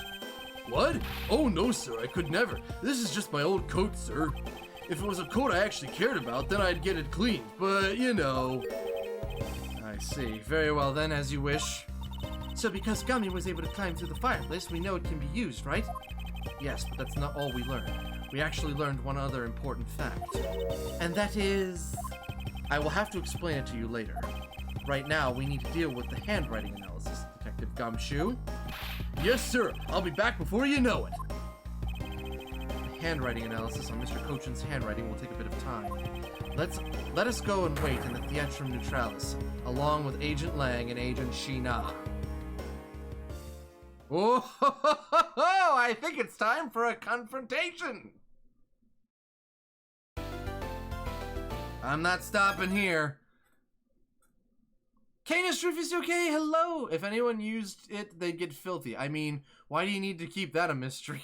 [SPEAKER 5] What? Oh no, sir, I could never. This is just my old coat, sir. If it was a coat I actually cared about, then I'd get it cleaned, but you know.
[SPEAKER 1] I see. Very well then, as you wish. So because Gummy was able to climb through the fireplace, we know it can be used, right? Yes, but that's not all we learned. We actually learned one other important fact. And that is... I will have to explain it to you later. Right now, we need to deal with the handwriting analysis, Detective Gumshoe. Yes, sir. I'll be back before you know it. The handwriting analysis on Mr. Cochin's handwriting will take a bit of time. Let us go and wait in the Theatrum Neutralis, along with Agent Lang and Agent Sheena. Oh, ho, ho, ho, ho! I think it's time for a confrontation. I'm not stopping here. Canis Rufus, okay? Hello. If anyone used it, they'd get filthy. I mean, why do you need to keep that a mystery?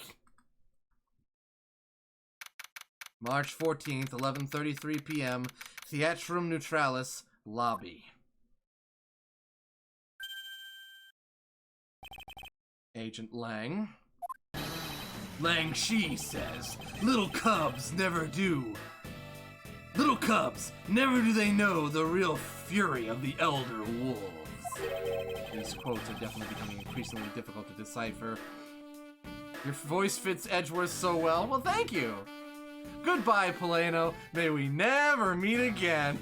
[SPEAKER 1] March 14th, 11:33 p.m., Theatrum Neutralis, lobby. Agent Lang. Lang Shi says, little cubs never do. Little cubs, never do they know the real fury of the elder wolves. These quotes are definitely becoming increasingly difficult to decipher. Your voice fits Edgeworth so well. Well, thank you. Goodbye, Polano. May we never meet again.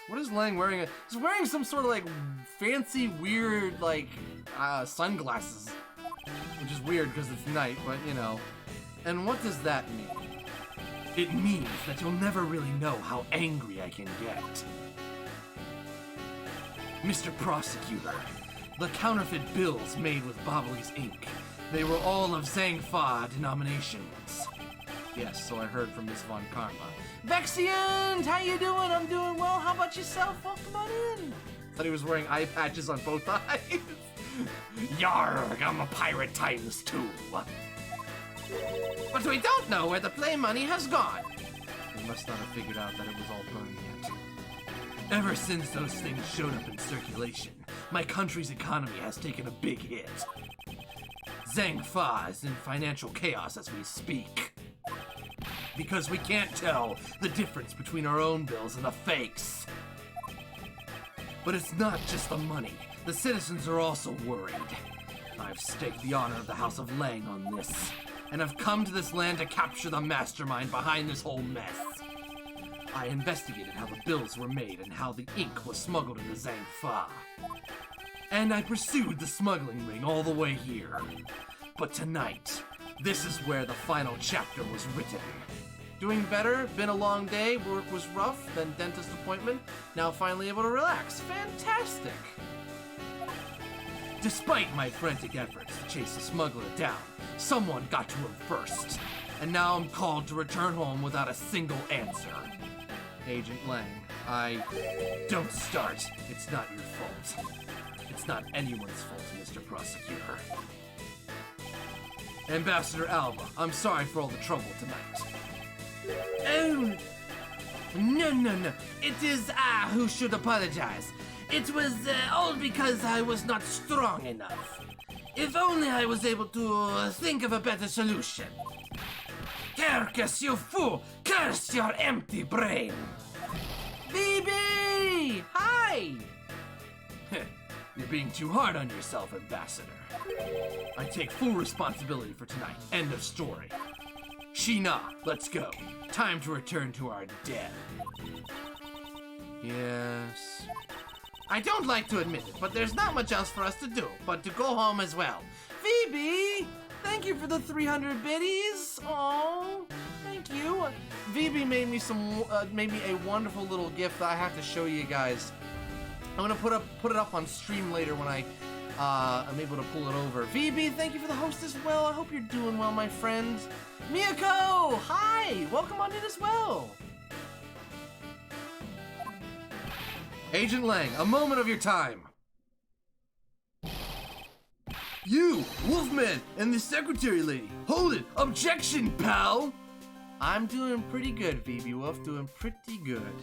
[SPEAKER 1] What is Lang wearing? He's wearing some sort of like fancy, weird, like sunglasses, which is weird because it's night, but you know. And what does that mean? It means that you'll never really know how angry I can get. Mr. Prosecutor, the counterfeit bills made with Bobbly's ink, they were all of Zangfa denominations. Yes, so I heard from Miss Von Karma. Vexiant, how you doing? I'm doing well. How about yourself? Well, come on in. Thought he was wearing eye patches on both eyes. Yarg, I'm a pirate times 2. But we don't know where the play money has gone. They must not have figured out that it was all burned yet. Ever since those things showed up in circulation, my country's economy has taken a big hit. Zangfa is in financial chaos as we speak. Because we can't tell the difference between our own bills and the fakes. But it's not just the money. The citizens are also worried. I've staked the honor of the House of Lang on this, and I've come to this land to capture the mastermind behind this whole mess. I investigated how the bills were made and how the ink was smuggled into Zangfa. And I pursued the smuggling ring all the way here. But tonight, this is where the final chapter was written. Doing better, been a long day, work was rough, then dentist appointment, now finally able to relax. Fantastic! Despite my frantic efforts to chase the smuggler down, someone got to him first. And now I'm called to return home without a single answer. Agent Lang, Don't start. It's not your fault. It's not anyone's fault, Mr. Prosecutor. Ambassador Alba, I'm sorry for all the trouble tonight. Oh, no. It is I who should apologize. It was all because I was not strong enough. If only I was able to think of a better solution. Carcass, you fool! Curse your empty brain! BB! Hi! You're being too hard on yourself, Ambassador. I take full responsibility for tonight. End of story. Sheena, let's go. Time to return to our den. Yes. I don't like to admit it, but there's not much else for us to do but to go home as well. Phoebe! Thank you for the 300 biddies. Oh, thank you. Phoebe made me a wonderful little gift that I have to show you guys. I'm gonna put it up on stream later when I'm able to pull it over. Phoebe, thank you for the host as well. I hope you're doing well, my friend. Miyako, hi! Welcome on in as well. Agent Lang, a moment of your time. You, Wolfman, and the secretary lady. Hold it! Objection, pal! I'm doing pretty good, Phoebe Wolf. Doing pretty good.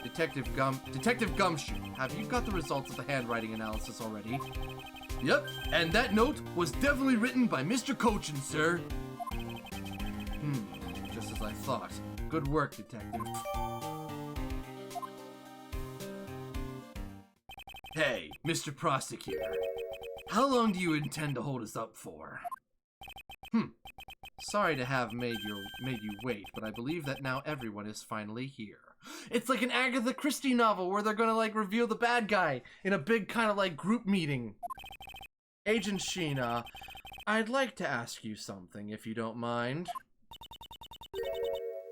[SPEAKER 1] Detective Gumshoe, have you got the results of the handwriting analysis already? Yep, and that note was definitely written by Mr. Cochin, sir. Just as I thought. Good work, Detective. Hey, Mr. Prosecutor. How long do you intend to hold us up for? Sorry to have made you wait, but I believe that now everyone is finally here. It's like an Agatha Christie novel where they're gonna like reveal the bad guy in a big kind of like group meeting. Agent Sheena, I'd like to ask you something if you don't mind.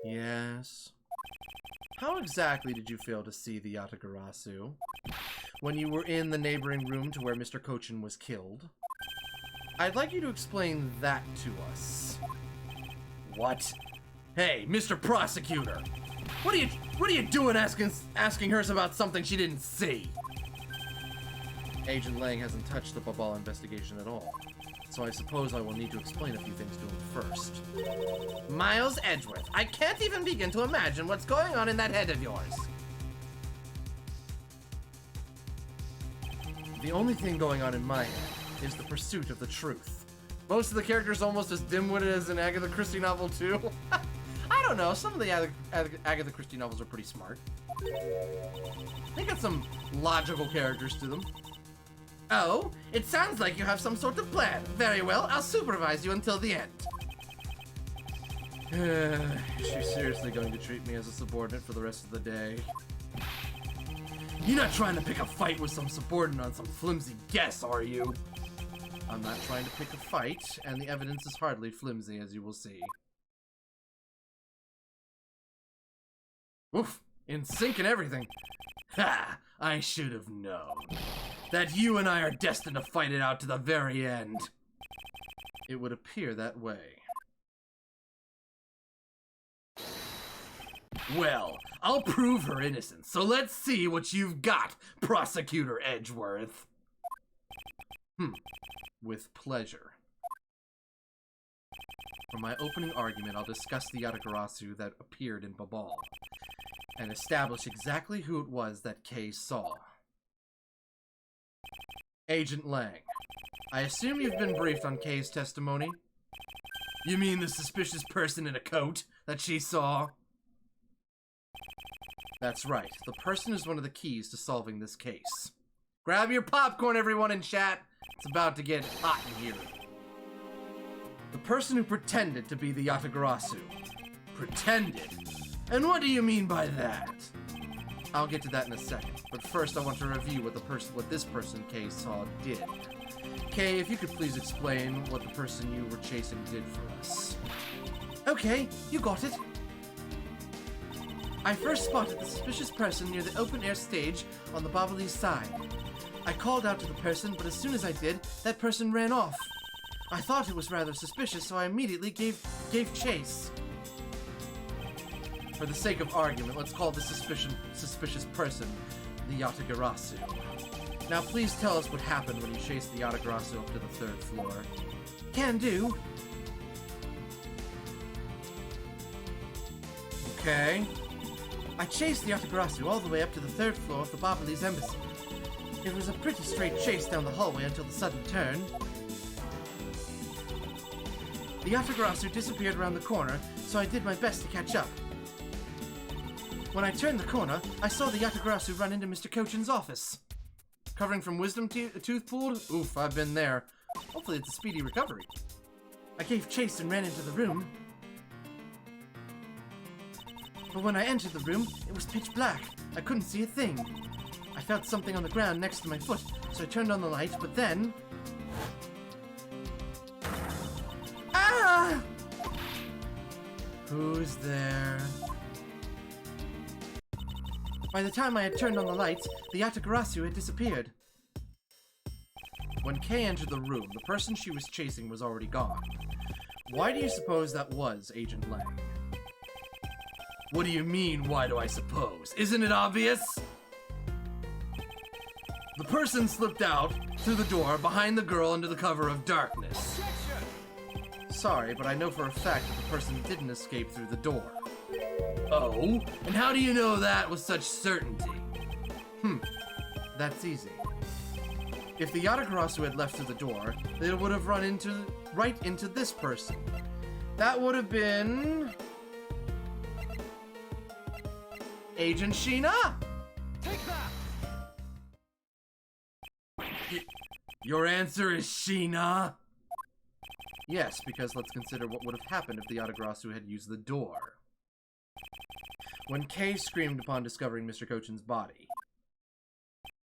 [SPEAKER 1] Yes. How exactly did you fail to see the Yatagarasu? When you were in the neighboring room to where Mr. Kochin was killed? I'd like you to explain that to us. What? Hey, Mr. Prosecutor! What are you doing asking her about something she didn't see? Agent Lang hasn't touched the Babal investigation at all, so I suppose I will need to explain a few things to him first. Miles Edgeworth, I can't even begin to imagine what's going on in that head of yours. The only thing going on in my head is the pursuit of the truth. Most of the characters almost as dim-witted as an Agatha Christie novel too. I don't know, some of the Agatha Christie novels are pretty smart. They got some logical characters to them. Oh, it sounds like you have some sort of plan. Very well, I'll supervise you until the end. Is she seriously going to treat me as a subordinate for the rest of the day? You're not trying to pick a fight with some subordinate on some flimsy guess, are you? I'm not trying to pick a fight, and the evidence is hardly flimsy, as you will see. Oof, in sync and everything. Ha! I should have known. That you and I are destined to fight it out to the very end. It would appear that way. Well, I'll prove her innocence, so let's see what you've got, Prosecutor Edgeworth. With pleasure. For my opening argument, I'll discuss the Yatagarasu that appeared in Babal, and establish exactly who it was that Kay saw. Agent Lang, I assume you've been briefed on Kay's testimony? You mean the suspicious person in a coat that she saw? That's right. The person is one of the keys to solving this case. Grab your popcorn, everyone in chat. It's about to get hot in here. The person who pretended to be the Yatagarasu. Pretended? And what do you mean by that? I'll get to that in a second, but first I want to review what this person Kay saw did. Kay, if you could please explain what the person you were chasing did for us. Okay, you got it. I first spotted the suspicious person near the open-air stage on the Babali's side. I called out to the person, but as soon as I did, that person ran off. I thought it was rather suspicious, so I immediately gave chase. For the sake of argument, let's call the suspicious person the Yatagarasu. Now please tell us what happened when you chased the Yatagarasu up to the 3rd floor. Can do. Okay. I chased the Yatagarasu all the way up to the 3rd floor of the Babali's embassy. It was a pretty straight chase down the hallway until the sudden turn. The Yatagarasu disappeared around the corner, so I did my best to catch up. When I turned the corner, I saw the Yatagarasu run into Mr. Kochin's office. Covering from wisdom tooth pulled? Oof, I've been there. Hopefully it's a speedy recovery. I gave chase and ran into the room. But when I entered the room, it was pitch black. I couldn't see a thing. I felt something on the ground next to my foot, so I turned on the light, but then... Ah! Who's there? By the time I had turned on the lights, the Yatagarasu had disappeared. When Kay entered the room, the person she was chasing was already gone. Why do you suppose that was, Agent Lang? What do you mean, why do I suppose? Isn't it obvious? The person slipped out through the door behind the girl under the cover of darkness. Sorry, but I know for a fact that the person didn't escape through the door. Oh? And how do you know that with such certainty? That's easy. If the Yatagarasu had left through the door, they would have run right into this person. That would have been... Agent Sheena?
[SPEAKER 5] Your answer is Sheena? Yes, because let's consider what would have happened if the Yatagrasu had used the door. When Kay screamed upon discovering Mr. Kochin's body,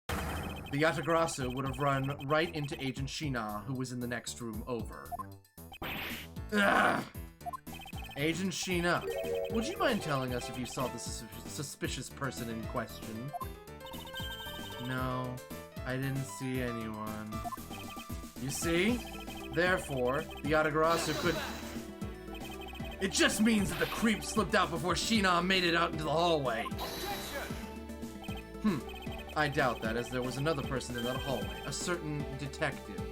[SPEAKER 5] the Yatagrasu would have run right into Agent Sheena, who was in the next room over. Ugh. Agent Sheena, would you mind telling us if you saw the suspicious person in question? No, I didn't see anyone. You see? Therefore, the Yatagarasu could... It just means that the creep slipped out before Sheena made it out into the hallway. I doubt that, as there was another person in that hallway, a certain detective.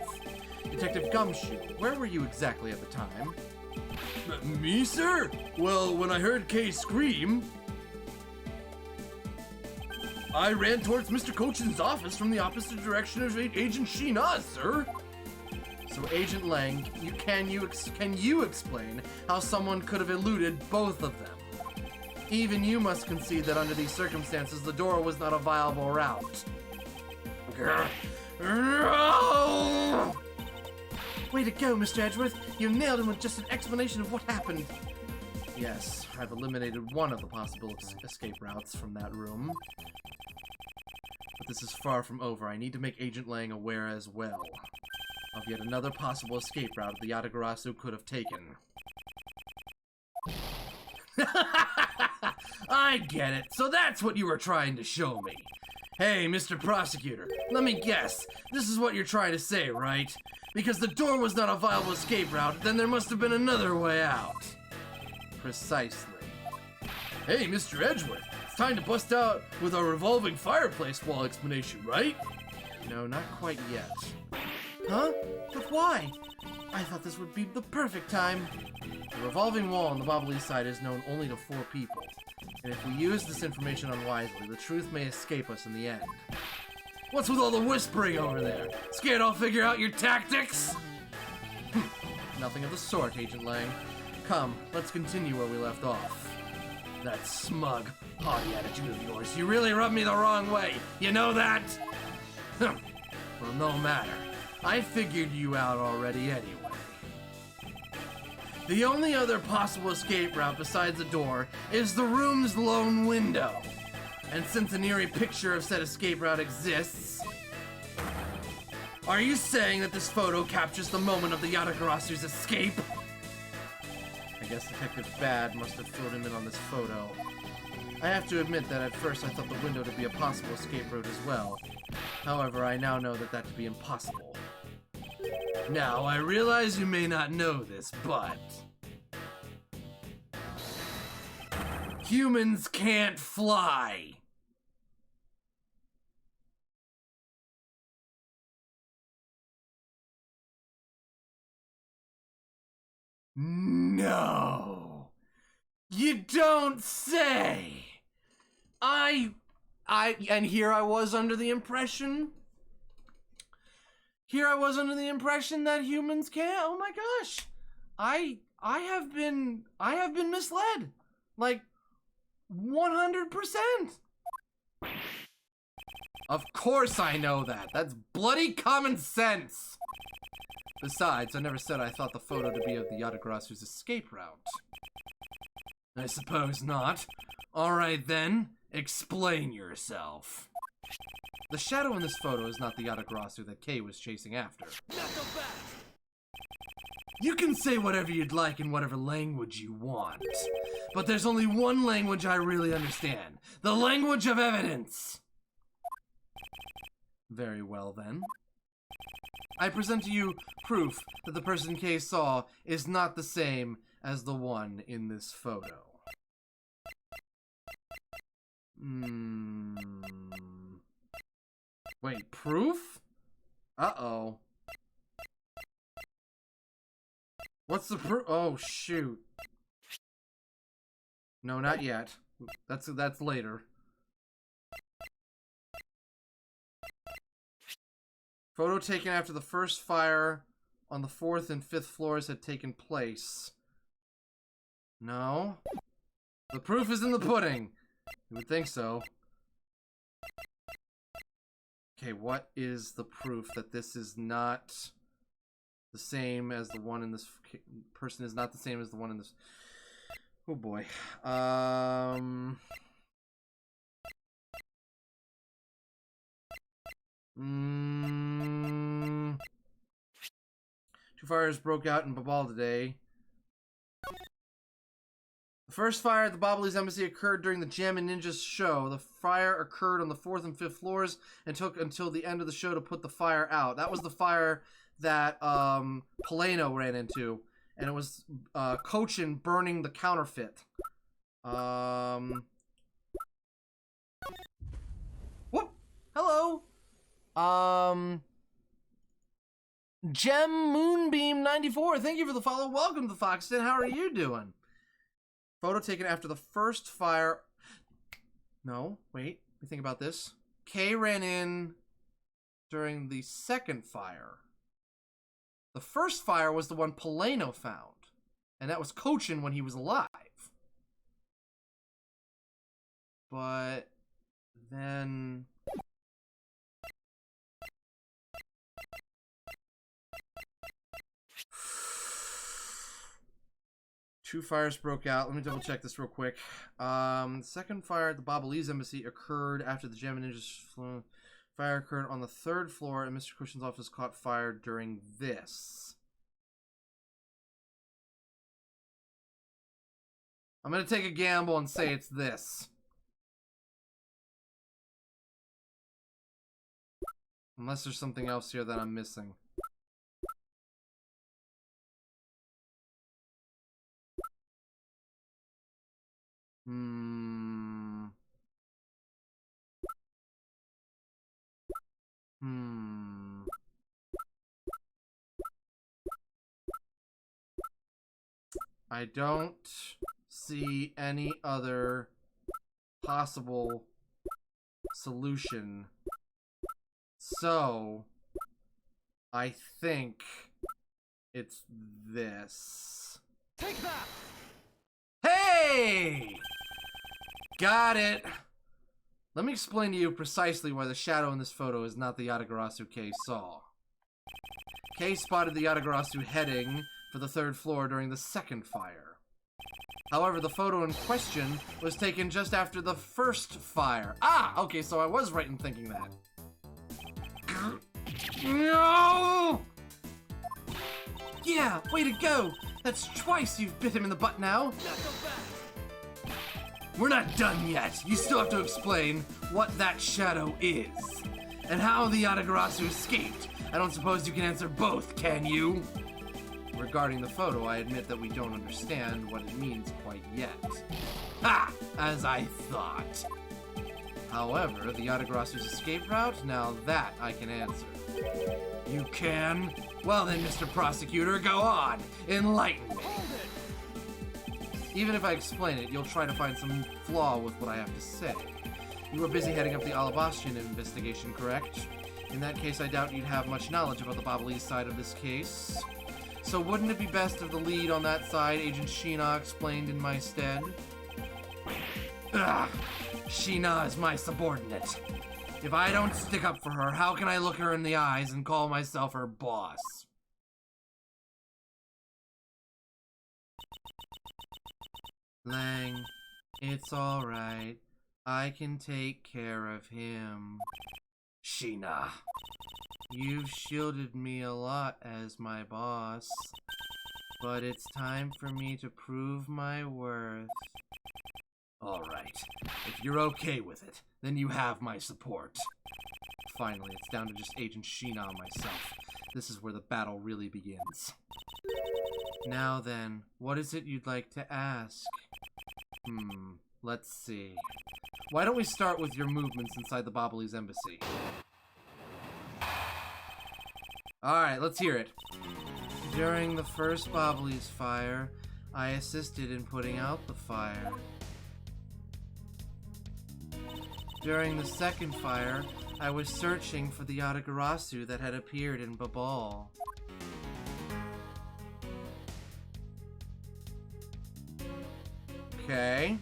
[SPEAKER 5] Detective Gumshoe, where were you exactly at the time? Me, sir? Well, when I heard Kay scream, I ran towards Mr. Kochin's office from the opposite direction of Agent Sheena, sir. So, Agent Lang, can you explain how someone could have eluded both of them? Even you must concede that under these circumstances, the door was not a viable route. Way to go, Mr. Edgeworth. You nailed him with just an explanation of what happened. Yes, I've eliminated one of the possible escape routes from that room. But this is far from over. I need to make Agent Lang aware as well of yet another possible escape route the Yatagarasu could have taken. I get it. So that's what you were trying to show me. Hey, Mr. Prosecutor, let me guess. This is what you're trying to say, right? Because the door was not a viable escape route, then there must have been another way out. Precisely. Hey, Mr. Edgeworth, it's time to bust out with our revolving fireplace wall explanation, right? No, not quite yet. Huh? But why? I thought this would be the perfect time. The revolving wall on the Bobbly side is known only to 4 people. And if we use this information unwisely, the truth may escape us in the end. What's with all the whispering over there? Scared I'll figure out your tactics? Nothing of the sort, Agent Lang. Come, let's continue where we left off. That smug, haughty attitude of yours, you really rubbed me the wrong way. You know that? Well, no matter. I figured you out already anyway. The only other possible escape route besides the door is the room's lone window. And since an eerie picture of said escape route exists, are you saying that this photo captures the moment of the Yatagarasu's escape? I guess Detective Bad must have filled him in on this photo. I have to admit that at first I thought the window to be a possible escape route as well. However, I now know that to be impossible. Now, I realize you may not know this, but humans can't fly. No. You don't say. And here I was under the impression that humans can't. Oh my gosh. I have been misled. Like 100%. Of course I know that. That's bloody common sense. Besides, I never said I thought the photo to be of the Yatagarasu's escape route. I suppose not. Alright then, explain yourself. The shadow in this photo is not the Yatagarasu that Kay was chasing after. You can say whatever you'd like in whatever language you want, but there's only one language I really understand. The language of evidence! Very well then. I present to you proof that the person Kay saw is not the same as the one in this photo. Wait, proof? Uh-oh. What's the proof? Oh, shoot. No, not yet. That's later. Photo taken after the first fire on the 4th and 5th floors had taken place. No. The proof is in the pudding. You would think so.
[SPEAKER 1] Okay, what is the proof that this is not the same as the one in this person is not the same as the one in this? Oh boy. Two fires broke out in Babal today. The first fire at the Bobbly's embassy occurred during the Jammin' Ninjas show. The fire occurred on the 4th and 5th floors and took until the end of the show to put the fire out. That was the fire that Polano ran into. And it was Cochin burning the counterfeit. Whoop! Hello! Gem Moonbeam 94, thank you for the follow. Welcome to Foxton. How are you doing? Photo taken after the first fire. No, wait. Let me think about this. Kay ran in during the second fire. The first fire was the one Polano found. And that was Cochin when he was alive. But then... Two fires broke out. Let me double check this real quick. The second fire at the Bobbly's embassy occurred after the Jammin' Ninjas fire occurred on the 3rd floor, and Mr. Cushion's office caught fire during this. I'm going to take a gamble and say it's this. Unless there's something else here that I'm missing. I don't see any other possible solution. So, I think it's this.
[SPEAKER 3] Take that!
[SPEAKER 1] Hey! Got it! Let me explain to you precisely why the shadow in this photo is not the Yatagarasu Kay saw. Kay spotted the Yatagarasu heading for the 3rd floor during the second fire. However, the photo in question was taken just after the first fire. Ah! Okay, so I was right in thinking that. No! Yeah, way to go! That's twice you've bit him in the butt now. We're not done yet. You still have to explain what that shadow is. And how the Yatagarasu escaped. I don't suppose you can answer both, can you? Regarding the photo, I admit that we don't understand what it means quite yet. Ha! As I thought. However, the Yatagarasu's escape route, now that I can answer. You can? Well then, Mr. Prosecutor, go on. Enlighten me. Even if I explain it, you'll try to find some flaw with what I have to say. You were busy heading up the Alabastian investigation, correct? In that case, I doubt you'd have much knowledge about the Bobbly's side of this case. So wouldn't it be best if the lead on that side, Agent Sheena, explained in my stead? Ugh! Sheena is my subordinate. If I don't stick up for her, how can I look her in the eyes and call myself her boss? Lang, it's alright. I can take care of him. Sheena, you've shielded me a lot as my boss, but it's time for me to prove my worth. Alright, if you're okay with it, then you have my support. Finally, it's down to just Agent Sheena and myself. This is where the battle really begins. Now then, what is it you'd like to ask? Let's see. Why don't we start with your movements inside the Bobbly's embassy? Alright, let's hear it. During the first Bobbly's fire, I assisted in putting out the fire. During the second fire, I was searching for the Yatagarasu that had appeared in Babal. Okay.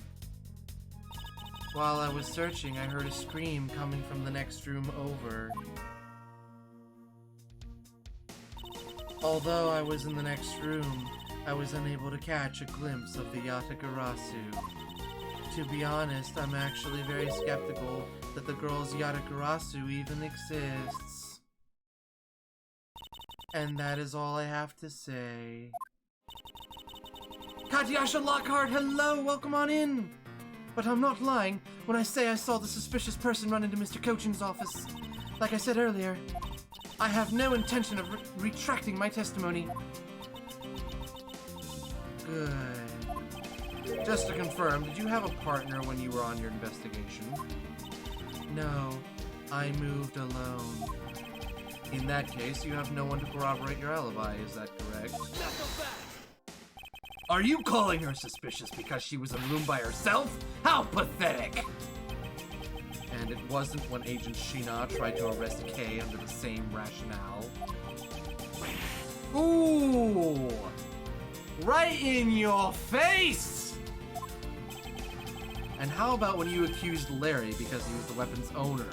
[SPEAKER 1] While I was searching, I heard a scream coming from the next room over. Although I was in the next room, I was unable to catch a glimpse of the Yatagarasu. To be honest, I'm actually very skeptical that the girl's Yatagarasu even exists. And that is all I have to say. Katyasha Lockhart, hello, welcome on in! But I'm not lying when I say I saw the suspicious person run into Mr. Cochin's office. Like I said earlier, I have no intention of retracting my testimony. Good. Just to confirm, did you have a partner when you were on your investigation? No, I moved alone. In that case, you have no one to corroborate your alibi, is that correct?
[SPEAKER 2] Are you calling her suspicious because she was in a room by herself? How pathetic!
[SPEAKER 1] And it wasn't when Agent Sheena tried to arrest Kay under the same rationale.
[SPEAKER 2] Ooh! Right in your face!
[SPEAKER 1] And how about when you accused Larry because he was the weapon's owner?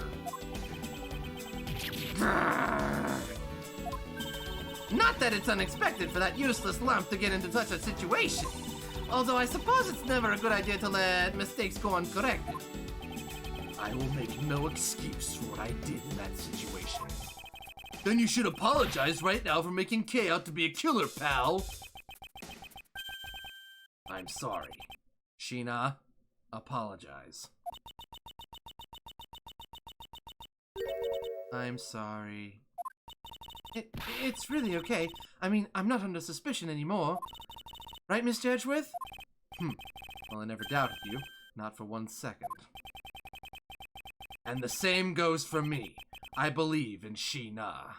[SPEAKER 2] Not that it's unexpected for that useless lump to get into such a situation. Although I suppose it's never a good idea to let mistakes go uncorrected.
[SPEAKER 1] I will make no excuse for what I did in that situation.
[SPEAKER 2] Then you should apologize right now for making Kay out to be a killer, pal.
[SPEAKER 1] I'm sorry. Sheena, apologize. I'm sorry. It's really okay. I mean, I'm not under suspicion anymore. Right, Mr. Edgeworth? Well, I never doubted you. Not for 1 second. And the same goes for me. I believe in Sheena.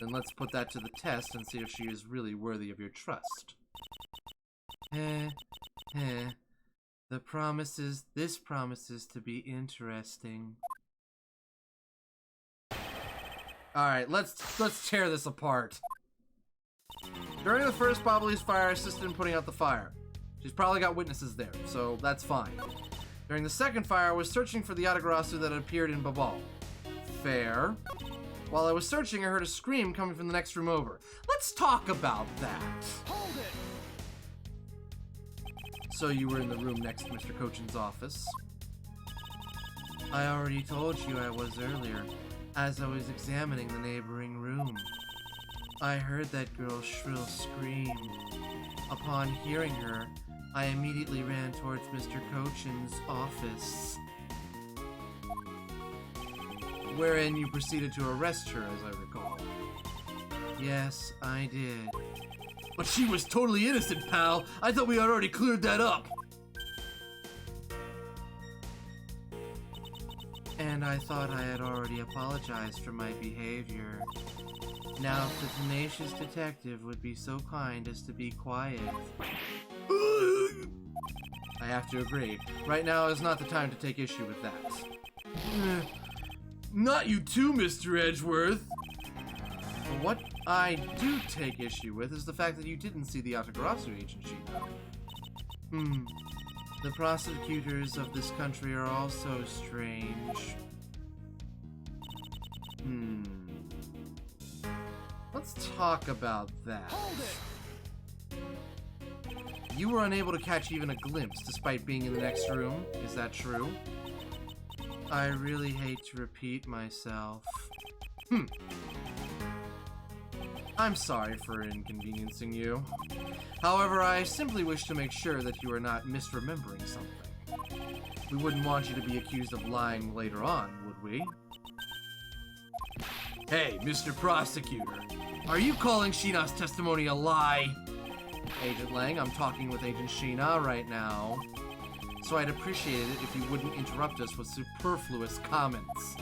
[SPEAKER 1] Then let's put that to the test and see if she is really worthy of your trust. This promises to be interesting. Alright, let's tear this apart. During the first Bobbly's fire, I assisted in putting out the fire. She's probably got witnesses there, so that's fine. During the second fire, I was searching for the Yatagarasu that had appeared in Babal. Fair. While I was searching, I heard a scream coming from the next room over. Let's talk about that.
[SPEAKER 3] Hold it!
[SPEAKER 1] So you were in the room next to Mr. Cochin's office? I already told you I was earlier, as I was examining the neighboring room. I heard that girl's shrill scream. Upon hearing her, I immediately ran towards Mr. Cochin's office, wherein you proceeded to arrest her, as I recall. Yes, I did.
[SPEAKER 2] But she was totally innocent, pal. I thought we had already cleared that up.
[SPEAKER 1] And I thought I had already apologized for my behavior. Now, if the tenacious detective would be so kind as to be quiet. I have to agree. Right now is not the time to take issue with that.
[SPEAKER 2] Not you too, Mr. Edgeworth.
[SPEAKER 1] But what I do take issue with is the fact that you didn't see the Yatagarasu, Agent Sheena. The prosecutors of this country are also strange. Let's talk about that.
[SPEAKER 3] Hold it!
[SPEAKER 1] You were unable to catch even a glimpse despite being in the next room. Is that true? I really hate to repeat myself. I'm sorry for inconveniencing you. However, I simply wish to make sure that you are not misremembering something. We wouldn't want you to be accused of lying later on, would we?
[SPEAKER 2] Hey, Mr. Prosecutor. Are you calling Sheena's testimony a lie?
[SPEAKER 1] Agent Lang, I'm talking with Agent Sheena right now. So I'd appreciate it if you wouldn't interrupt us with superfluous comments.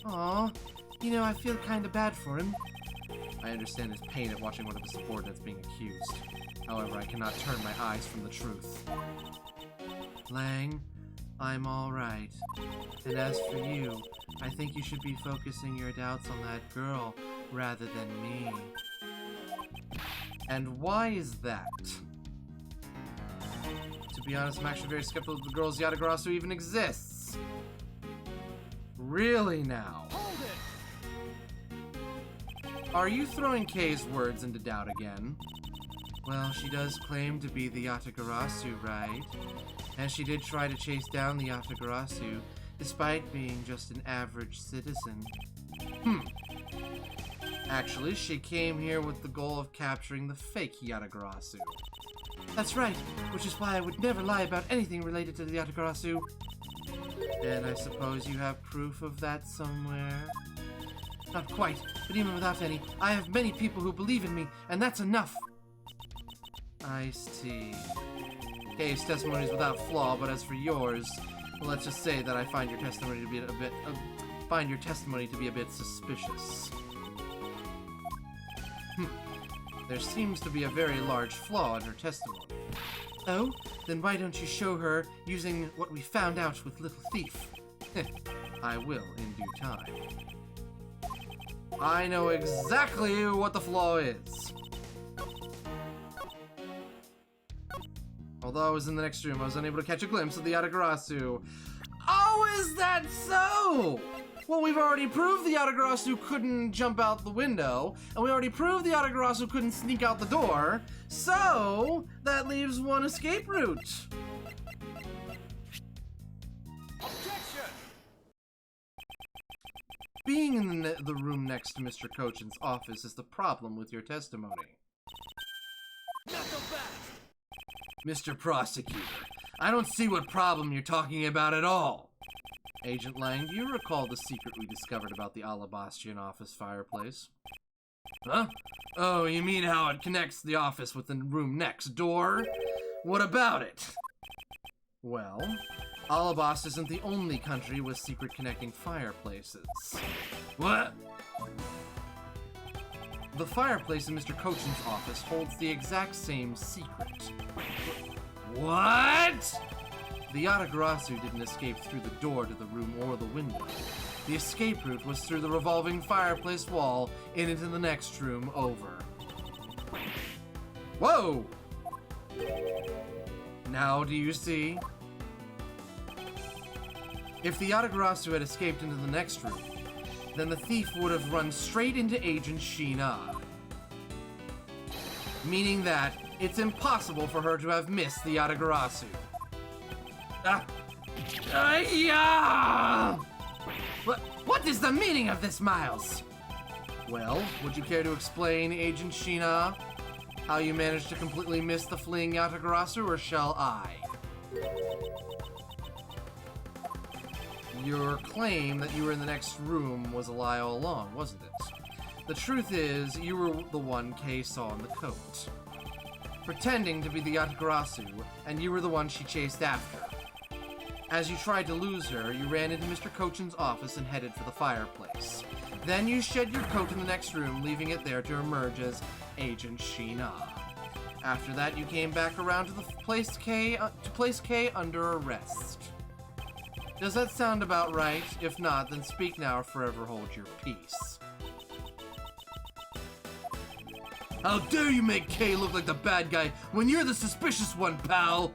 [SPEAKER 1] Aw, you know, I feel kinda bad for him. I understand his pain at watching one of his subordinates being accused. However, I cannot turn my eyes from the truth. Lang, I'm alright. And as for you, I think you should be focusing your doubts on that girl rather than me. And why is that? To be honest, I'm actually very skeptical that the girl's Yatagarasu even exists. Really now?
[SPEAKER 3] Hold it!
[SPEAKER 1] Are you throwing Kay's words into doubt again? Well, she does claim to be the Yatagarasu, right? And she did try to chase down the Yatagarasu, despite being just an average citizen. Actually, she came here with the goal of capturing the fake Yatagarasu. That's right, which is why I would never lie about anything related to the Yatagarasu. And I suppose you have proof of that somewhere? Not quite, but even without any, I have many people who believe in me, and that's enough. I see. Kay's testimony is without flaw, but as for yours, well, let's just say that I find your testimony to be a bit suspicious. There seems to be a very large flaw in her testimony. Oh? Then why don't you show her using what we found out with Little Thief? I will in due time. I know exactly what the flaw is. Although I was in the next room, I was unable to catch a glimpse of the Yatagarasu. Oh, is that so? Well, we've already proved the Yatagarasu couldn't jump out the window, and we already proved the Yatagarasu couldn't sneak out the door, so that leaves one escape route.
[SPEAKER 3] Objection!
[SPEAKER 1] Being in the room next to Mr. Cochin's office is the problem with your testimony.
[SPEAKER 3] Not so fast!
[SPEAKER 1] Mr. Prosecutor, I don't see what problem you're talking about at all. Agent Lang, do you recall the secret we discovered about the Alabastian office fireplace? Huh? Oh, you mean how it connects the office with the room next door? What about it? Well, Alabast isn't the only country with secret connecting fireplaces. What? The fireplace in Mr. Cochin's office holds the exact same secret. What? The Yatagarasu didn't escape through the door to the room or the window. The escape route was through the revolving fireplace wall and into the next room over. Whoa! Now do you see? If the Yatagarasu had escaped into the next room, then the thief would have run straight into Agent Sheena. Meaning that it's impossible for her to have missed the Yatagarasu. Yeah! What is the meaning of this, Miles? Well, would you care to explain, Agent Sheena, how you managed to completely miss the fleeing Yatagarasu, or shall I? Your claim that you were in the next room was a lie all along, wasn't it? The truth is, you were the one Kay saw in the coat, pretending to be the Yatagarasu, and you were the one she chased after. As you tried to lose her, you ran into Mr. Cochin's office and headed for the fireplace. Then you shed your coat in the next room, leaving it there to emerge as Agent Sheena. After that, you came back around to place Kay under arrest. Does that sound about right? If not, then speak now or forever hold your peace. How dare you make Kay look like the bad guy when you're the suspicious one, pal!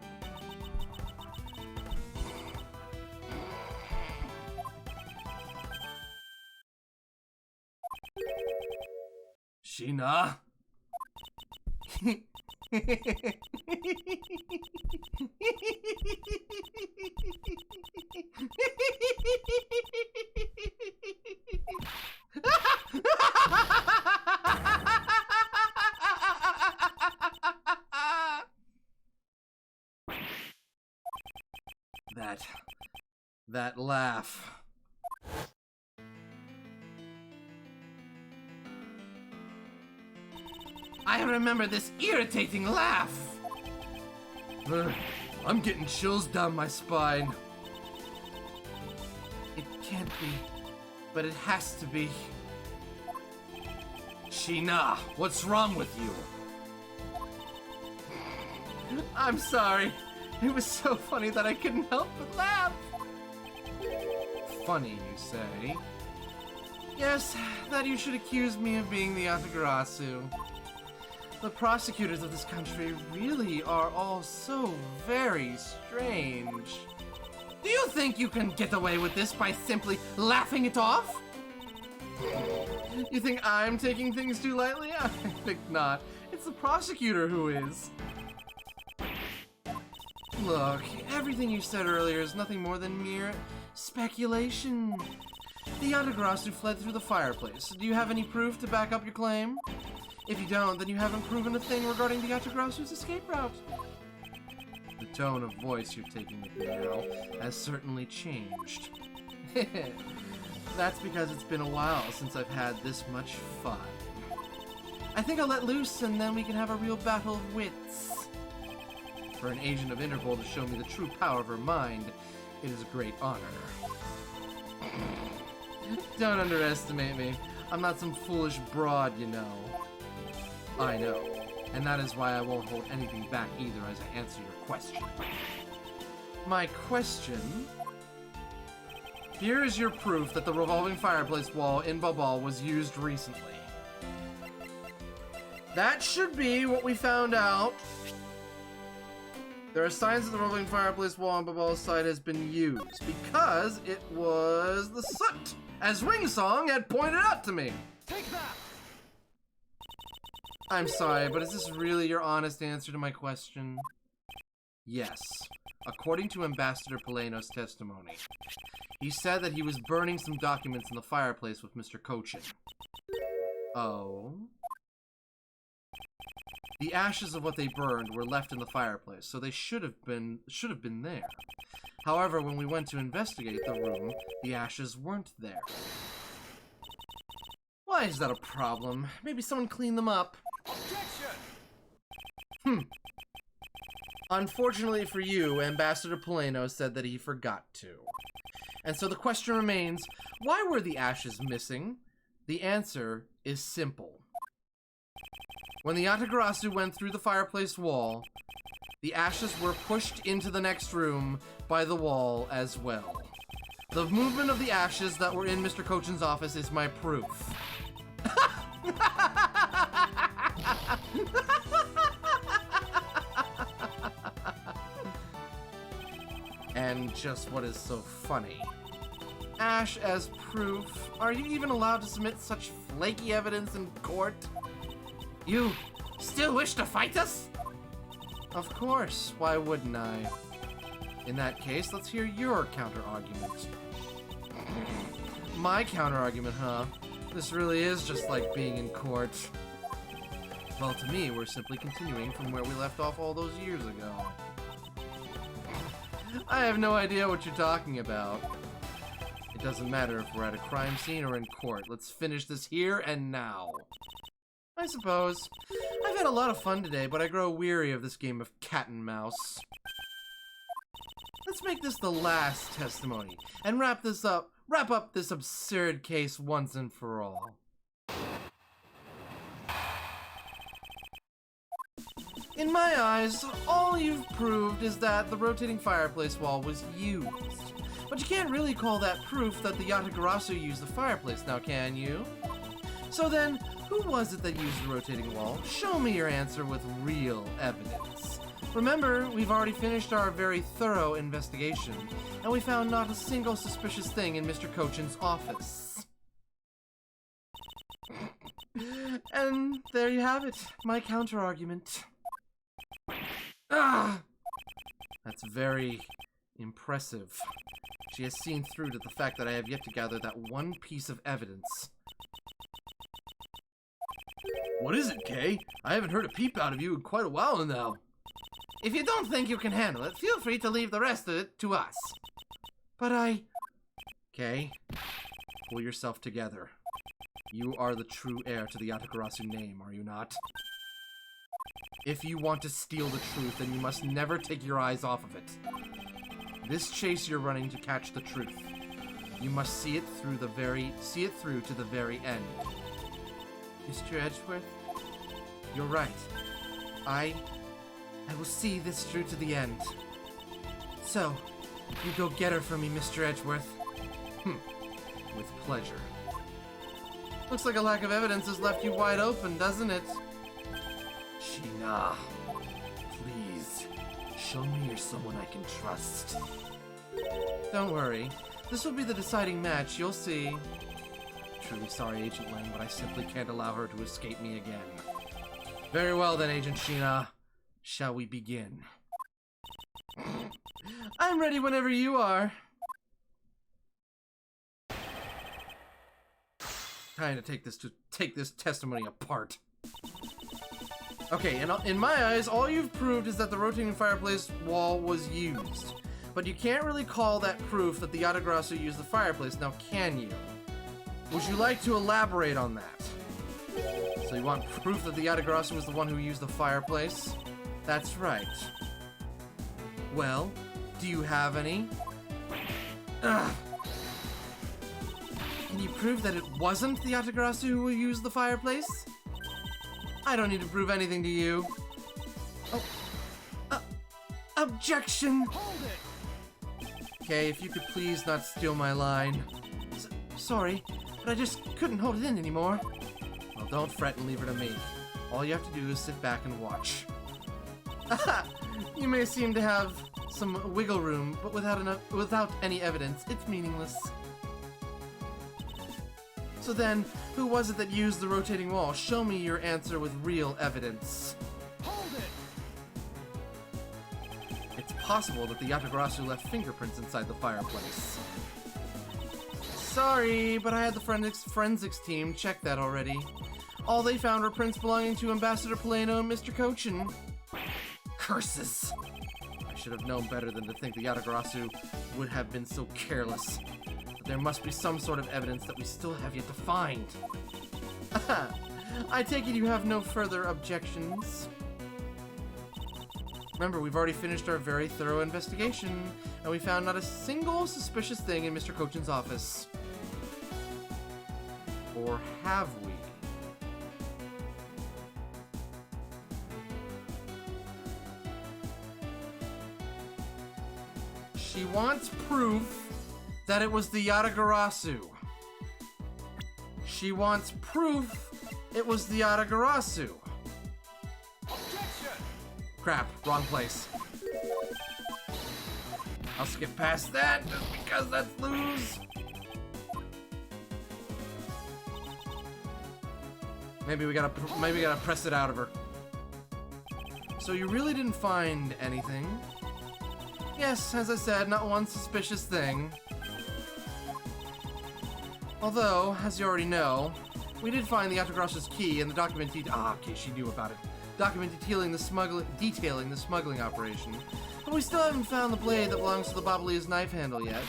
[SPEAKER 1] Sheena? That laugh. I remember this irritating laugh. I'm getting chills down my spine. It can't be, but it has to be. Sheena, what's wrong with you? I'm sorry. It was so funny that I couldn't help but laugh. Funny, you say? Yes, that you should accuse me of being the Yatagarasu. The prosecutors of this country really are all so very strange.
[SPEAKER 2] Do you think you can get away with this by simply laughing it off?
[SPEAKER 1] You think I'm taking things too lightly? I think not. It's the prosecutor who is. Look, everything you said earlier is nothing more than mere speculation. The Yatagrasu fled through the fireplace. Do you have any proof to back up your claim? If you don't, then you haven't proven a thing regarding the Yatagrasu's escape route. The tone of voice you're taking with me now has certainly changed. That's because it's been a while since I've had this much fun. I think I'll let loose and then we can have a real battle of wits. For an agent of Interpol to show me the true power of her mind, it is a great honor. Don't underestimate me. I'm not some foolish broad, you know. I know. And that is why I won't hold anything back either as I answer your question. My question? Here is your proof that the revolving fireplace wall in Babal was used recently. That should be what we found out. There are signs that the revolving fireplace wall on Babal's side has been used because it was the soot, as Wingsong had pointed out to me.
[SPEAKER 3] Take that!
[SPEAKER 1] I'm sorry, but is this really your honest answer to my question? Yes, according to Ambassador Pelenos' testimony. He said that he was burning some documents in the fireplace with Mr. Cochin. Oh? The ashes of what they burned were left in the fireplace, so they should have been there. However, when we went to investigate the room, the ashes weren't there. Why is that a problem? Maybe someone cleaned them up.
[SPEAKER 3] Objection!
[SPEAKER 1] Unfortunately for you, Ambassador Pelenos said that he forgot to. And so the question remains, why were the ashes missing? The answer is simple. When the Yatagarasu went through the fireplace wall, the ashes were pushed into the next room by the wall as well. The movement of the ashes that were in Mr. Cochin's office is my proof. And just what is so funny? Ash as proof? Are you even allowed to submit such flaky evidence in court?
[SPEAKER 2] You still wish to fight us?
[SPEAKER 1] Of course, why wouldn't I? In that case, let's hear your counter-argument. My counter-argument, huh? This really is just like being in court. Well, to me, we're simply continuing from where we left off all those years ago. I have no idea what you're talking about. It doesn't matter if we're at a crime scene or in court. Let's finish this here and now. I suppose. I've had a lot of fun today, but I grow weary of this game of cat and mouse. Let's make this the last testimony, and wrap up this absurd case once and for all. In my eyes, all you've proved is that the rotating fireplace wall was used. But you can't really call that proof that the Yatagarasu used the fireplace now, can you? So then, who was it that used the rotating wall? Show me your answer with real evidence. Remember, we've already finished our very thorough investigation, and we found not a single suspicious thing in Mr. Cochin's office. And there you have it, my counter-argument. Ah! That's very impressive. She has seen through to the fact that I have yet to gather that one piece of evidence. What is it, Kay? I haven't heard a peep out of you in quite a while now.
[SPEAKER 2] If you don't think you can handle it, feel free to leave the rest of it to us.
[SPEAKER 1] But Kay, pull yourself together. You are the true heir to the Yatagarasu name, are you not? If you want to steal the truth, then you must never take your eyes off of it. This chase you're running to catch the truth. You must see it through to the very end. Mr. Edgeworth, you're right. I will see this through to the end. So, you go get her for me, Mr. Edgeworth. With pleasure. Looks like a lack of evidence has left you wide open, doesn't it? Sheena, please, show me you're someone I can trust. Don't worry. This will be the deciding match, you'll see. Truly sorry, Agent Lang, but I simply can't allow her to escape me again. Very well then, Agent Sheena. Shall we begin? I'm ready whenever you are. Trying to take this testimony apart. Okay, in my eyes, all you've proved is that the rotating fireplace wall was used. But you can't really call that proof that the Yatagrasu used the fireplace, now can you? Would you like to elaborate on that? So you want proof that the Yatagrasu was the one who used the fireplace? That's right. Well, do you have any? Ugh. Can you prove that it wasn't the Yatagrasu who used the fireplace? I don't need to prove anything to you. Oh. Objection!
[SPEAKER 3] Hold it!
[SPEAKER 1] Okay, if you could please not steal my line. Sorry, but I just couldn't hold it in anymore. Well, don't fret and leave her to me. All you have to do is sit back and watch. You may seem to have some wiggle room, but without any evidence, it's meaningless. So then, who was it that used the rotating wall? Show me your answer with real evidence.
[SPEAKER 3] Hold it!
[SPEAKER 1] It's possible that the Yatagrasu left fingerprints inside the fireplace. Sorry, but I had the forensics team check that already. All they found were prints belonging to Ambassador Polano and Mr. Cochin. Curses! I should have known better than to think the Yatagrasu would have been so careless. But there must be some sort of evidence that we still have yet to find. I take it you have no further objections. Remember, we've already finished our very thorough investigation, and we found not a single suspicious thing in Mr. Cochin's office. Or have we? She wants proof that it was the Yatagarasu. She wants proof it was the Yatagarasu.
[SPEAKER 3] Objection!
[SPEAKER 1] Crap, wrong place. I'll skip past that just because that's lose. Maybe we gotta press it out of her. So you really didn't find anything? Yes, as I said, not one suspicious thing. Although, as you already know, we did find the Yatagrasu's key and the document okay, she knew about it. Document detailing the smuggling operation. But we still haven't found the blade that belongs to the Bobbly's knife handle yet.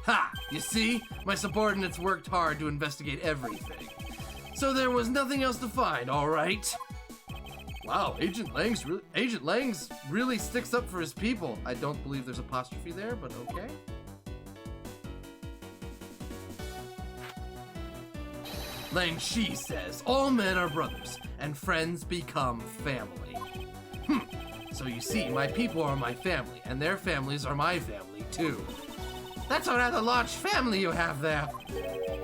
[SPEAKER 1] Ha! You see? My subordinates worked hard to investigate everything. So there was nothing else to find, alright? Wow, Agent Lang's really sticks up for his people. I don't believe there's apostrophe there, but okay. Lang Shi says, all men are brothers, and friends become family. So you see, my people are my family, and their families are my family, too. That's a rather large family you have there.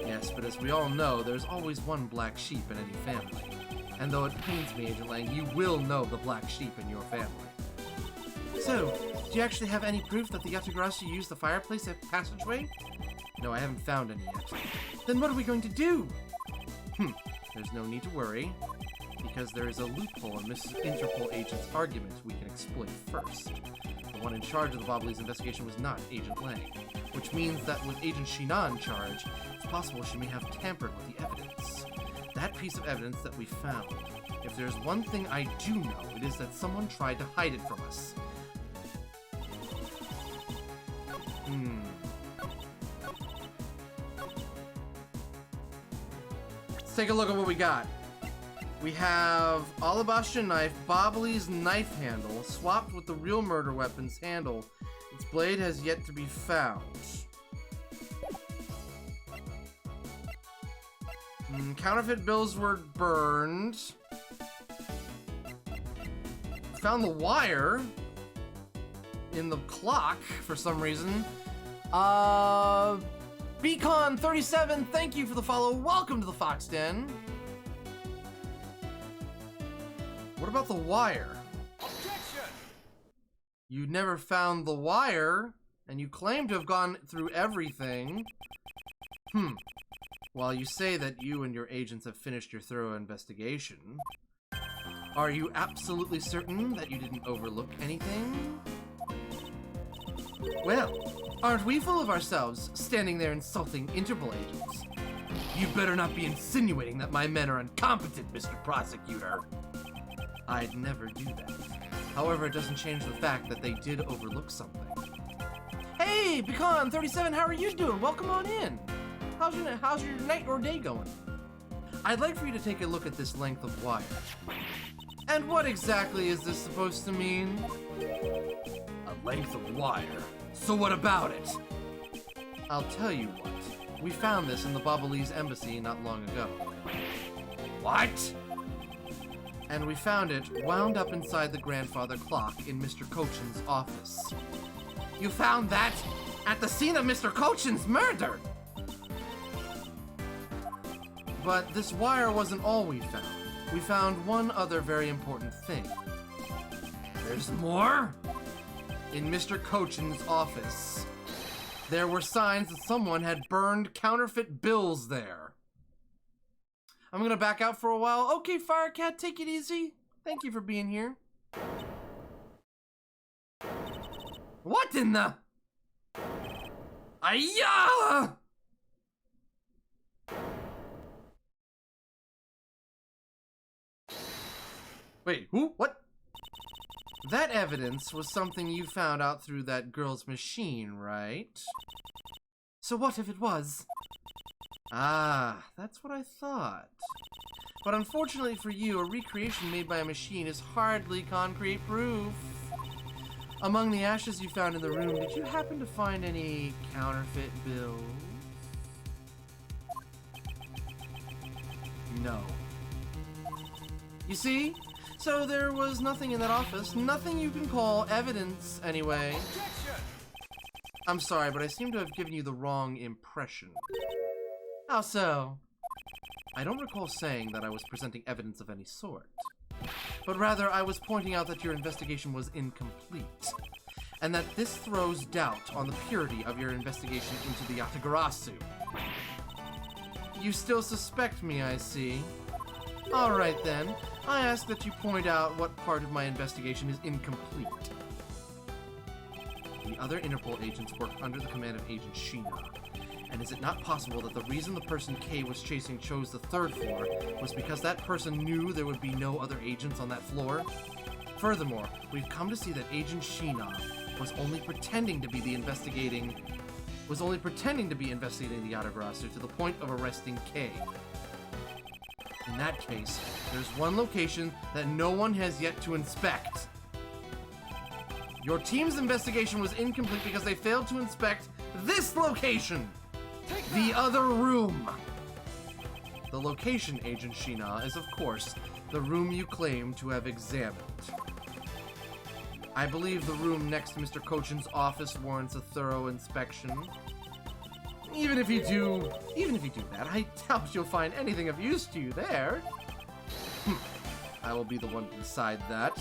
[SPEAKER 1] Yes, but as we all know, there's always one black sheep in any family. And though it pains me, Agent Lang, you will know the black sheep in your family. So, do you actually have any proof that the Yatagarasu used the fireplace at passageway? No, I haven't found any yet. Then what are we going to do? There's no need to worry, because there is a loophole in Mrs. Interpol agent's argument we can exploit first. The one in charge of the Bobbly's investigation was not Agent Lang, which means that with Agent Sheena in charge, it's possible she may have tampered with the evidence. That piece of evidence that we found. If there's one thing I do know, it is that someone tried to hide it from us. Let's take a look at what we got. We have Alabaster knife, Bobbly's knife handle, swapped with the real murder weapon's handle. Its blade has yet to be found. Counterfeit bills were burned. Found the wire in the clock for some reason. Beacon37, thank you for the follow. Welcome to the Fox Den. What about the wire?
[SPEAKER 3] Objection!
[SPEAKER 1] You never found the wire, and you claim to have gone through everything. While you say that you and your agents have finished your thorough investigation, are you absolutely certain that you didn't overlook anything? Well, aren't we full of ourselves, standing there insulting Interpol agents? You better not be insinuating that my men are incompetent, Mr. Prosecutor. I'd never do that. However, it doesn't change the fact that they did overlook something. Hey, Pecan37, how are you doing? Welcome on in. How's your night or day going? I'd like for you to take a look at this length of wire. And what exactly is this supposed to mean? A length of wire. So what about it? I'll tell you what. We found this in the Babalese embassy not long ago. What? And we found it wound up inside the grandfather clock in Mr. Cochin's office.
[SPEAKER 2] You found that at the scene of Mr. Cochin's murder!
[SPEAKER 1] But this wire wasn't all we found. We found one other very important thing.
[SPEAKER 2] There's more?
[SPEAKER 1] In Mr. Cochin's office, there were signs that someone had burned counterfeit bills there. I'm gonna back out for a while. Okay, Firecat, take it easy. Thank you for being here.
[SPEAKER 2] What in the... Ayah!
[SPEAKER 1] Wait, who? What? That evidence was something you found out through that girl's machine, right? So what if it was? Ah, that's what I thought. But unfortunately for you, a recreation made by a machine is hardly concrete proof. Among the ashes you found in the room, did you happen to find any counterfeit bills? No. You see? So there was nothing in that office, nothing you can call evidence anyway.
[SPEAKER 3] Objection!
[SPEAKER 1] I'm sorry, but I seem to have given you the wrong impression. How so? I don't recall saying that I was presenting evidence of any sort, but rather I was pointing out that your investigation was incomplete, and that this throws doubt on the purity of your investigation into the Yatagarasu. You still suspect me, I see. Alright then, I ask that you point out what part of my investigation is incomplete. The other Interpol agents worked under the command of Agent Sheena. And is it not possible that the reason the person K was chasing chose the 3rd floor was because that person knew there would be no other agents on that floor? Furthermore, we've come to see that Agent Sheena was only pretending to be investigating the Yatagarasu to the point of arresting K. In that case, there's one location that no one has yet to inspect. Your team's investigation was incomplete because they failed to inspect this location! The other room! The location, Agent Sheena, is of course the room you claim to have examined. I believe the room next to Mr. Cochin's office warrants a thorough inspection. Even if you do that, I doubt you'll find anything of use to you there. I will be the one to decide that.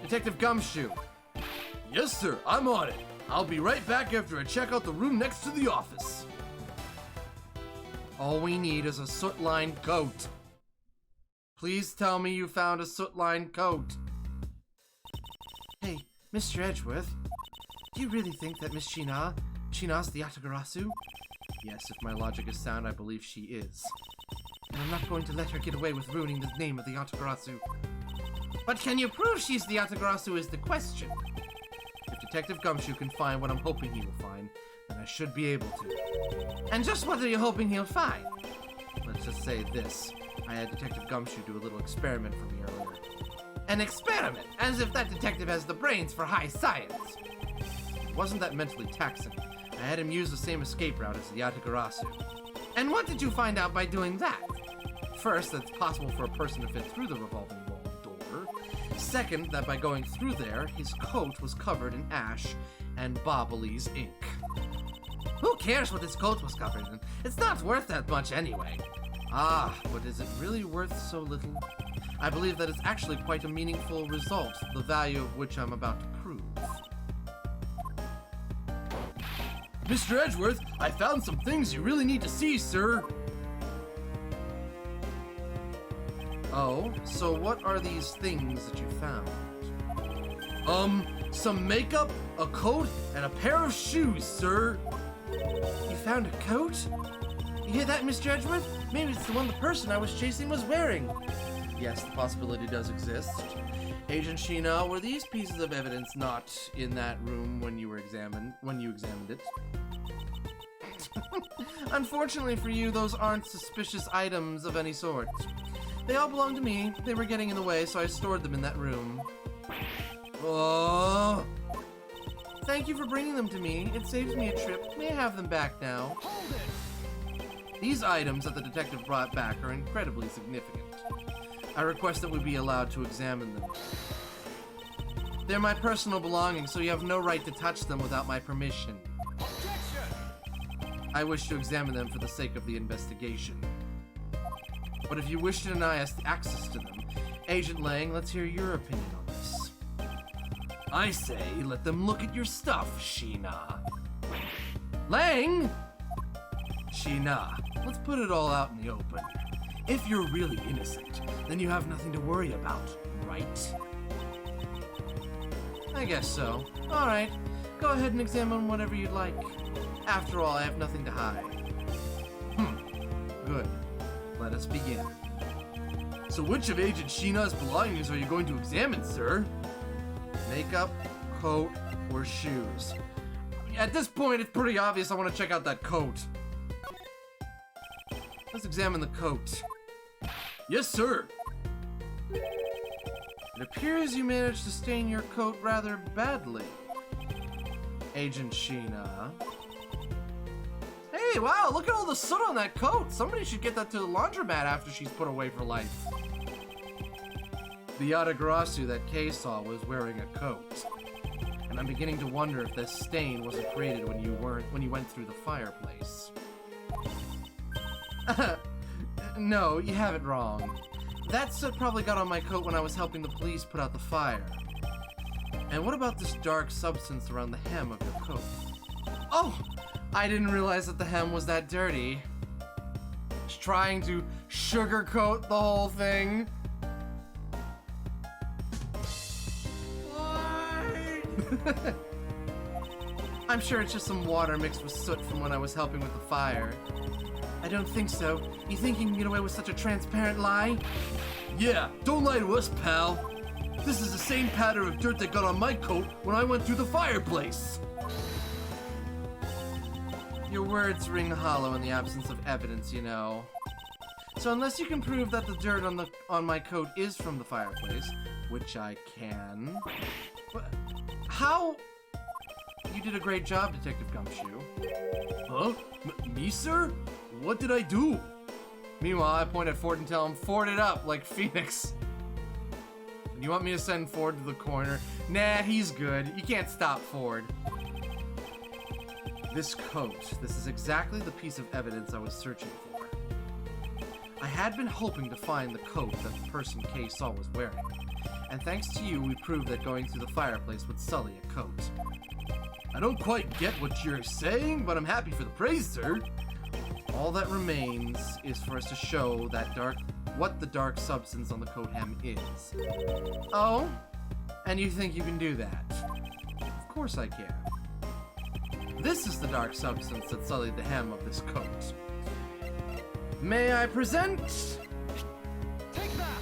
[SPEAKER 1] Detective Gumshoe. Yes, sir, I'm on it. I'll be right back after I check out the room next to the office. All we need is a soot-lined coat. Please tell me you found a soot-lined coat. Hey, Mr. Edgeworth, do you really think that Miss Sheena's the Yatagarasu? Yes, if my logic is sound, I believe she is. And I'm not going to let her get away with ruining the name of the Yatagarasu.
[SPEAKER 2] But can you prove she's the Yatagarasu is the question?
[SPEAKER 1] If Detective Gumshoe can find what I'm hoping he will find, then I should be able to.
[SPEAKER 2] And just what are you hoping he'll find?
[SPEAKER 1] Let's just say this. I had Detective Gumshoe do a little experiment for me earlier.
[SPEAKER 2] An experiment? As if that detective has the brains for high science.
[SPEAKER 1] It wasn't that mentally taxing. I had him use the same escape route as the Yatagarasu.
[SPEAKER 2] And what did you find out by doing that?
[SPEAKER 1] First, that it's possible for a person to fit through the revolving wall door. Second, that by going through there, his coat was covered in ash and Babalese ink.
[SPEAKER 2] Who cares what his coat was covered in? It's not worth that much anyway.
[SPEAKER 1] Ah, but is it really worth so little? I believe that it's actually quite a meaningful result, the value of which I'm about to prove.
[SPEAKER 5] Mr. Edgeworth, I found some things you really need to see, sir.
[SPEAKER 1] Oh, so what are these things that you found?
[SPEAKER 5] Some makeup, a coat, and a pair of shoes, sir.
[SPEAKER 1] You found a coat? You hear that, Mr. Edgeworth? Maybe it's the one the person I was chasing was wearing. Yes, the possibility does exist. Agent Sheena, were these pieces of evidence not in that room when you examined it? Unfortunately for you, those aren't suspicious items of any sort. They all belong to me. They were getting in the way, so I stored them in that room.
[SPEAKER 5] Oh.
[SPEAKER 1] Thank you for bringing them to me. It saves me a trip. May I have them back now?
[SPEAKER 3] Hold it!
[SPEAKER 1] These items that the detective brought back are incredibly significant. I request that we be allowed to examine them. They're my personal belongings, so you have no right to touch them without my permission.
[SPEAKER 3] Objection!
[SPEAKER 1] I wish to examine them for the sake of the investigation. But if you wish to deny us the access to them, Agent Lang, let's hear your opinion on this.
[SPEAKER 5] I say, let them look at your stuff, Sheena.
[SPEAKER 1] Lang!
[SPEAKER 5] Sheena,
[SPEAKER 1] Let's put it all out in the open.
[SPEAKER 5] if you're really innocent, then you have nothing to worry about, right?
[SPEAKER 1] I guess so. Alright, go ahead and examine whatever you'd like. After all, I have nothing to hide. Good. Let us begin.
[SPEAKER 5] So which of Agent Sheena's belongings are you going to examine, sir?
[SPEAKER 1] Makeup, coat, or shoes? At this point, it's pretty obvious I want to check out that coat. Let's examine the coat.
[SPEAKER 5] Yes, sir.
[SPEAKER 1] It appears you managed to stain your coat rather badly, Agent Sheena. Hey, wow, look at all the soot on that coat. Somebody should get that to the laundromat after she's put away for life. The Yatagarasu that Kay saw was wearing a coat. And I'm beginning to wonder if this stain wasn't created when you went through the fireplace. No, you have it wrong. That soot probably got on my coat when I was helping the police put out the fire. And what about this dark substance around the hem of your coat? Oh! I didn't realize that the hem was that dirty. Just trying to sugarcoat the whole thing. I'm sure it's just some water mixed with soot from when I was helping with the fire. I don't think so. You think you can get away with such a transparent lie?
[SPEAKER 5] Yeah, don't lie to us, pal. This is the same pattern of dirt that got on my coat when I went through the fireplace.
[SPEAKER 1] Your words ring hollow in the absence of evidence, you know. So unless you can prove that the dirt on my coat is from the fireplace, which I can... How? You did a great job, Detective Gumshoe.
[SPEAKER 5] Huh? Me, sir? What did I do?
[SPEAKER 1] Meanwhile, I point at Ford and tell him, Ford it up, like Phoenix. You want me to send Ford to the corner? Nah, he's good. You can't stop Ford. This coat. This is exactly the piece of evidence I was searching for. I had been hoping to find the coat that the person Kay saw was wearing. And thanks to you, we proved that going through the fireplace would sully a coat.
[SPEAKER 5] I don't quite get what you're saying, but I'm happy for the praise, sir.
[SPEAKER 1] All that remains is for us to show that what the dark substance on the coat hem is. Oh? And you think you can do that? Of course I can. This is the dark substance that sullied the hem of this coat. May I present...
[SPEAKER 3] Take that!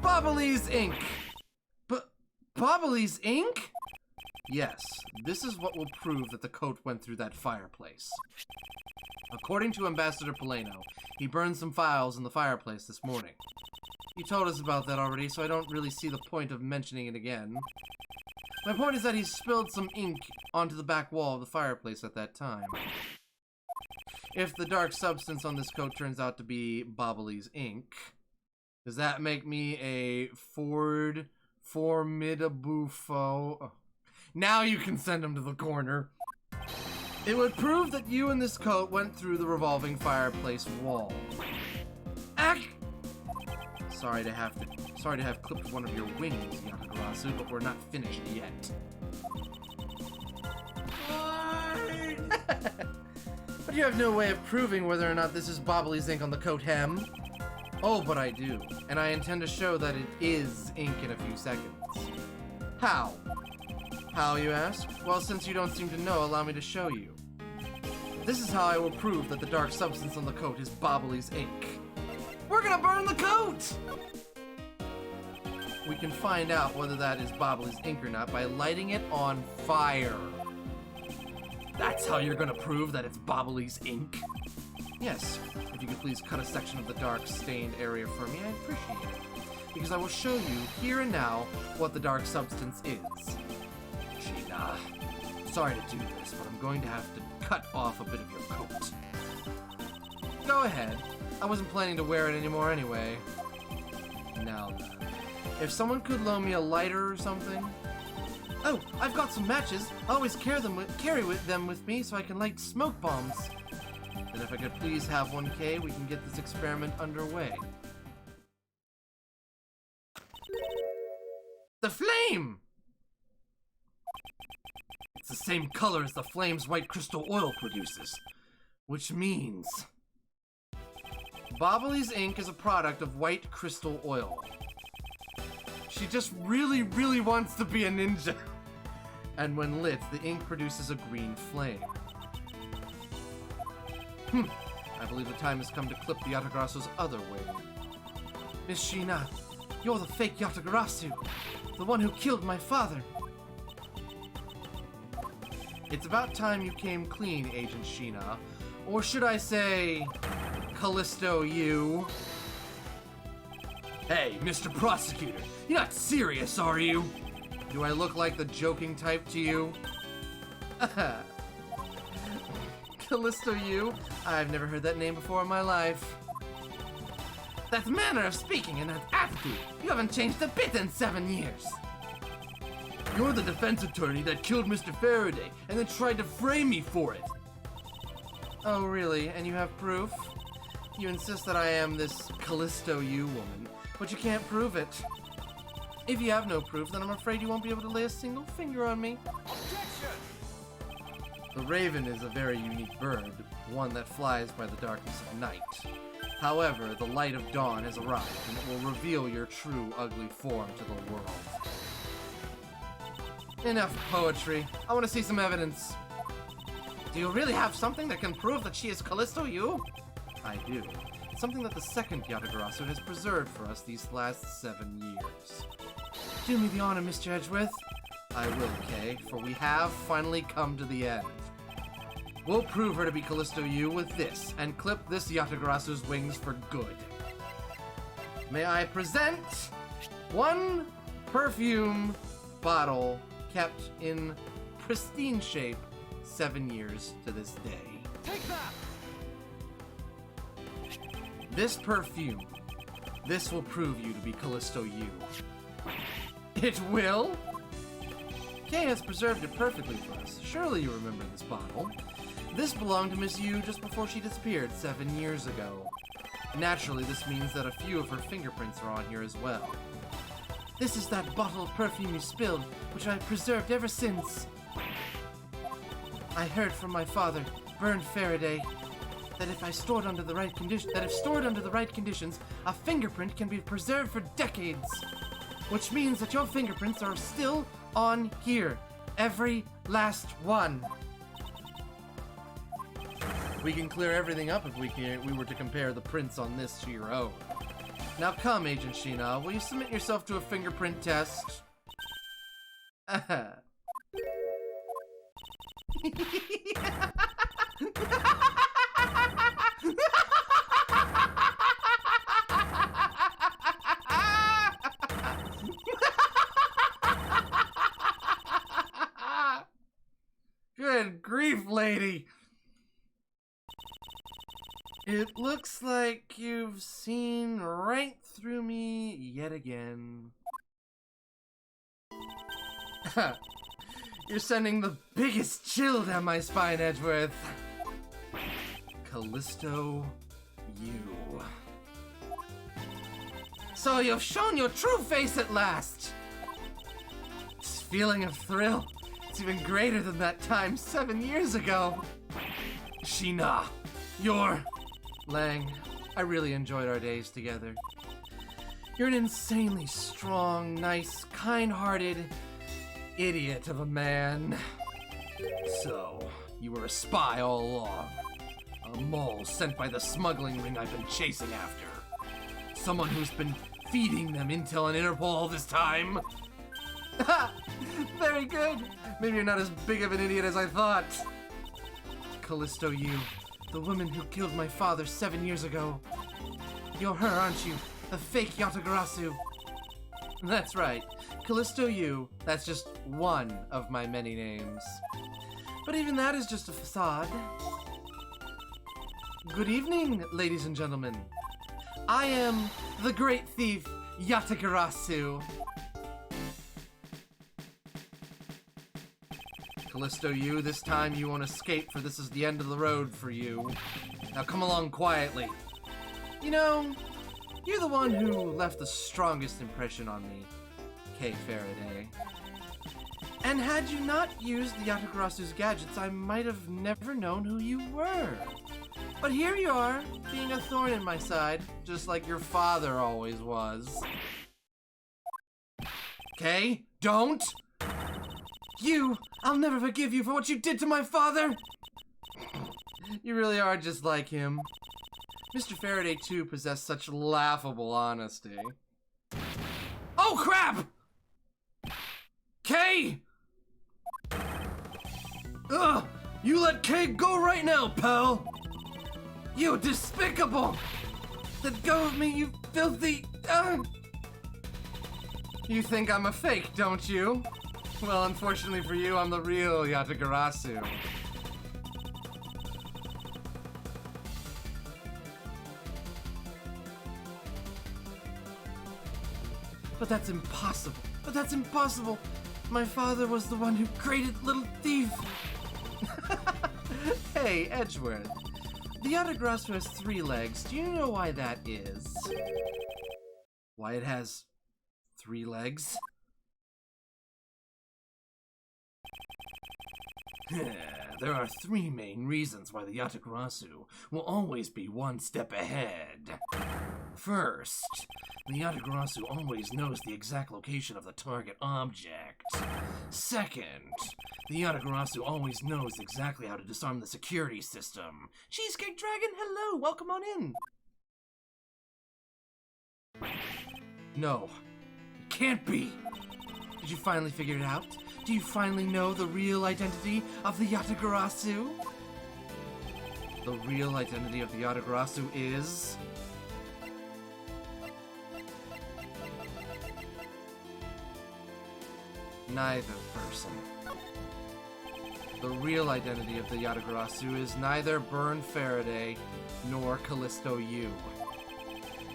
[SPEAKER 1] Bobbly's ink! Bobbly's ink? Yes, this is what will prove that the coat went through that fireplace. According to Ambassador Polano, he burned some files in the fireplace this morning. You told us about that already, so I don't really see the point of mentioning it again. My point is that he spilled some ink onto the back wall of the fireplace at that time. If the dark substance on this coat turns out to be Bobbly's ink, does that make me a formidable foe? Oh. Now you can send him to the corner. It would prove that you and this coat went through the revolving fireplace wall. Sorry to have clipped one of your wings, Yatagarasu, but we're not finished yet. But you have no way of proving whether or not this is Bobbly's ink on the coat hem. Oh, but I do, and I intend to show that it is ink in a few seconds. How? How, you ask? Well, since you don't seem to know, allow me to show you. This is how I will prove that the dark substance on the coat is Bobbly's ink. We're gonna burn the coat! We can find out whether that is Bobbly's ink or not by lighting it on fire. That's how you're gonna prove that it's Bobbly's ink? Yes, if you could please cut a section of the dark stained area for me, I'd appreciate it. Because I will show you, here and now, what the dark substance is. Sheena, sorry to do this, but I'm going to have to cut off a bit of your coat. Go ahead. I wasn't planning to wear it anymore anyway. Now then, if someone could loan me a lighter or something... Oh, I've got some matches. I always carry them with me so I can light smoke bombs. And if I could please have 1K, we can get this experiment underway. The flame! It's the same color as the flame's white crystal oil produces. Which means... Bobbly's ink is a product of white crystal oil. She just really, really wants to be a ninja. And when lit, the ink produces a green flame. I believe the time has come to clip the Yatagarasu's other wing. Miss Sheena, you're the fake Yatagarasu. The one who killed my father. It's about time you came clean, Agent Sheena. Or should I say... Callisto, you. Hey, Mr. Prosecutor, you're not serious, are you? Do I look like the joking type to you? Callisto, you? I've never heard that name before in my life. That manner of speaking and that attitude, you haven't changed a bit in 7 years. You're the defense attorney that killed Mr. Faraday and then tried to frame me for it. Oh, really? And you have proof? You insist that I am this Callisto you woman, but you can't prove it. If you have no proof, then I'm afraid you won't be able to lay a single finger on me.
[SPEAKER 3] Objection!
[SPEAKER 1] The raven is a very unique bird, one that flies by the darkness of night. However, the light of dawn has arrived, and it will reveal your true ugly form to the world. Enough poetry. I want to see some evidence. Do you really have something that can prove that she is Callisto you? I do. Something that the second Yatagarasu has preserved for us these last 7 years. Do me the honor, Mr. Edgeworth. I will, Kay, for we have finally come to the end. We'll prove her to be Callisto you with this, and clip this Yatagarasu's wings for good. May I present one perfume bottle kept in pristine shape 7 years to this day.
[SPEAKER 3] Take that!
[SPEAKER 1] This perfume, this will prove you to be Callisto you. It will? Kay has preserved it perfectly for us. Surely you remember this bottle. This belonged to Miss Yu just before she disappeared 7 years ago. Naturally, this means that a few of her fingerprints are on here as well. This is that bottle of perfume you spilled, which I've preserved ever since. I heard from my father, Burned Faraday, that if stored under the right conditions, a fingerprint can be preserved for decades. Which means that your fingerprints are still on here. Every last one. We can clear everything up if we were to compare the prints on this to your own. Now come, Agent Sheena, will you submit yourself to a fingerprint test? Good grief, lady! It looks like you've seen right through me yet again. You're sending the biggest chill down my spine, Edgeworth. Callisto, you.
[SPEAKER 2] So you've shown your true face at last! This feeling of thrill, it's even greater than that time 7 years ago. Sheena, you're... Lang, I really enjoyed our days together. You're an insanely strong, nice, kind-hearted idiot of a man. So, you were a spy all along. A mole sent by the smuggling ring I've been chasing after. Someone who's been feeding them intel and Interpol all this time. Very good. Maybe you're not as big of an idiot as I thought. Callisto, you, the woman who killed my father 7 years ago. You're her, aren't you? The fake Yatagarasu. That's right. Callisto, you, that's just one of my many names. But even that is just a facade. Good evening, ladies and gentlemen. I am the great thief, Yatagarasu. Callisto, you, this time you won't escape, for this is the end of the road for you. Now come along quietly. You know, you're the one who left the strongest impression on me, Kay Faraday. And had you not used the Yatagarasu's gadgets, I might have never known who you were. But here you are, being a thorn in my side, just like your father always was. Kay, don't! You! I'll never forgive you for what you did to my father! You really are just like him. Mr. Faraday, too, possessed such laughable honesty. Oh, crap! Kay! Ugh! You let Kay go right now, pal! You despicable! Let go of me, you filthy... You think I'm a fake, don't you? Well, unfortunately for you, I'm the real Yatagarasu. But that's impossible. But that's impossible. My father was the one who created Little Thief. Hey, Edgeworth. The Yatagarasu has 3 legs. Do you know why that is? Why it has 3 legs? There are 3 main reasons why the Yatagarasu will always be one step ahead. First, the Yatagarasu always knows the exact location of the target object. Second, the Yatagarasu always knows exactly how to disarm the security system. Cheesecake Dragon, hello, welcome on in. No, it can't be. Did you finally figure it out? Do you finally know the real identity of the Yatagarasu? The real identity of the Yatagarasu is... neither person. The real identity of the Yatagarasu is neither Byrne Faraday nor Callisto Yu.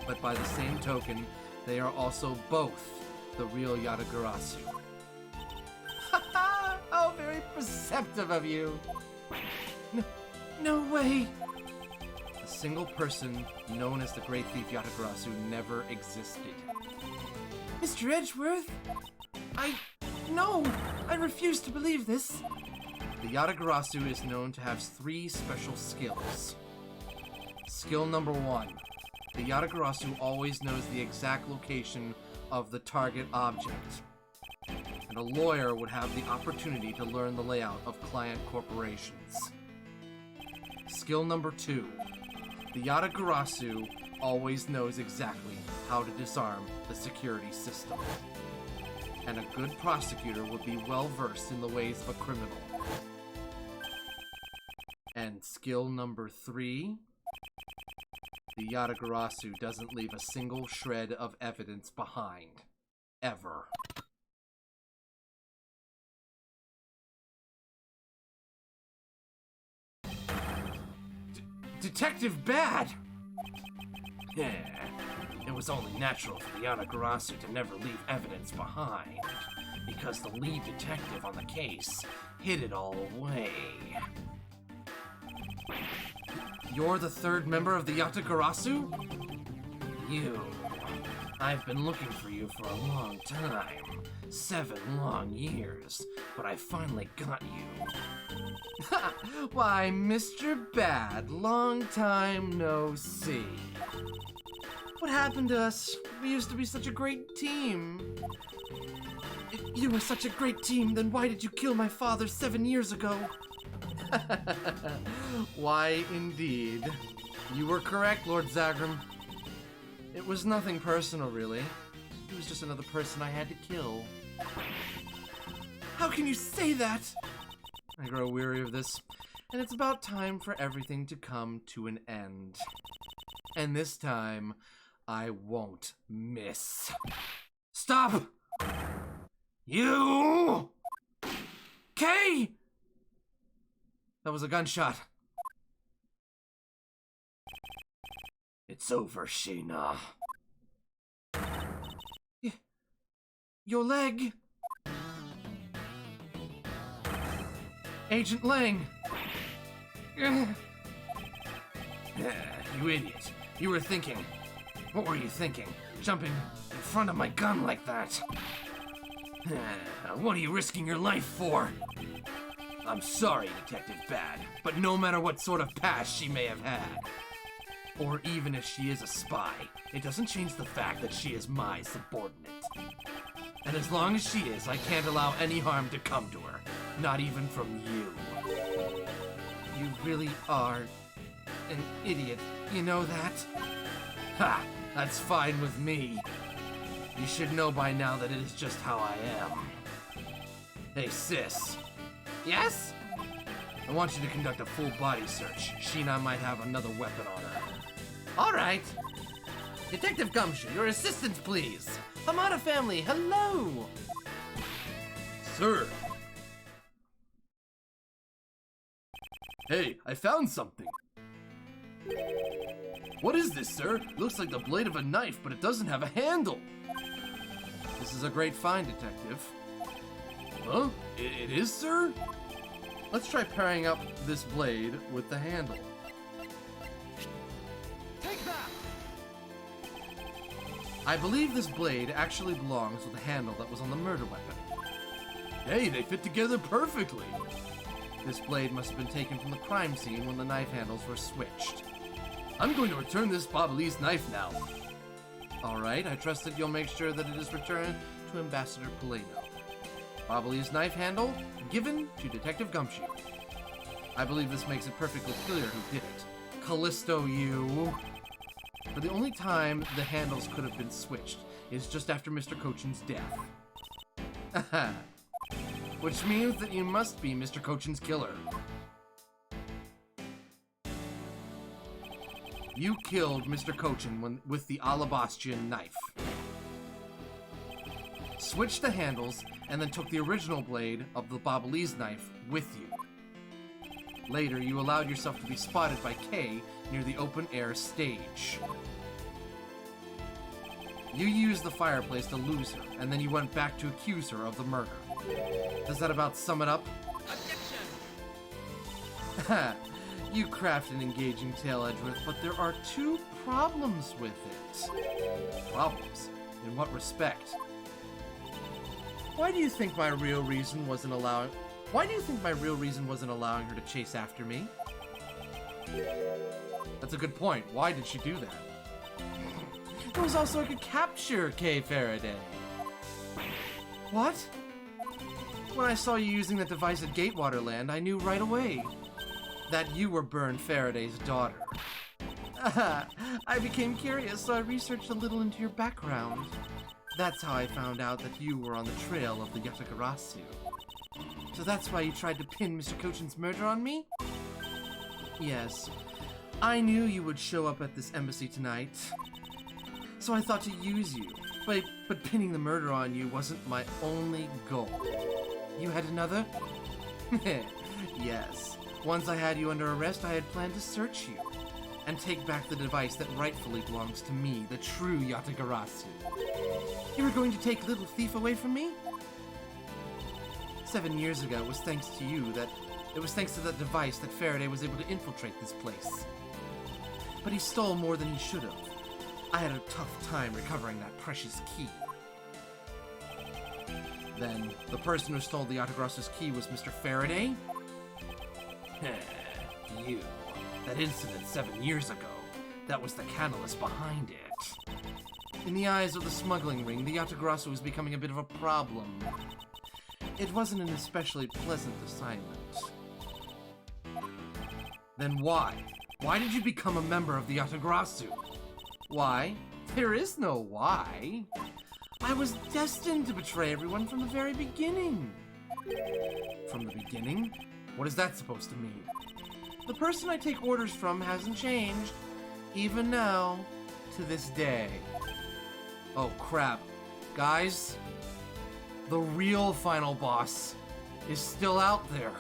[SPEAKER 2] But by the same token, they are also both the real Yatagarasu. Oh, very perceptive of you. No way. A single person known as the Great Thief Yatagarasu never existed. Mr. Edgeworth? No, I refuse to believe this. The Yatagarasu is known to have 3 special skills. Skill number 1. The Yatagarasu always knows the exact location of the target object. And a lawyer would have the opportunity to learn the layout of client corporations. Skill number 2. The Yatagarasu always knows exactly how to disarm the security system. And a good prosecutor would be well versed in the ways of a criminal. And skill number 3. The Yatagarasu doesn't leave a single shred of evidence behind. Ever. Detective Bad! Yeah, it was only natural for the Yatagarasu to never leave evidence behind, because the lead detective on the case hid it all away. You're the 3rd member of the Yatagarasu? You. I've been looking for you for a long time. 7 long years. But I finally got you.
[SPEAKER 1] Why, Mr. Bad, long time no see. What happened to us? We used to be such a great team. If you were such a great team, then why did you kill my father 7 years ago? Why, indeed. You were correct, Lord Zagrum. It was nothing personal, really. He was just another person I had to kill. How can you say that? I grow weary of this, and it's about time for everything to come to an end. And this time, I won't miss. Stop! You! Kay! That was a gunshot.
[SPEAKER 2] It's over, Sheena.
[SPEAKER 1] Your leg. Agent Lang.
[SPEAKER 2] You idiot. You were thinking. What were you thinking? Jumping in front of my gun like that? What are you risking your life for? I'm sorry, Detective Bad, but no matter what sort of past she may have had, or even if she is a spy, it doesn't change the fact that she is my subordinate. And as long as she is, I can't allow any harm to come to her, not even from you.
[SPEAKER 1] You really are an idiot, you know that?
[SPEAKER 2] Ha! That's fine with me. You should know by now that it is just how I am. Hey, sis. Yes? I want you to conduct a full body search. Sheena might have another weapon on her.
[SPEAKER 1] All right. Detective Gumshoe, your assistance, please. Hamada family, hello.
[SPEAKER 5] Sir. Hey, I found something. What is this, sir? Looks like the blade of a knife, but it doesn't have a handle.
[SPEAKER 1] This is a great find, Detective.
[SPEAKER 5] Huh? It is, sir?
[SPEAKER 1] Let's try pairing up this blade with the handle.
[SPEAKER 3] Take that!
[SPEAKER 1] I believe this blade actually belongs with the handle that was on the murder weapon.
[SPEAKER 5] Hey, they fit together perfectly.
[SPEAKER 1] This blade must have been taken from the crime scene when the knife handles were switched.
[SPEAKER 5] I'm going to return this Babalese knife now.
[SPEAKER 1] Alright, I trust that you'll make sure that it is returned to Ambassador Polino. Babalese knife handle given to Detective Gumshoe. I believe this makes it perfectly clear who did it. Callisto, you. For the only time the handles could have been switched is just after Mr. Cochin's death. Which means that you must be Mr. Cochin's killer. You killed Mr. Cochin with the Alabastian knife. Switched the handles, and then took the original blade of the Babalese knife with you. Later, you allowed yourself to be spotted by Kay near the open-air stage. You used the fireplace to lose her, and then you went back to accuse her of the murder. Does that about sum it up? You craft an engaging tale, Edgeworth, but there are 2 problems with it. Problems? In what respect? Why do you think my real reason wasn't allowing her to chase after me? That's a good point. Why did she do that? It was also I could capture Kay Faraday. What? When I saw you using that device at Gatewaterland, I knew right away that you were Byrne Faraday's daughter. I became curious, so I researched a little into your background. That's how I found out that you were on the trail of the Yatagarasu. So that's why you tried to pin Mr. Cochin's murder on me? Yes. I knew you would show up at this embassy tonight. So I thought to use you. But pinning the murder on you wasn't my only goal. You had another? Yes. Once I had you under arrest, I had planned to search you and take back the device that rightfully belongs to me, the true Yatagarasu. You were going to take Little Thief away from me? 7 years ago, it was thanks to that device that Faraday was able to infiltrate this place. But he stole more than he should have. I had a tough time recovering that precious key. Then, the person who stole the Yatagrasu's key was Mr. Faraday? You. That incident 7 years ago. That was the catalyst behind it. In the eyes of the smuggling ring, the Yatagrasu was becoming a bit of a problem. It wasn't an especially pleasant assignment. Then why? Why did you become a member of the Yatagrasu? Why? There is no why. I was destined to betray everyone from the very beginning. From the beginning? What is that supposed to mean? The person I take orders from hasn't changed, even now, to this day. Oh crap. Guys, the real final boss is still out there.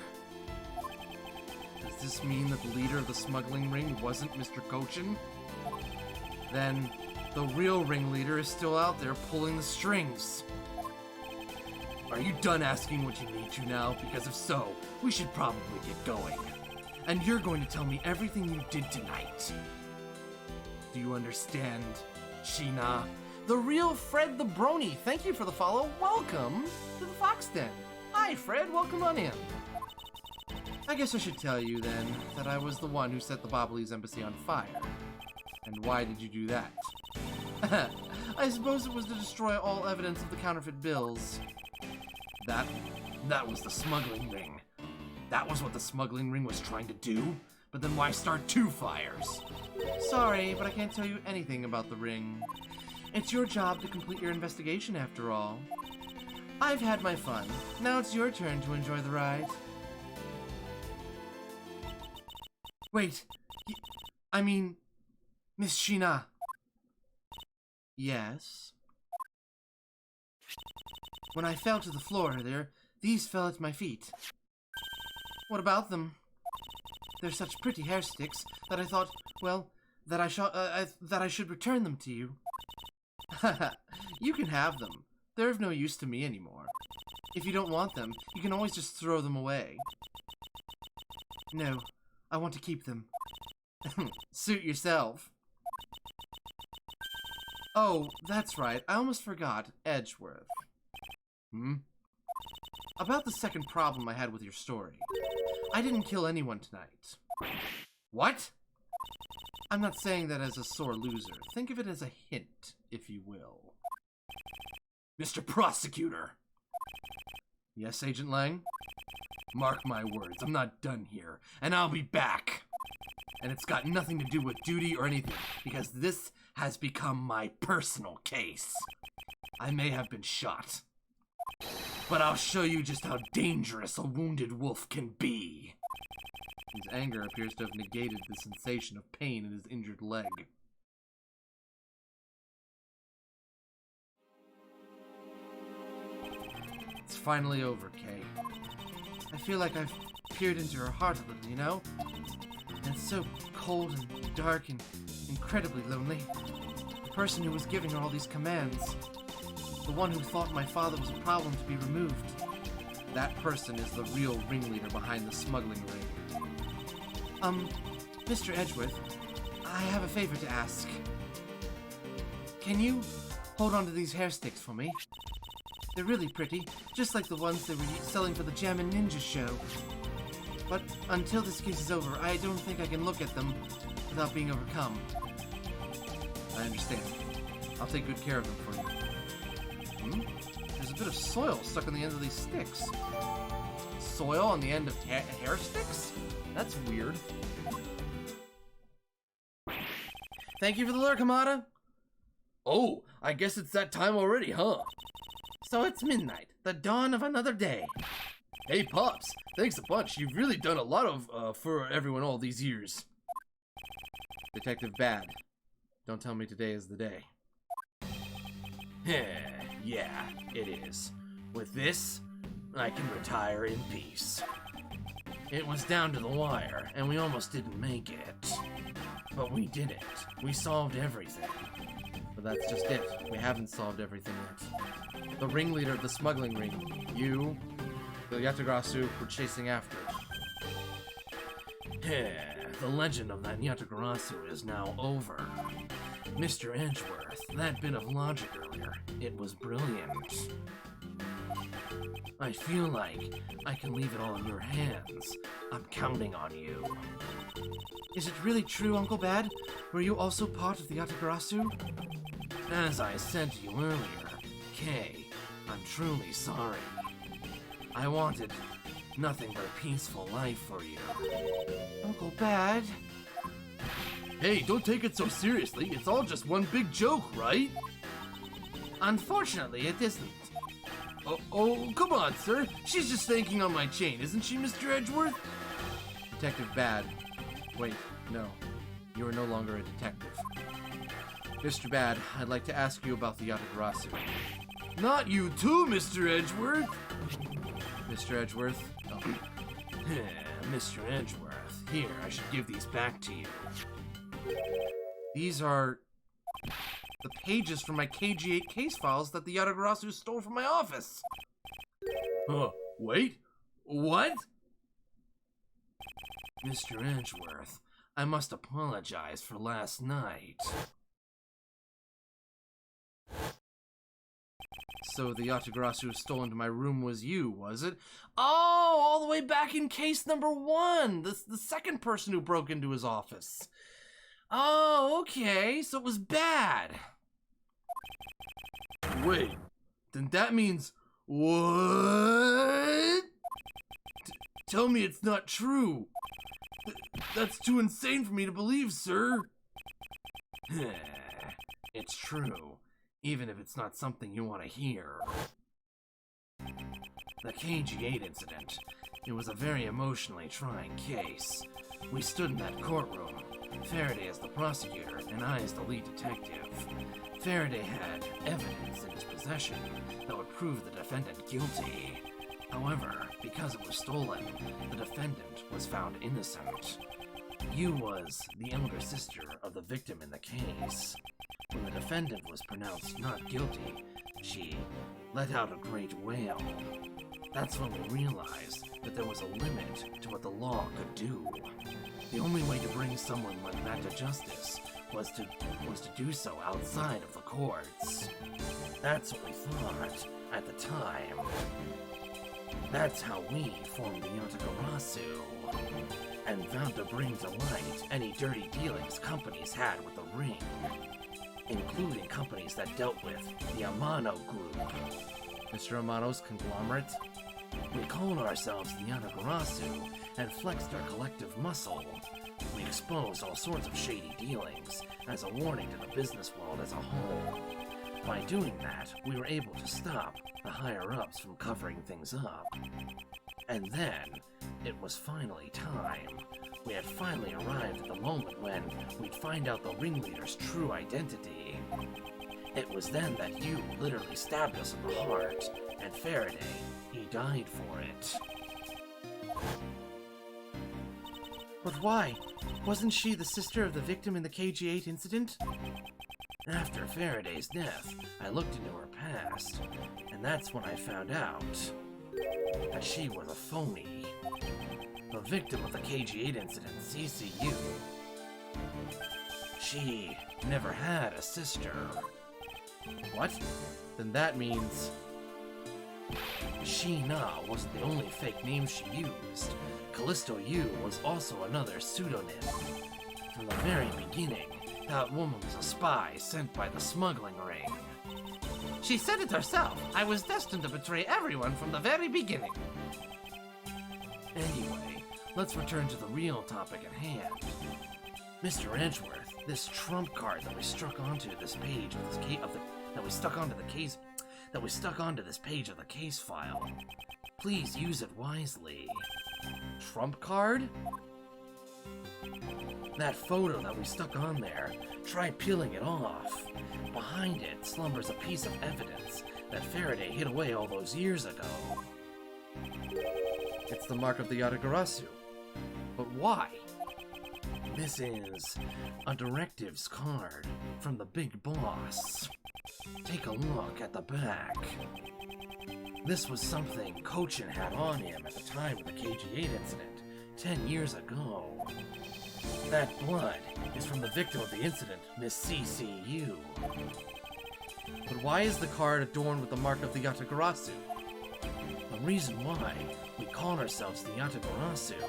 [SPEAKER 1] Does this mean that the leader of the smuggling ring wasn't Mr. Kochin? Then, the real ringleader is still out there pulling the strings. Are you done asking what you need to now? Because if so, we should probably get going. And you're going to tell me everything you did tonight. Do you understand, Sheena? The real Fred the Brony, thank you for the follow. Welcome to the Fox Den. Hi, Fred, welcome on in. I guess I should tell you, then, that I was the one who set the Bobbly's embassy on fire. And why did you do that? I suppose it was to destroy all evidence of the counterfeit bills. That was the smuggling ring. That was what the smuggling ring was trying to do? But then why start 2 fires? Sorry, but I can't tell you anything about the ring. It's your job to complete your investigation, after all. I've had my fun. Now it's your turn to enjoy the ride. Wait, I mean, Miss Sheena. Yes? When I fell to the floor earlier, these fell at my feet. What about them? They're such pretty hair sticks that I thought, well, that I should return them to you. You can have them. They're of no use to me anymore. If you don't want them, you can always just throw them away. No, I want to keep them. Suit yourself. Oh, that's right. I almost forgot. Edgeworth. About the second problem I had with your story. I didn't kill anyone tonight. What? I'm not saying that as a sore loser. Think of it as a hint, if you will. Mr. Prosecutor! Yes, Agent Lang? Mark my words, I'm not done here, and I'll be back. And it's got nothing to do with duty or anything, because this has become my personal case. I may have been shot, but I'll show you just how dangerous a wounded wolf can be. His anger appears to have negated the sensation of pain in his injured leg. It's finally over, Kay. I feel like I've peered into her heart a little, you know? And it's so cold and dark and incredibly lonely. The person who was giving her all these commands, the one who thought my father was a problem to be removed, that person is the real ringleader behind the smuggling ring. Mr. Edgeworth, I have a favor to ask. Can you hold on to these hair sticks for me? They're really pretty, just like the ones they were selling for the Jammin' Ninja show. But until this case is over, I don't think I can look at them without being overcome. I understand. I'll take good care of them for you. There's a bit of soil stuck on the end of these sticks. Soil on the end of hair sticks? That's weird. Thank you for the lure, Kamada. Oh, I guess it's that time already, huh? So it's midnight, the dawn of another day. Hey, Pops, thanks a bunch. You've really done a lot of, for everyone all these years. Detective Bad, don't tell me today is the day. Yeah, it is. With this, I can retire in peace. It was down to the wire, and we almost didn't make it. But we did it. We solved everything. But that's just it. We haven't solved everything yet. The ringleader of the smuggling ring, you, the Yatagrasu, were chasing after it. The legend of that Yatagrasu is now over.
[SPEAKER 2] Mr. Edgeworth, that bit of logic earlier, it was brilliant. I feel like I can leave it all in your hands. I'm counting on you.
[SPEAKER 1] Is it really true, Uncle Bad? Were you also part of the Yatagarasu?
[SPEAKER 2] As I said to you earlier, Kay, I'm truly sorry. I wanted nothing but a peaceful life for you.
[SPEAKER 1] Uncle Bad?
[SPEAKER 5] Hey, don't take it so seriously. It's all just one big joke, right?
[SPEAKER 2] Unfortunately, it isn't.
[SPEAKER 5] Oh, come on, sir. She's just thanking on my chain, isn't she, Mr. Edgeworth?
[SPEAKER 1] Detective Bad. Wait, no. You are no longer a detective. Mr. Bad, I'd like to ask you about the Yatagarasu.
[SPEAKER 5] Not you too, Mr. Edgeworth.
[SPEAKER 1] Mr. Edgeworth? Oh.
[SPEAKER 2] Mr. Edgeworth, here, I should give these back to you.
[SPEAKER 1] These are the pages from my KG8 case files that the Yatagarasu stole from my office.
[SPEAKER 5] Wait. What?
[SPEAKER 2] Mr. Edgeworth, I must apologize for last night.
[SPEAKER 1] So the Yatagarasu stole into my room was you, was it? Oh, all the way back in case number 1. The second person who broke into his office. Oh, okay, so it was Bad.
[SPEAKER 5] Wait, then that means what? Tell me it's not true. That's too insane for me to believe, sir.
[SPEAKER 2] It's true, even if it's not something you want to hear. The KG8 incident, it was a very emotionally trying case. We stood in that courtroom, Faraday as the prosecutor and I as the lead detective. Faraday had evidence in his possession that would prove the defendant guilty. However, because it was stolen, the defendant was found innocent. You was the younger sister of the victim in the case. When the defendant was pronounced not guilty, she let out a great wail. That's when we realized that there was a limit to what the law could do. The only way to bring someone like that to justice was to do so outside of the courts. That's what we thought at the time. That's how we formed the Yatagarasu, and vowed to bring to light any dirty dealings companies had with the ring, including companies that dealt with the Amano group.
[SPEAKER 1] Mr. Amano's conglomerate?
[SPEAKER 2] We called ourselves the Yatagarasu and flexed our collective muscle. We exposed all sorts of shady dealings as a warning to the business world as a whole. By doing that, we were able to stop the higher-ups from covering things up. And then, it was finally time. We had finally arrived at the moment when we'd find out the ringleader's true identity. It was then that you literally stabbed us in the heart, and Faraday, he died for it.
[SPEAKER 1] But why? Wasn't she the sister of the victim in the KG8 incident?
[SPEAKER 2] After Faraday's death, I looked into her past, and that's when I found out that she was a phony. The victim of the KG8 incident, CCU, she never had a sister.
[SPEAKER 1] What? Then that means...
[SPEAKER 2] She-Na wasn't the only fake name she used. Callisto Yu was also another pseudonym. From the very beginning, that woman was a spy sent by the smuggling ring. She said it herself. I was destined to betray everyone from the very beginning. Anyway, let's return to the real topic at hand. Mr. Edgeworth, this trump card that we struck onto this page of this that we stuck onto this page of the case file. Please use it wisely.
[SPEAKER 1] Trump card?
[SPEAKER 2] That photo that we stuck on there, try peeling it off. Behind it slumbers a piece of evidence that Faraday hid away all those years ago.
[SPEAKER 1] It's the mark of the Yatagarasu. But why?
[SPEAKER 2] This is a directives card from the big boss. Take a look at the back. This was something Kochin had on him at the time of the KG8 incident, 10 years ago.
[SPEAKER 1] That blood is from the victim of the incident, Miss CCU. But why is the card adorned with the mark of the Yatagarasu? The reason why we call ourselves the Yatagarasu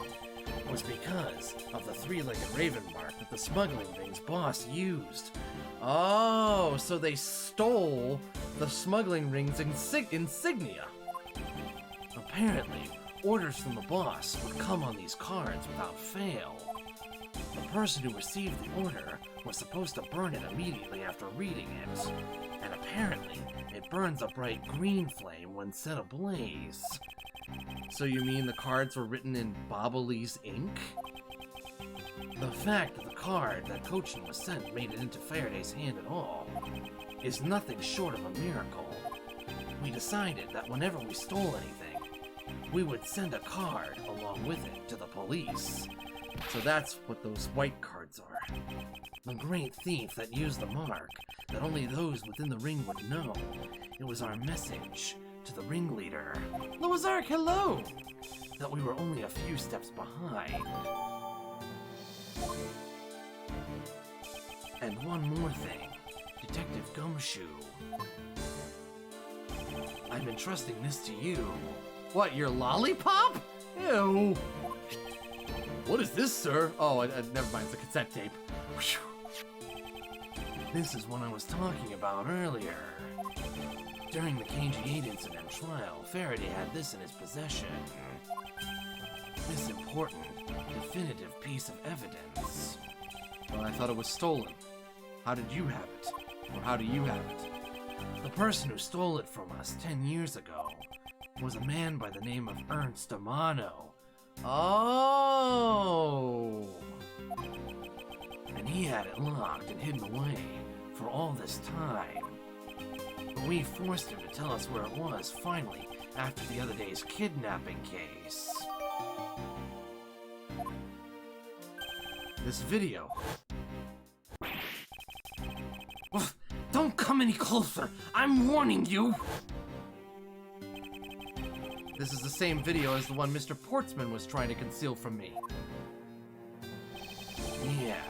[SPEAKER 1] was because of the three-legged raven mark that the smuggling ring's boss used. Oh, so they stole the smuggling ring's insignia. Apparently, orders from the boss would come on these cards without fail. The person who received the order was supposed to burn it immediately after reading it, and apparently it burns a bright green flame when set ablaze. So you mean the cards were written in Bobbly's ink? The fact that the card that Cochin was sent made it into Faraday's hand at all is nothing short of a miracle. We decided that whenever we stole anything, we would send a card along with it to the police. So that's what those white cards are. The great thief that used the mark that only those within the ring would know. It was our message to the ringleader. Loazark, hello! That we were only a few steps behind. And one more thing, Detective Gumshoe. I'm entrusting this to you. What, your lollipop? Ew. What is this, sir? Oh, never mind, it's a cassette tape. This is what I was talking about earlier. During the KG-8 incident trial, Faraday had this in his possession. This important, definitive piece of evidence. Well, I thought it was stolen. How did you have it? Or how do you have it? The person who stole it from us 10 years ago was a man by the name of Ernst Amano. Oh! And he had it locked and hidden away for all this time. But we forced him to tell us where it was, finally, after the other day's kidnapping case. This video. Oof, don't come any closer! I'm warning you! This is the same video as the one Mr. Portsman was trying to conceal from me. Yeah,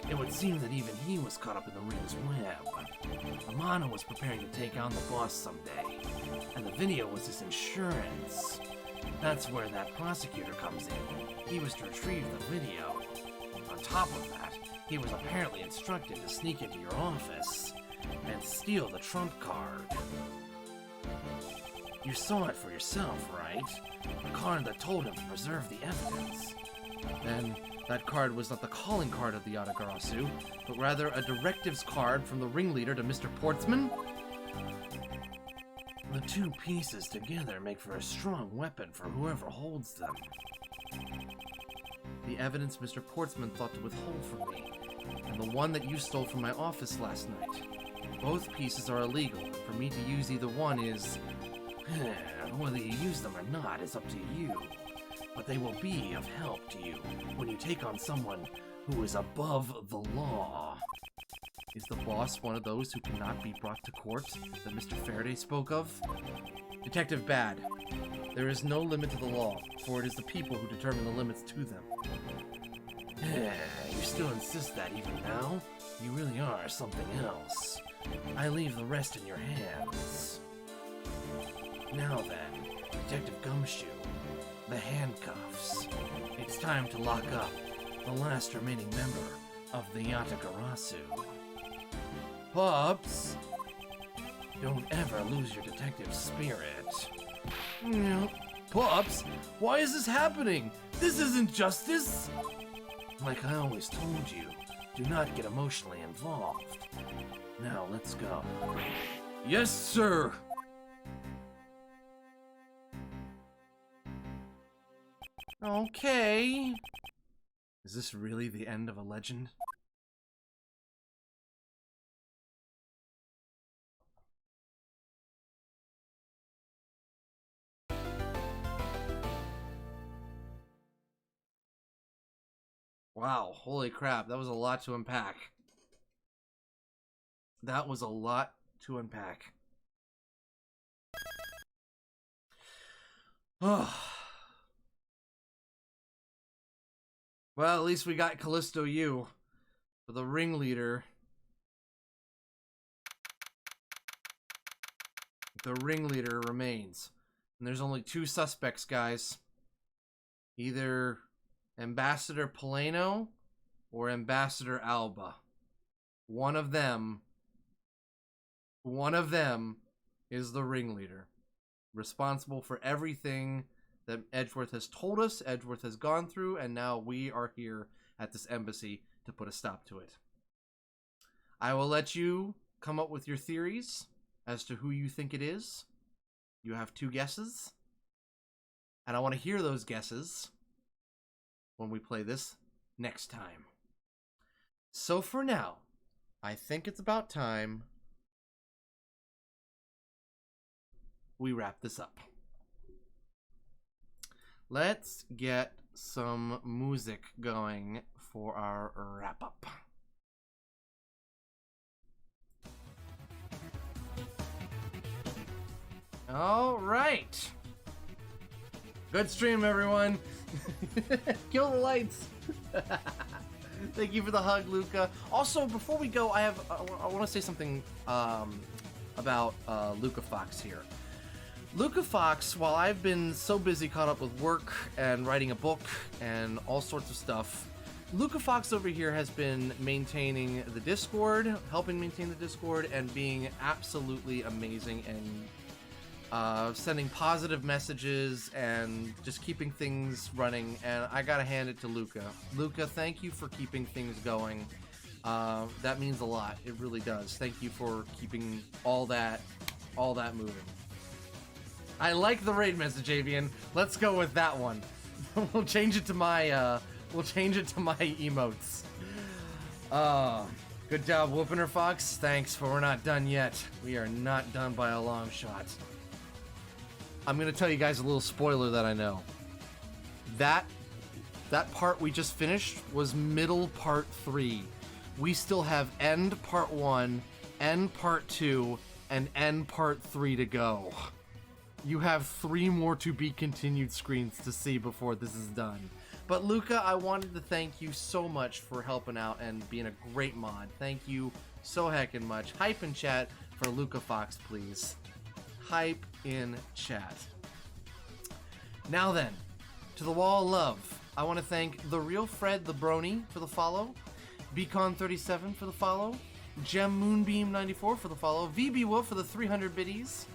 [SPEAKER 1] it would seem that even he was caught up in the ring's web. Amano was preparing to take on the boss someday, and the video was his insurance. That's where that prosecutor comes in. He was to retrieve the video. On top of that, he was apparently instructed to sneak into your office and steal the trump card. You saw it for yourself, right? The card that told him to preserve the evidence. Then, that card was not the calling card of the Yatagarasu, but rather a directives card from the ringleader to Mr. Portsman? The two pieces together make for a strong weapon for whoever holds them. The evidence Mr. Portsman thought to withhold from me, and the one that you stole from my office last night. Both pieces are illegal, and for me to use either one is... whether you use them or not is up to you. But they will be of help to you when you take on someone who is above the law. Is the boss one of those who cannot be brought to court that Mr. Faraday spoke of? Detective Bad, there is no limit to the law, for it is the people who determine the limits to them. You still insist that even now? You really are something else. I leave the rest in your hands. Now then, Detective Gumshoe, the handcuffs. It's time to lock up the last remaining member of the Yatagarasu. Pups! Don't ever lose your detective spirit. Pups, why is this happening? This isn't justice! Like I always told you, do not get emotionally involved. Now let's go. Yes, sir! Okay. Is this really the end of a legend? Wow, holy crap, that was a lot to unpack. That was a lot to unpack. Oh. Well, at least we got Callisto U for the ringleader. The ringleader remains. And there's only 2 suspects, guys. Either Ambassador Polano or Ambassador Alba. One of them is the ringleader. Responsible for everything that Edgeworth has told us, Edgeworth has gone through, and now we are here at this embassy to put a stop to it. I will let you come up with your theories as to who you think it is. You have 2 guesses, and I want to hear those guesses when we play this next time. So for now, I think it's about time we wrap this up. Let's get some music going for our wrap up. All right. Good stream, everyone. Kill the lights. Thank you for the hug, Luca. Also, before we go, I want to say something about Luca Fox here. Luca Fox, while I've been so busy caught up with work and writing a book and all sorts of stuff, Luca Fox over here has been maintaining the Discord, helping maintain the Discord, and being absolutely amazing and sending positive messages and just keeping things running. And I gotta hand it to Luca. Luca, thank you for keeping things going. That means a lot. It really does. Thank you for keeping all that moving. I like the raid message, Avian. Let's go with that one. We'll change it to my emotes. Good job, whooping her, Fox. Thanks, but we're not done yet. We are not done by a long shot. I'm gonna tell you guys a little spoiler that I know. That part we just finished was middle part 3. We still have end part 1, end part 2, and end part 3 to go. You have 3 more to be continued screens to see before this is done. But Luca, I wanted to thank you so much for helping out and being a great mod. Thank you so heckin' much. Hype in chat for Luca Fox, please. Hype in chat. Now then, to the wall of love. I want to thank The Real Fred the Brony for the follow, Beacon37 for the follow, Gem Moonbeam 94 for the follow, VB Wolf for the 300 biddies,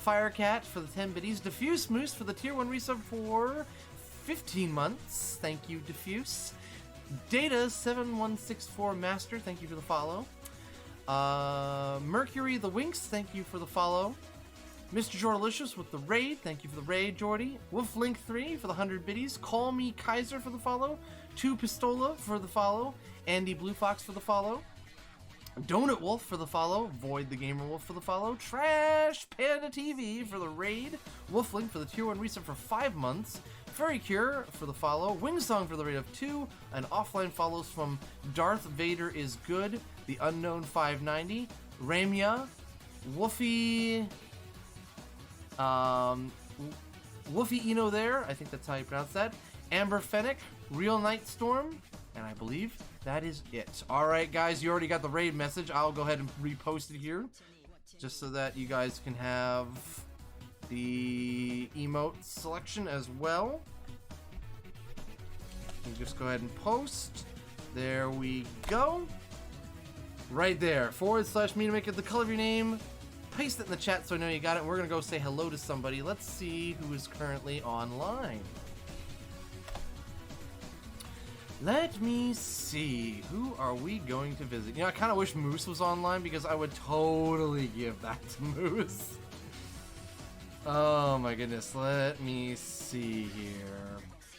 [SPEAKER 1] Firecat for the 10 biddies, Diffuse Moose for the tier 1 resub for 15 months. Thank you, Diffuse. Data7164 Master, thank you for the follow. Mercury the Winks, thank you for the follow. Mr. Jordalicious with the raid, thank you for the raid, Jordy. Wolflink3 for the 100 biddies. Call Me Kaiser for the follow. 2 Pistola for the follow. Andy Blue Fox for the follow. Donut Wolf for the follow. Void the Gamer Wolf for the follow. Trash Panda TV for the raid. Wolflink for the tier 1 resub for 5 months. Furry Cure for the follow. Wingsong for the raid of 2. And offline follows from Darth Vader is Good. The Unknown 590. Ramya. Woofy... Woofy Eno there, I think that's how you pronounce that. Amber Fennec, Real Nightstorm, and I believe that is it. Alright guys, you already got the raid message. I'll go ahead and repost it here, just so that you guys can have the emote selection as well. You just go ahead and post. There we go. Right there, /me to make it the color of your name. Paste it in the chat so I know you got it. We're gonna go say hello to somebody. Let's see who is currently online. Let me see. Who are we going to visit? You know, I kind of wish Moose was online because I would totally give that to Moose. Oh my goodness. Let me see here.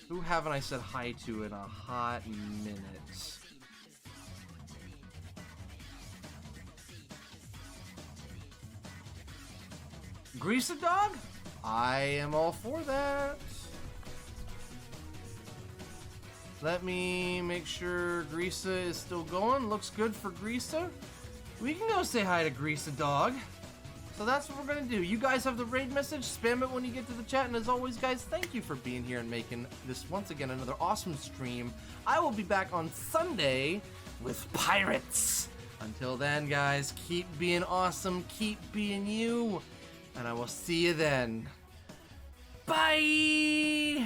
[SPEAKER 1] Who haven't I said hi to in a hot minute? Grease a dog? I am all for that. Let me make sure Greasa is still going. Looks good for Greasa. We can go say hi to Greasa dog. So that's what we're gonna do. You guys have the raid message, spam it when you get to the chat, and as always, guys, thank you for being here and making this once again another awesome stream. I will be back on Sunday with Pirates. Until then, guys, keep being awesome, keep being you, and I will see you then. Bye!